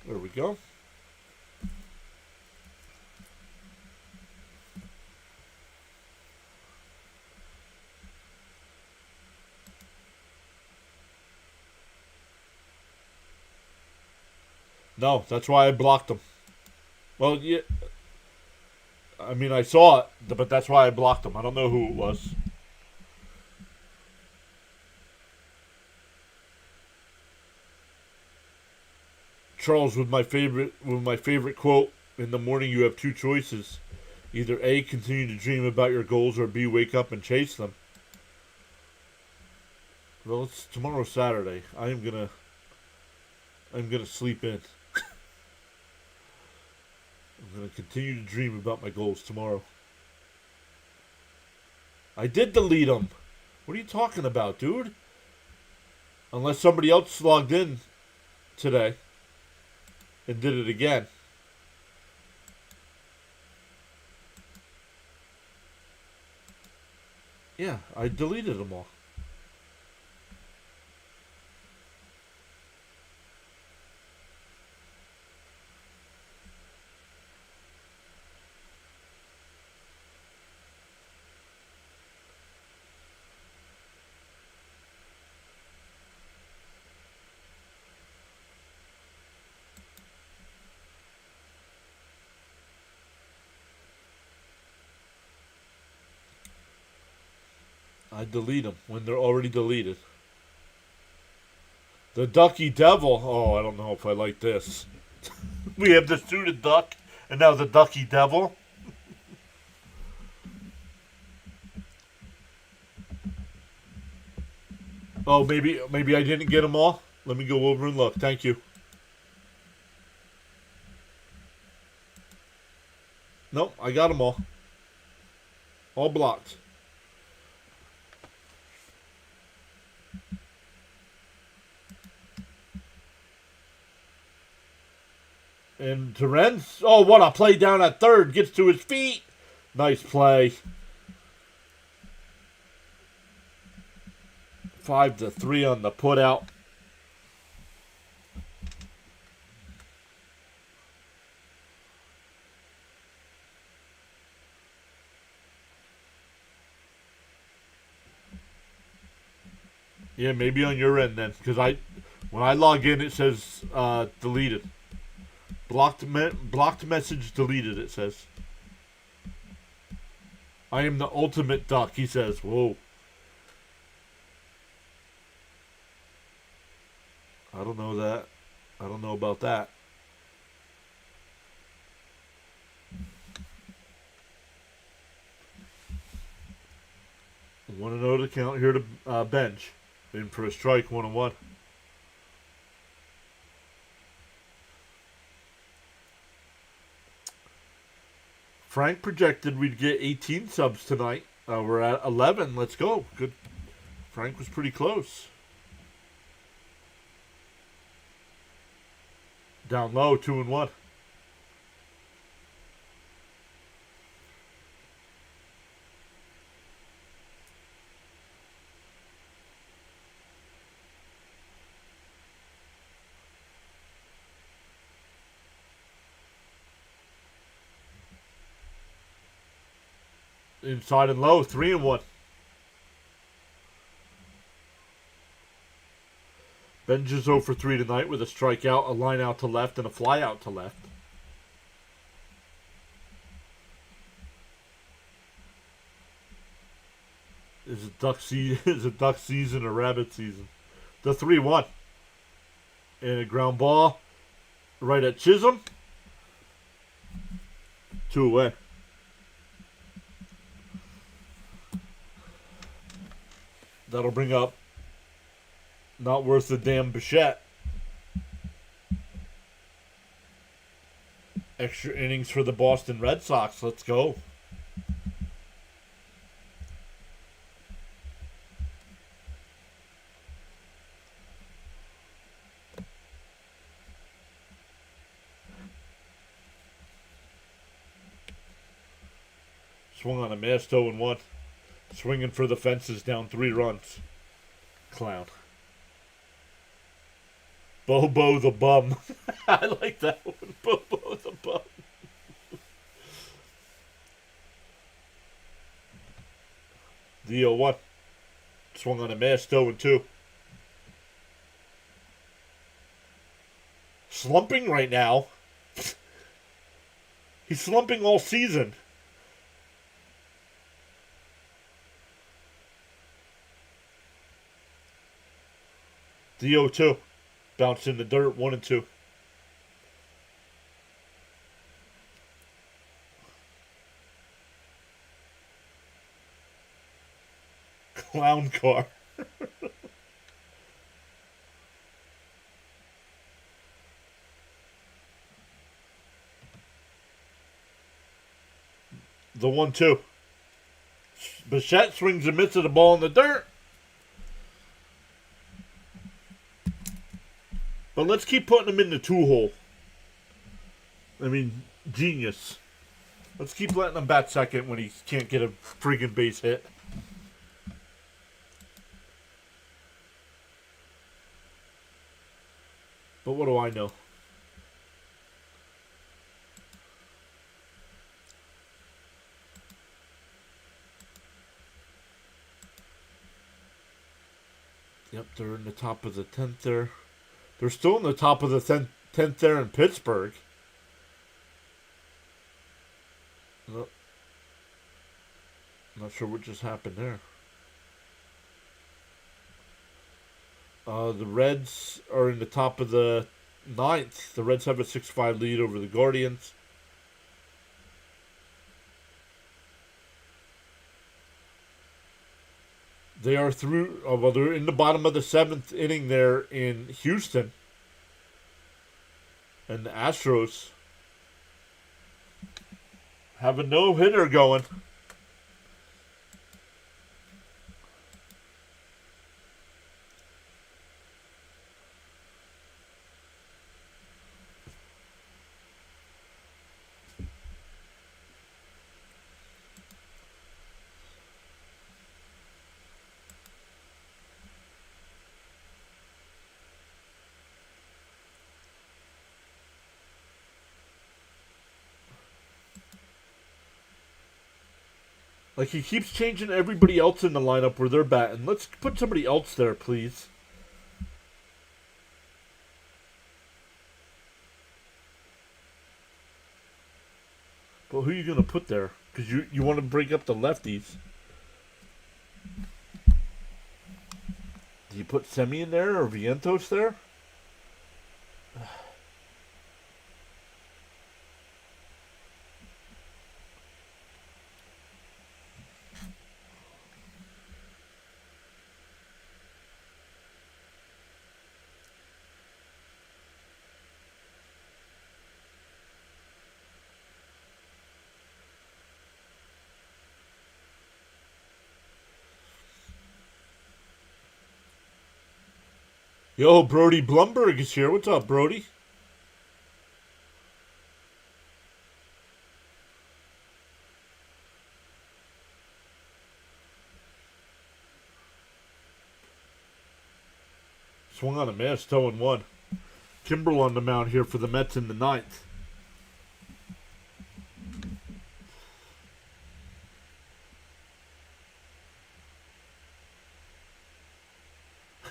There we go. No, that's why I blocked him. Well, yeah, I mean, I saw it, but that's why I blocked him. I don't know who it was. Charles, with my favorite quote, in the morning you have two choices. Either A, continue to dream about your goals, or B, wake up and chase them. Well, it's tomorrow's Saturday. I'm gonna sleep in. I'm gonna continue to dream about my goals tomorrow. I did delete them. What are you talking about, dude? Unless somebody else logged in today and did it again. Yeah, I deleted them all. I delete them when they're already deleted. The Ducky Devil. Oh, I don't know if I like this. We have the suited duck, and now the Ducky Devil. Oh, maybe I didn't get them all. Let me go over and look. Thank you. Nope, I got them all. All blocked. And Terence, oh, what a play down at third. Gets to his feet. Nice play. 5-3 on the put out. Yeah, maybe on your end then, because when I log in, it says deleted. Blocked message deleted. It says. I am the ultimate duck. He says, "Whoa." I don't know that. I don't know about that. Want to know the count here to bench. In for a strike, 1-1. Frank projected we'd get 18 subs tonight. We're at 11. Let's go. Good. Frank was pretty close. Down low, 2-1. Inside and low, 3-1. Benj is 0 for 3 tonight with a strikeout, a line out to left, and a fly out to left. Is it duck season or rabbit season? The 3-1. And a ground ball right at Chisholm. 2 away. That'll bring up not worth the damn Bichette. Extra innings for the Boston Red Sox. Let's go. Swung on a missed 0-1. Swinging for the fences down 3 runs. Clown. Bobo the bum. I like that one. Bobo the bum. The 0-1. Swung on a missed 0-2. slumping right now. He's slumping all season. The 0-2. Bounce in the dirt, 1-2. Clown car. The 1-2. Bichette swings and misses the ball in the dirt. But let's keep putting him in the 2-hole. I mean, genius. Let's keep letting him bat second when he can't get a friggin' base hit. But what do I know? Yep, they're in the top of the 10th there. They're still in the top of the 10th there in Pittsburgh. Nope. Not sure what just happened there. The Reds are in the top of the 9th. The Reds have a 6-5 lead over the Guardians. They are through. Well, they're in the bottom of the 7th inning there in Houston. And the Astros have a no-hitter going. Like, he keeps changing everybody else in the lineup where they're batting. Let's put somebody else there, please. But who are you going to put there? Because you want to break up the lefties. Do you put Semi in there or Vientos there? Yo, Brody Blumberg is here. What's up, Brody? Swung on a miss, 0-1. Kimbrel on the mound here for the Mets in the 9th.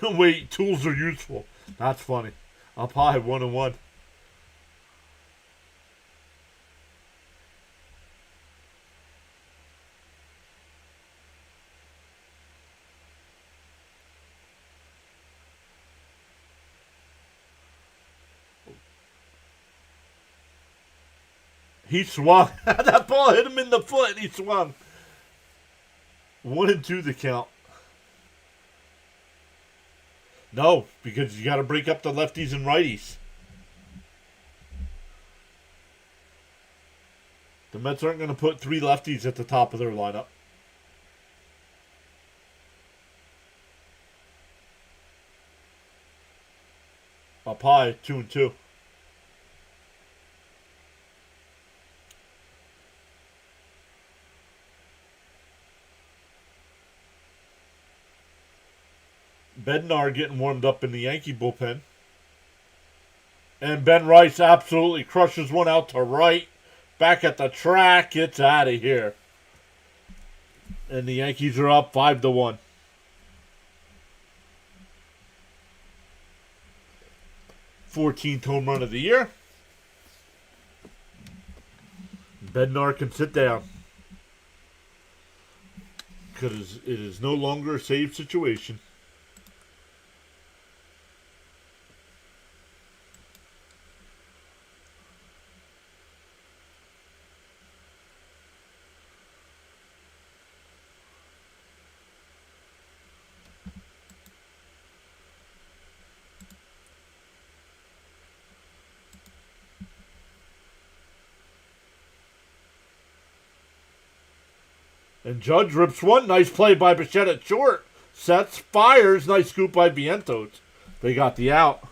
Wait, tools are useful. That's funny. Up high, 1-1. He swung. That ball hit him in the foot and he swung. 1-2 the count. No, because you got to break up the lefties and righties. The Mets aren't going to put 3 lefties at the top of their lineup. Up high, 2-2. Bednar getting warmed up in the Yankee bullpen. And Ben Rice absolutely crushes one out to right. Back at the track. It's out of here. And the Yankees are up 5-1. 14th home run of the year. Bednar can sit down. Because it is no longer a save situation. And Judge rips one. Nice play by Bichette at short. Sets, fires. Nice scoop by Vientos. They got the out.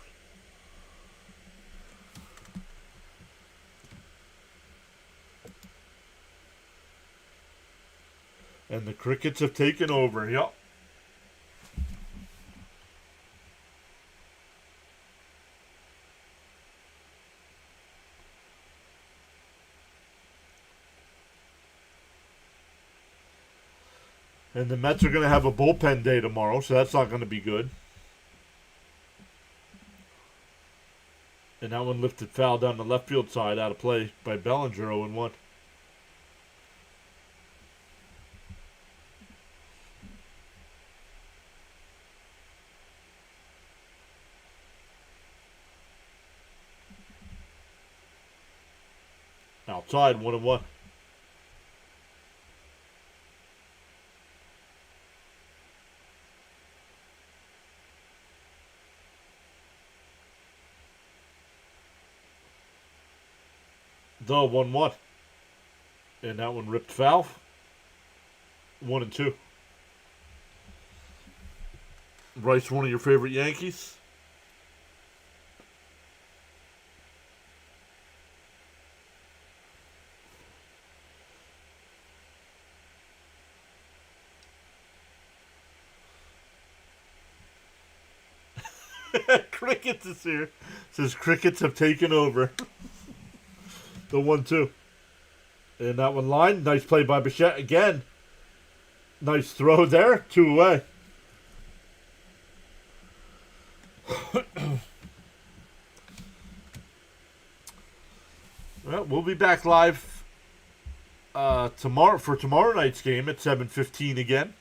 And the Crickets have taken over. Yep. And the Mets are going to have a bullpen day tomorrow, so that's not going to be good. And that one lifted foul down the left field side, out of play by Bellinger, 0-1. Outside, 1-1. The 1-1. And that one ripped foul. 1-2. Bryce, one of your favorite Yankees? Crickets is here. Says Crickets have taken over. The 1-2. And that one line. Nice play by Bichette again. Nice throw there. 2 away. Well, we'll be back live tomorrow for tomorrow night's game at 7:15 again.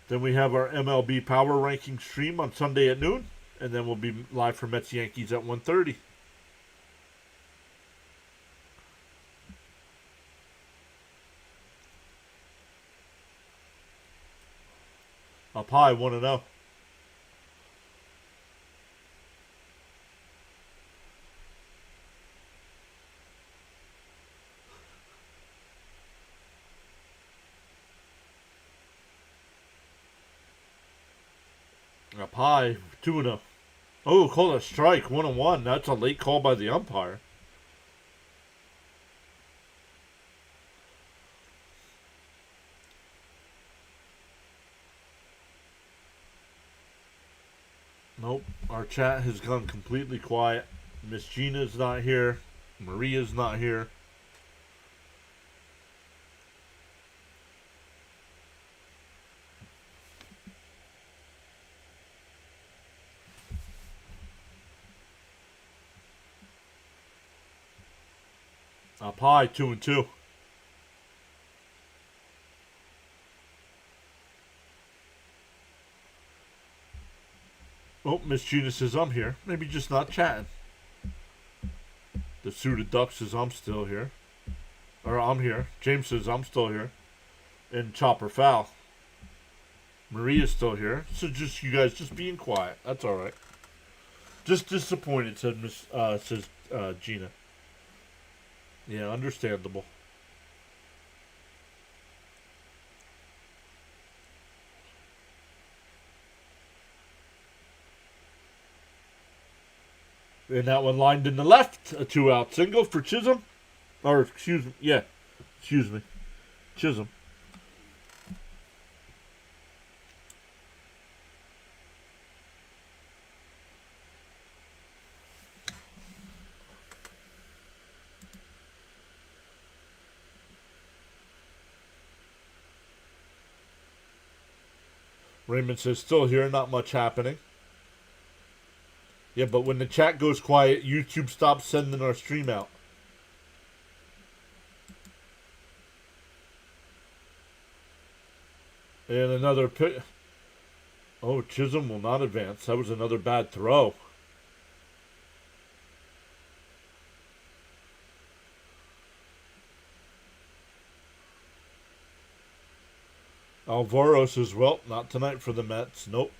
Then we have our MLB Power Ranking stream on Sunday at noon. And then we'll be live for Mets Yankees at 1:30. Up high, 1-0. Up high, 2-0. Oh, call a strike, 1-1. That's a late call by the umpire. Nope, our chat has gone completely quiet. Miss Gina's not here. Maria's not here. Up high, 2-2. Oh, Miss Gina says I'm here. Maybe just not chatting. The Suited Duck says I'm still here. Or I'm here. James says I'm still here. And Chopper Foul. Maria's still here. So just you guys just being quiet. That's alright. Just disappointed, says Gina. Yeah, understandable. And that one lined in the left. A 2-out single for Chisholm. Or, excuse me. Chisholm. Raymond says, still here, not much happening. Yeah, but when the chat goes quiet, YouTube stops sending our stream out. And another pick. Oh, Chisholm will not advance. That was another bad throw. Alvaro says, well, not tonight for the Mets. Nope.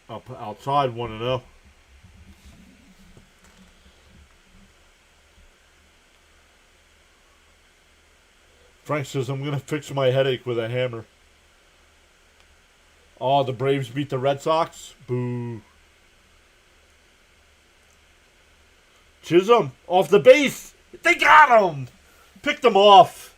Up outside 1-0. Frank says, I'm going to fix my headache with a hammer. Oh, the Braves beat the Red Sox? Boo. Chisholm, off the base. They got him. Picked him off.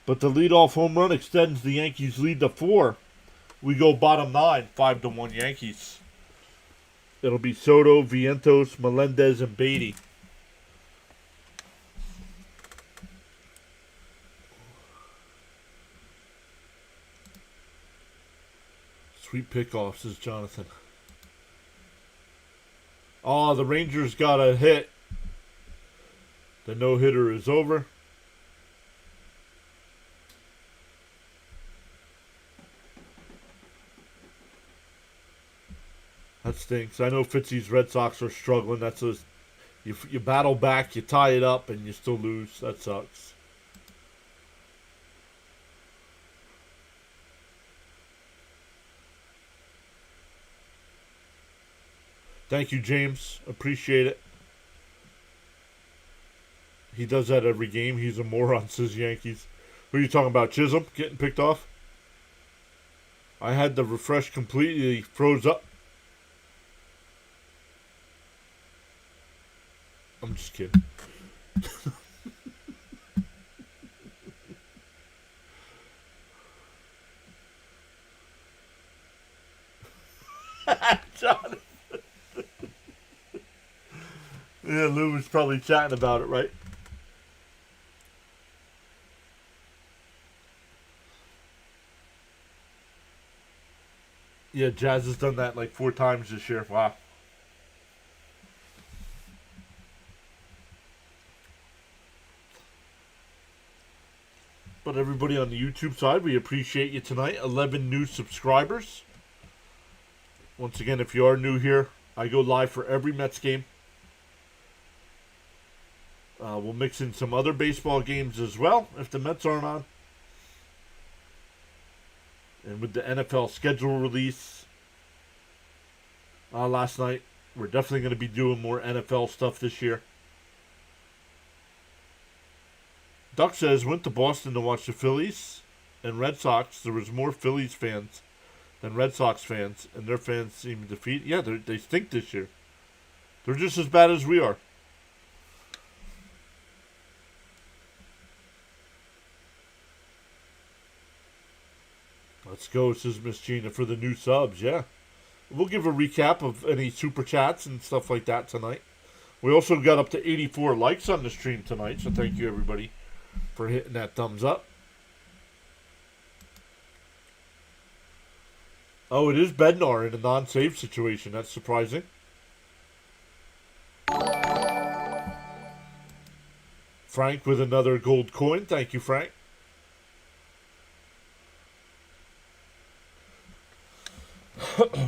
But the leadoff home run extends the Yankees' lead to 4. We go bottom 9, 5-1 Yankees. It'll be Soto, Vientos, Melendez, and Beatty. Sweet pickoff, says Jonathan. Oh, the Rangers got a hit. The no-hitter is over. That stinks. I know Fitzy's Red Sox are struggling. That's a, you battle back, you tie it up, and you still lose. That sucks. Thank you, James. Appreciate it. He does that every game. He's a moron, says Yankees. Who are you talking about? Chisholm getting picked off? I had the refresh completely froze up. I'm just kidding. Jonathan. Yeah, Lou was probably chatting about it, right? Yeah, Jazz has done that like 4 times this year. Wow. But everybody on the YouTube side, we appreciate you tonight. 11 new subscribers. Once again, if you are new here, I go live for every Mets game. We'll mix in some other baseball games as well if the Mets aren't on. And with the NFL schedule release last night, we're definitely going to be doing more NFL stuff this year. Duck says, went to Boston to watch the Phillies and Red Sox. There was more Phillies fans than Red Sox fans, and their fans seem defeated. Yeah, they stink this year. They're just as bad as we are. Let's go, says Miss Gina, for the new subs. Yeah. We'll give a recap of any super chats and stuff like that tonight. We also got up to 84 likes on the stream tonight, so thank you, everybody, for hitting that thumbs up. Oh, it is Bednar in a non-save situation. That's surprising. Frank with another gold coin. Thank you, Frank.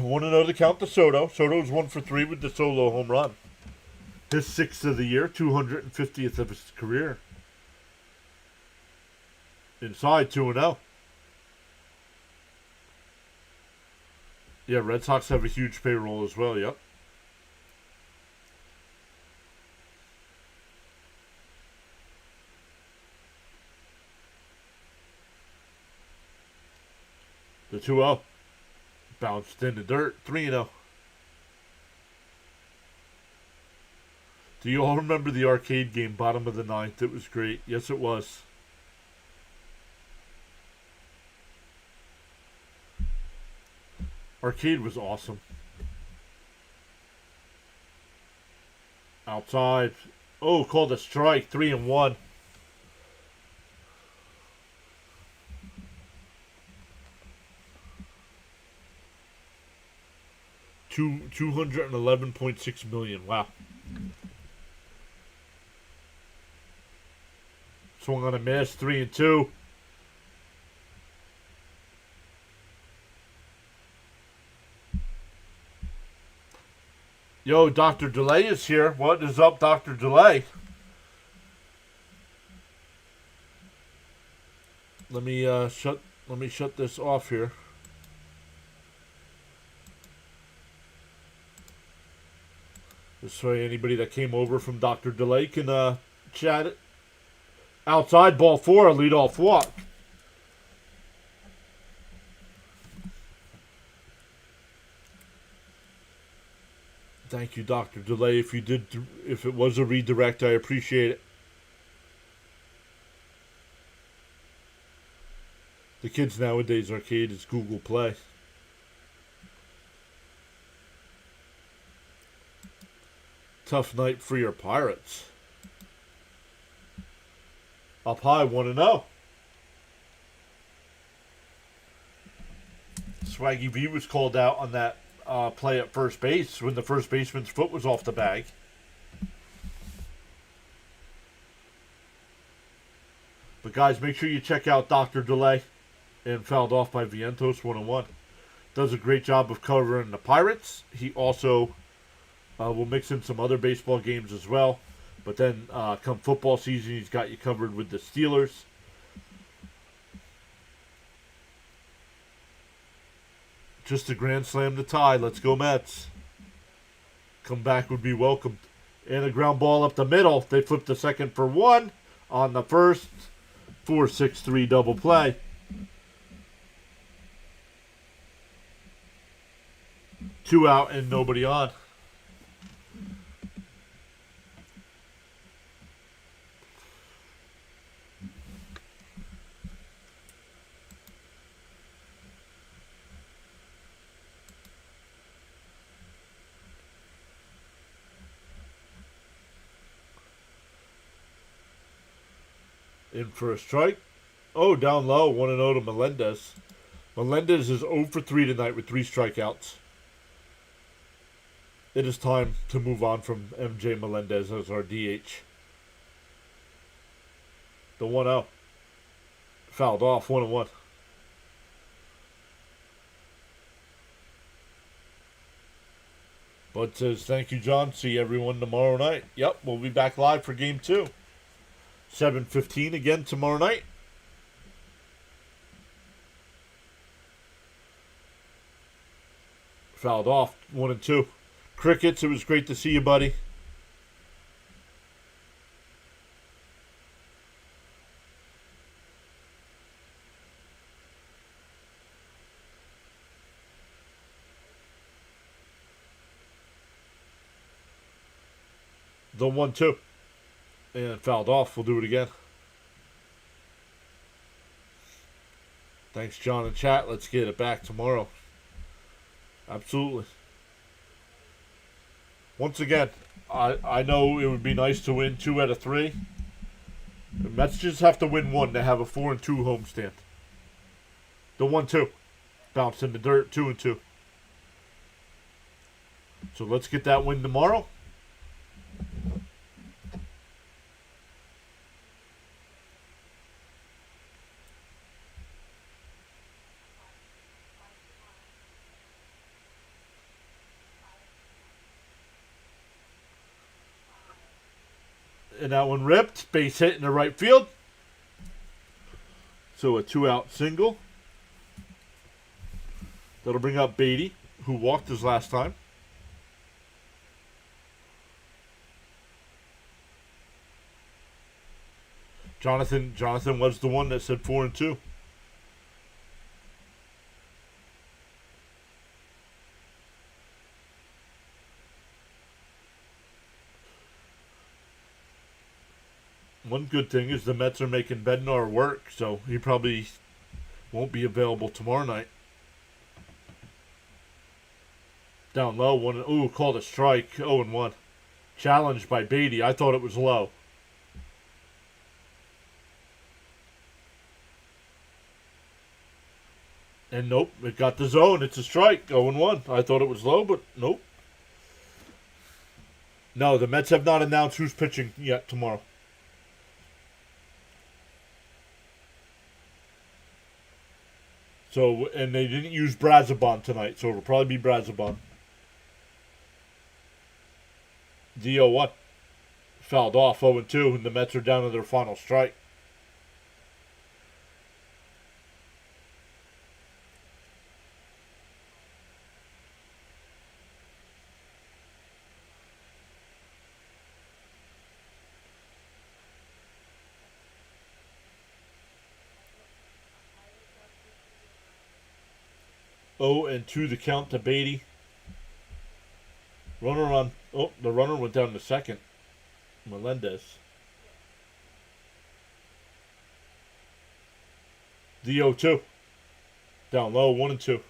Want to know the count to Soto? Soto's 1 for 3 with the solo home run. His 6th of the year, 250th of his career. Inside 2-0. Yeah, Red Sox have a huge payroll as well, yep. The 2-0. Bounced in the dirt, 3-0. Do you all remember the arcade game, bottom of the 9th? It was great. Yes, it was. Arcade was awesome. Outside. Oh, called a strike. 3-1. $211.6 million. Wow. Swung on a miss. 3-2. Yo, Dr. Delay is here. What is up, Dr. Delay? Let me shut this off here. This way anybody that came over from Dr. Delay can chat it. Outside, ball 4, a leadoff walk. Thank you, Dr. Delay. If it was a redirect, I appreciate it. The kids nowadays, Arcade is Google Play. Tough night for your Pirates. Up high, 1-0. Swaggy V was called out on that play at first base when the first baseman's foot was off the bag. But guys, make sure you check out Dr. Delay and fouled off by Vientos 1-1. Does a great job of covering the Pirates. He also will mix in some other baseball games as well. But then come football season, he's got you covered with the Steelers. Just a grand slam to tie. Let's go Mets. Comeback would be welcomed. And a ground ball up the middle. They flipped the second for 1 on the first. 4-6-3 double play. Two out and nobody on. In for a strike. Oh, down low. 1-0 to Melendez. Melendez is 0 for 3 tonight with 3 strikeouts. It is time to move on from MJ Melendez as our DH. The 1-0. Fouled off. 1-1. Bud says, thank you, John. See everyone tomorrow night. Yep, we'll be back live for game 2. 7:15 again tomorrow night. Fouled off. 1-2. Crickets, it was great to see you, buddy. The 1-2. And fouled off. We'll do it again. Thanks, John and chat. Let's get it back tomorrow. Absolutely. Once again, I know it would be nice to win 2 out of 3. The Mets just have to win 1 to have a 4-2 homestand. The 1-2. Bounced in the dirt. 2-2. So let's get that win tomorrow. And that one ripped. Base hit in the right field. So a 2-out single. That'll bring up Beatty, who walked his last time. Jonathan was the one that said 4-2. One good thing is the Mets are making Bednar work, so he probably won't be available tomorrow night. Down low. One. Ooh, called a strike. 0-1. Challenged by Beatty. I thought it was low. And nope, it got the zone. It's a strike. 0-1. I thought it was low, but nope. No, the Mets have not announced who's pitching yet tomorrow. So, and they didn't use Brazabon tonight, so it'll probably be Brazabon. D-0-1. Fouled off 0-2, and the Mets are down to their final strike. Oh, and 2 the count to Beatty. Runner on. Oh, the runner went down to second. Melendez. The 0-2. Down low, 1-2.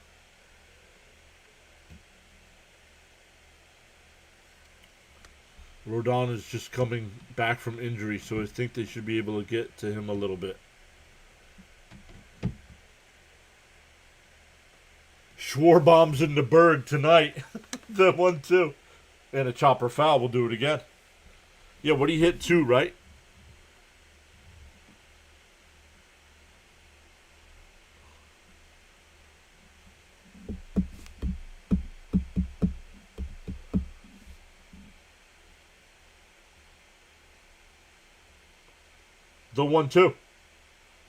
Rodon is just coming back from injury, so I think they should be able to get to him a little bit. Schwarbaum's in the Berg tonight. The 1-2. And a chopper foul. We'll do it again. Yeah, what he hit 2, right? The 1-2.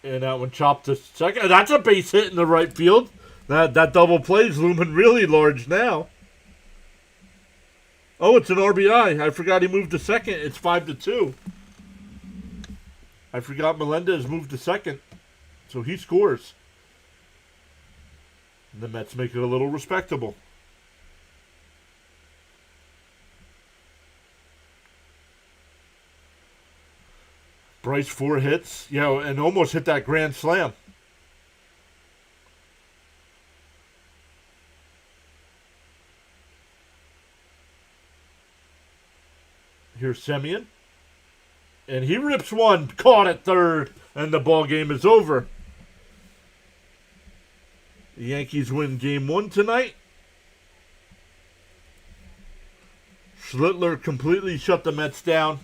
And that one chopped to second. That's a base hit in the right field. That double play's looming really large now. Oh, it's an RBI. I forgot he moved to second. It's 5-2. I forgot Melendez moved to second. So he scores. And the Mets make it a little respectable. Bryce 4 hits. Yeah, and almost hit that grand slam. Here's Semien. And he rips one, caught at third, and the ball game is over. The Yankees win game 1 tonight. Schlittler completely shut the Mets down.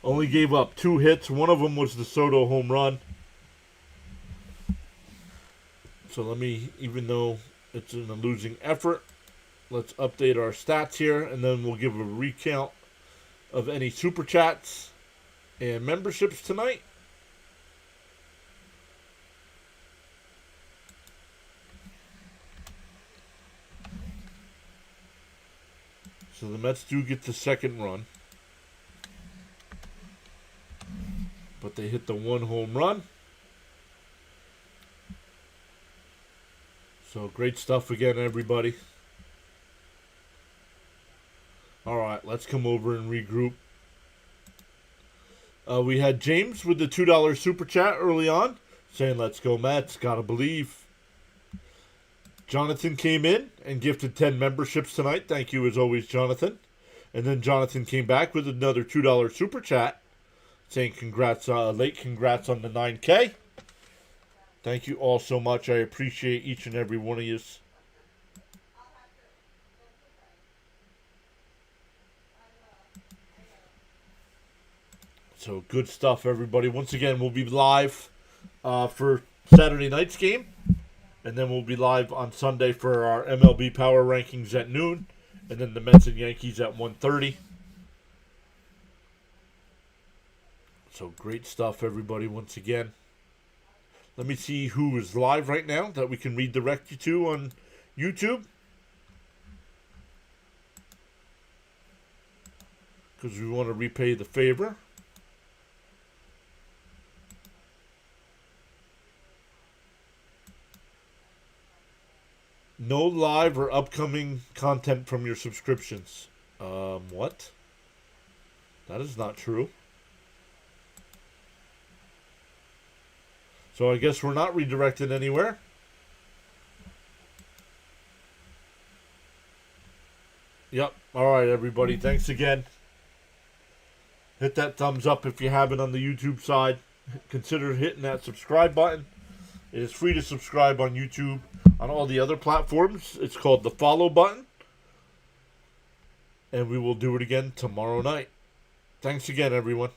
Only gave up 2 hits. One of them was the Soto home run. So let me, even though it's in a losing effort, let's update our stats here, and then we'll give a recount of any super chats and memberships tonight. So the Mets do get the second run, but they hit the 1 home run. So great stuff again, everybody. All right, let's come over and regroup. We had James with the $2 super chat early on, saying, "Let's go Mets, gotta believe." Jonathan came in and gifted 10 memberships tonight. Thank you as always, Jonathan. And then Jonathan came back with another $2 super chat, saying congrats on the 9K. Thank you all so much. I appreciate each and every one of you. So good stuff, everybody. Once again, we'll be live for Saturday night's game. And then we'll be live on Sunday for our MLB Power Rankings at noon. And then the Mets and Yankees at 1:30. So great stuff, everybody, once again. Let me see who is live right now that we can redirect you to on YouTube. Because we want to repay the favor. No live or upcoming content from your subscriptions. What? That is not true. So I guess we're not redirected anywhere. Yep. All right, everybody. Thanks again. Hit that thumbs up if you haven't on the YouTube side. Consider hitting that subscribe button. It is free to subscribe on YouTube. On all the other platforms, it's called the follow button. And we will do it again tomorrow night. Thanks again, everyone.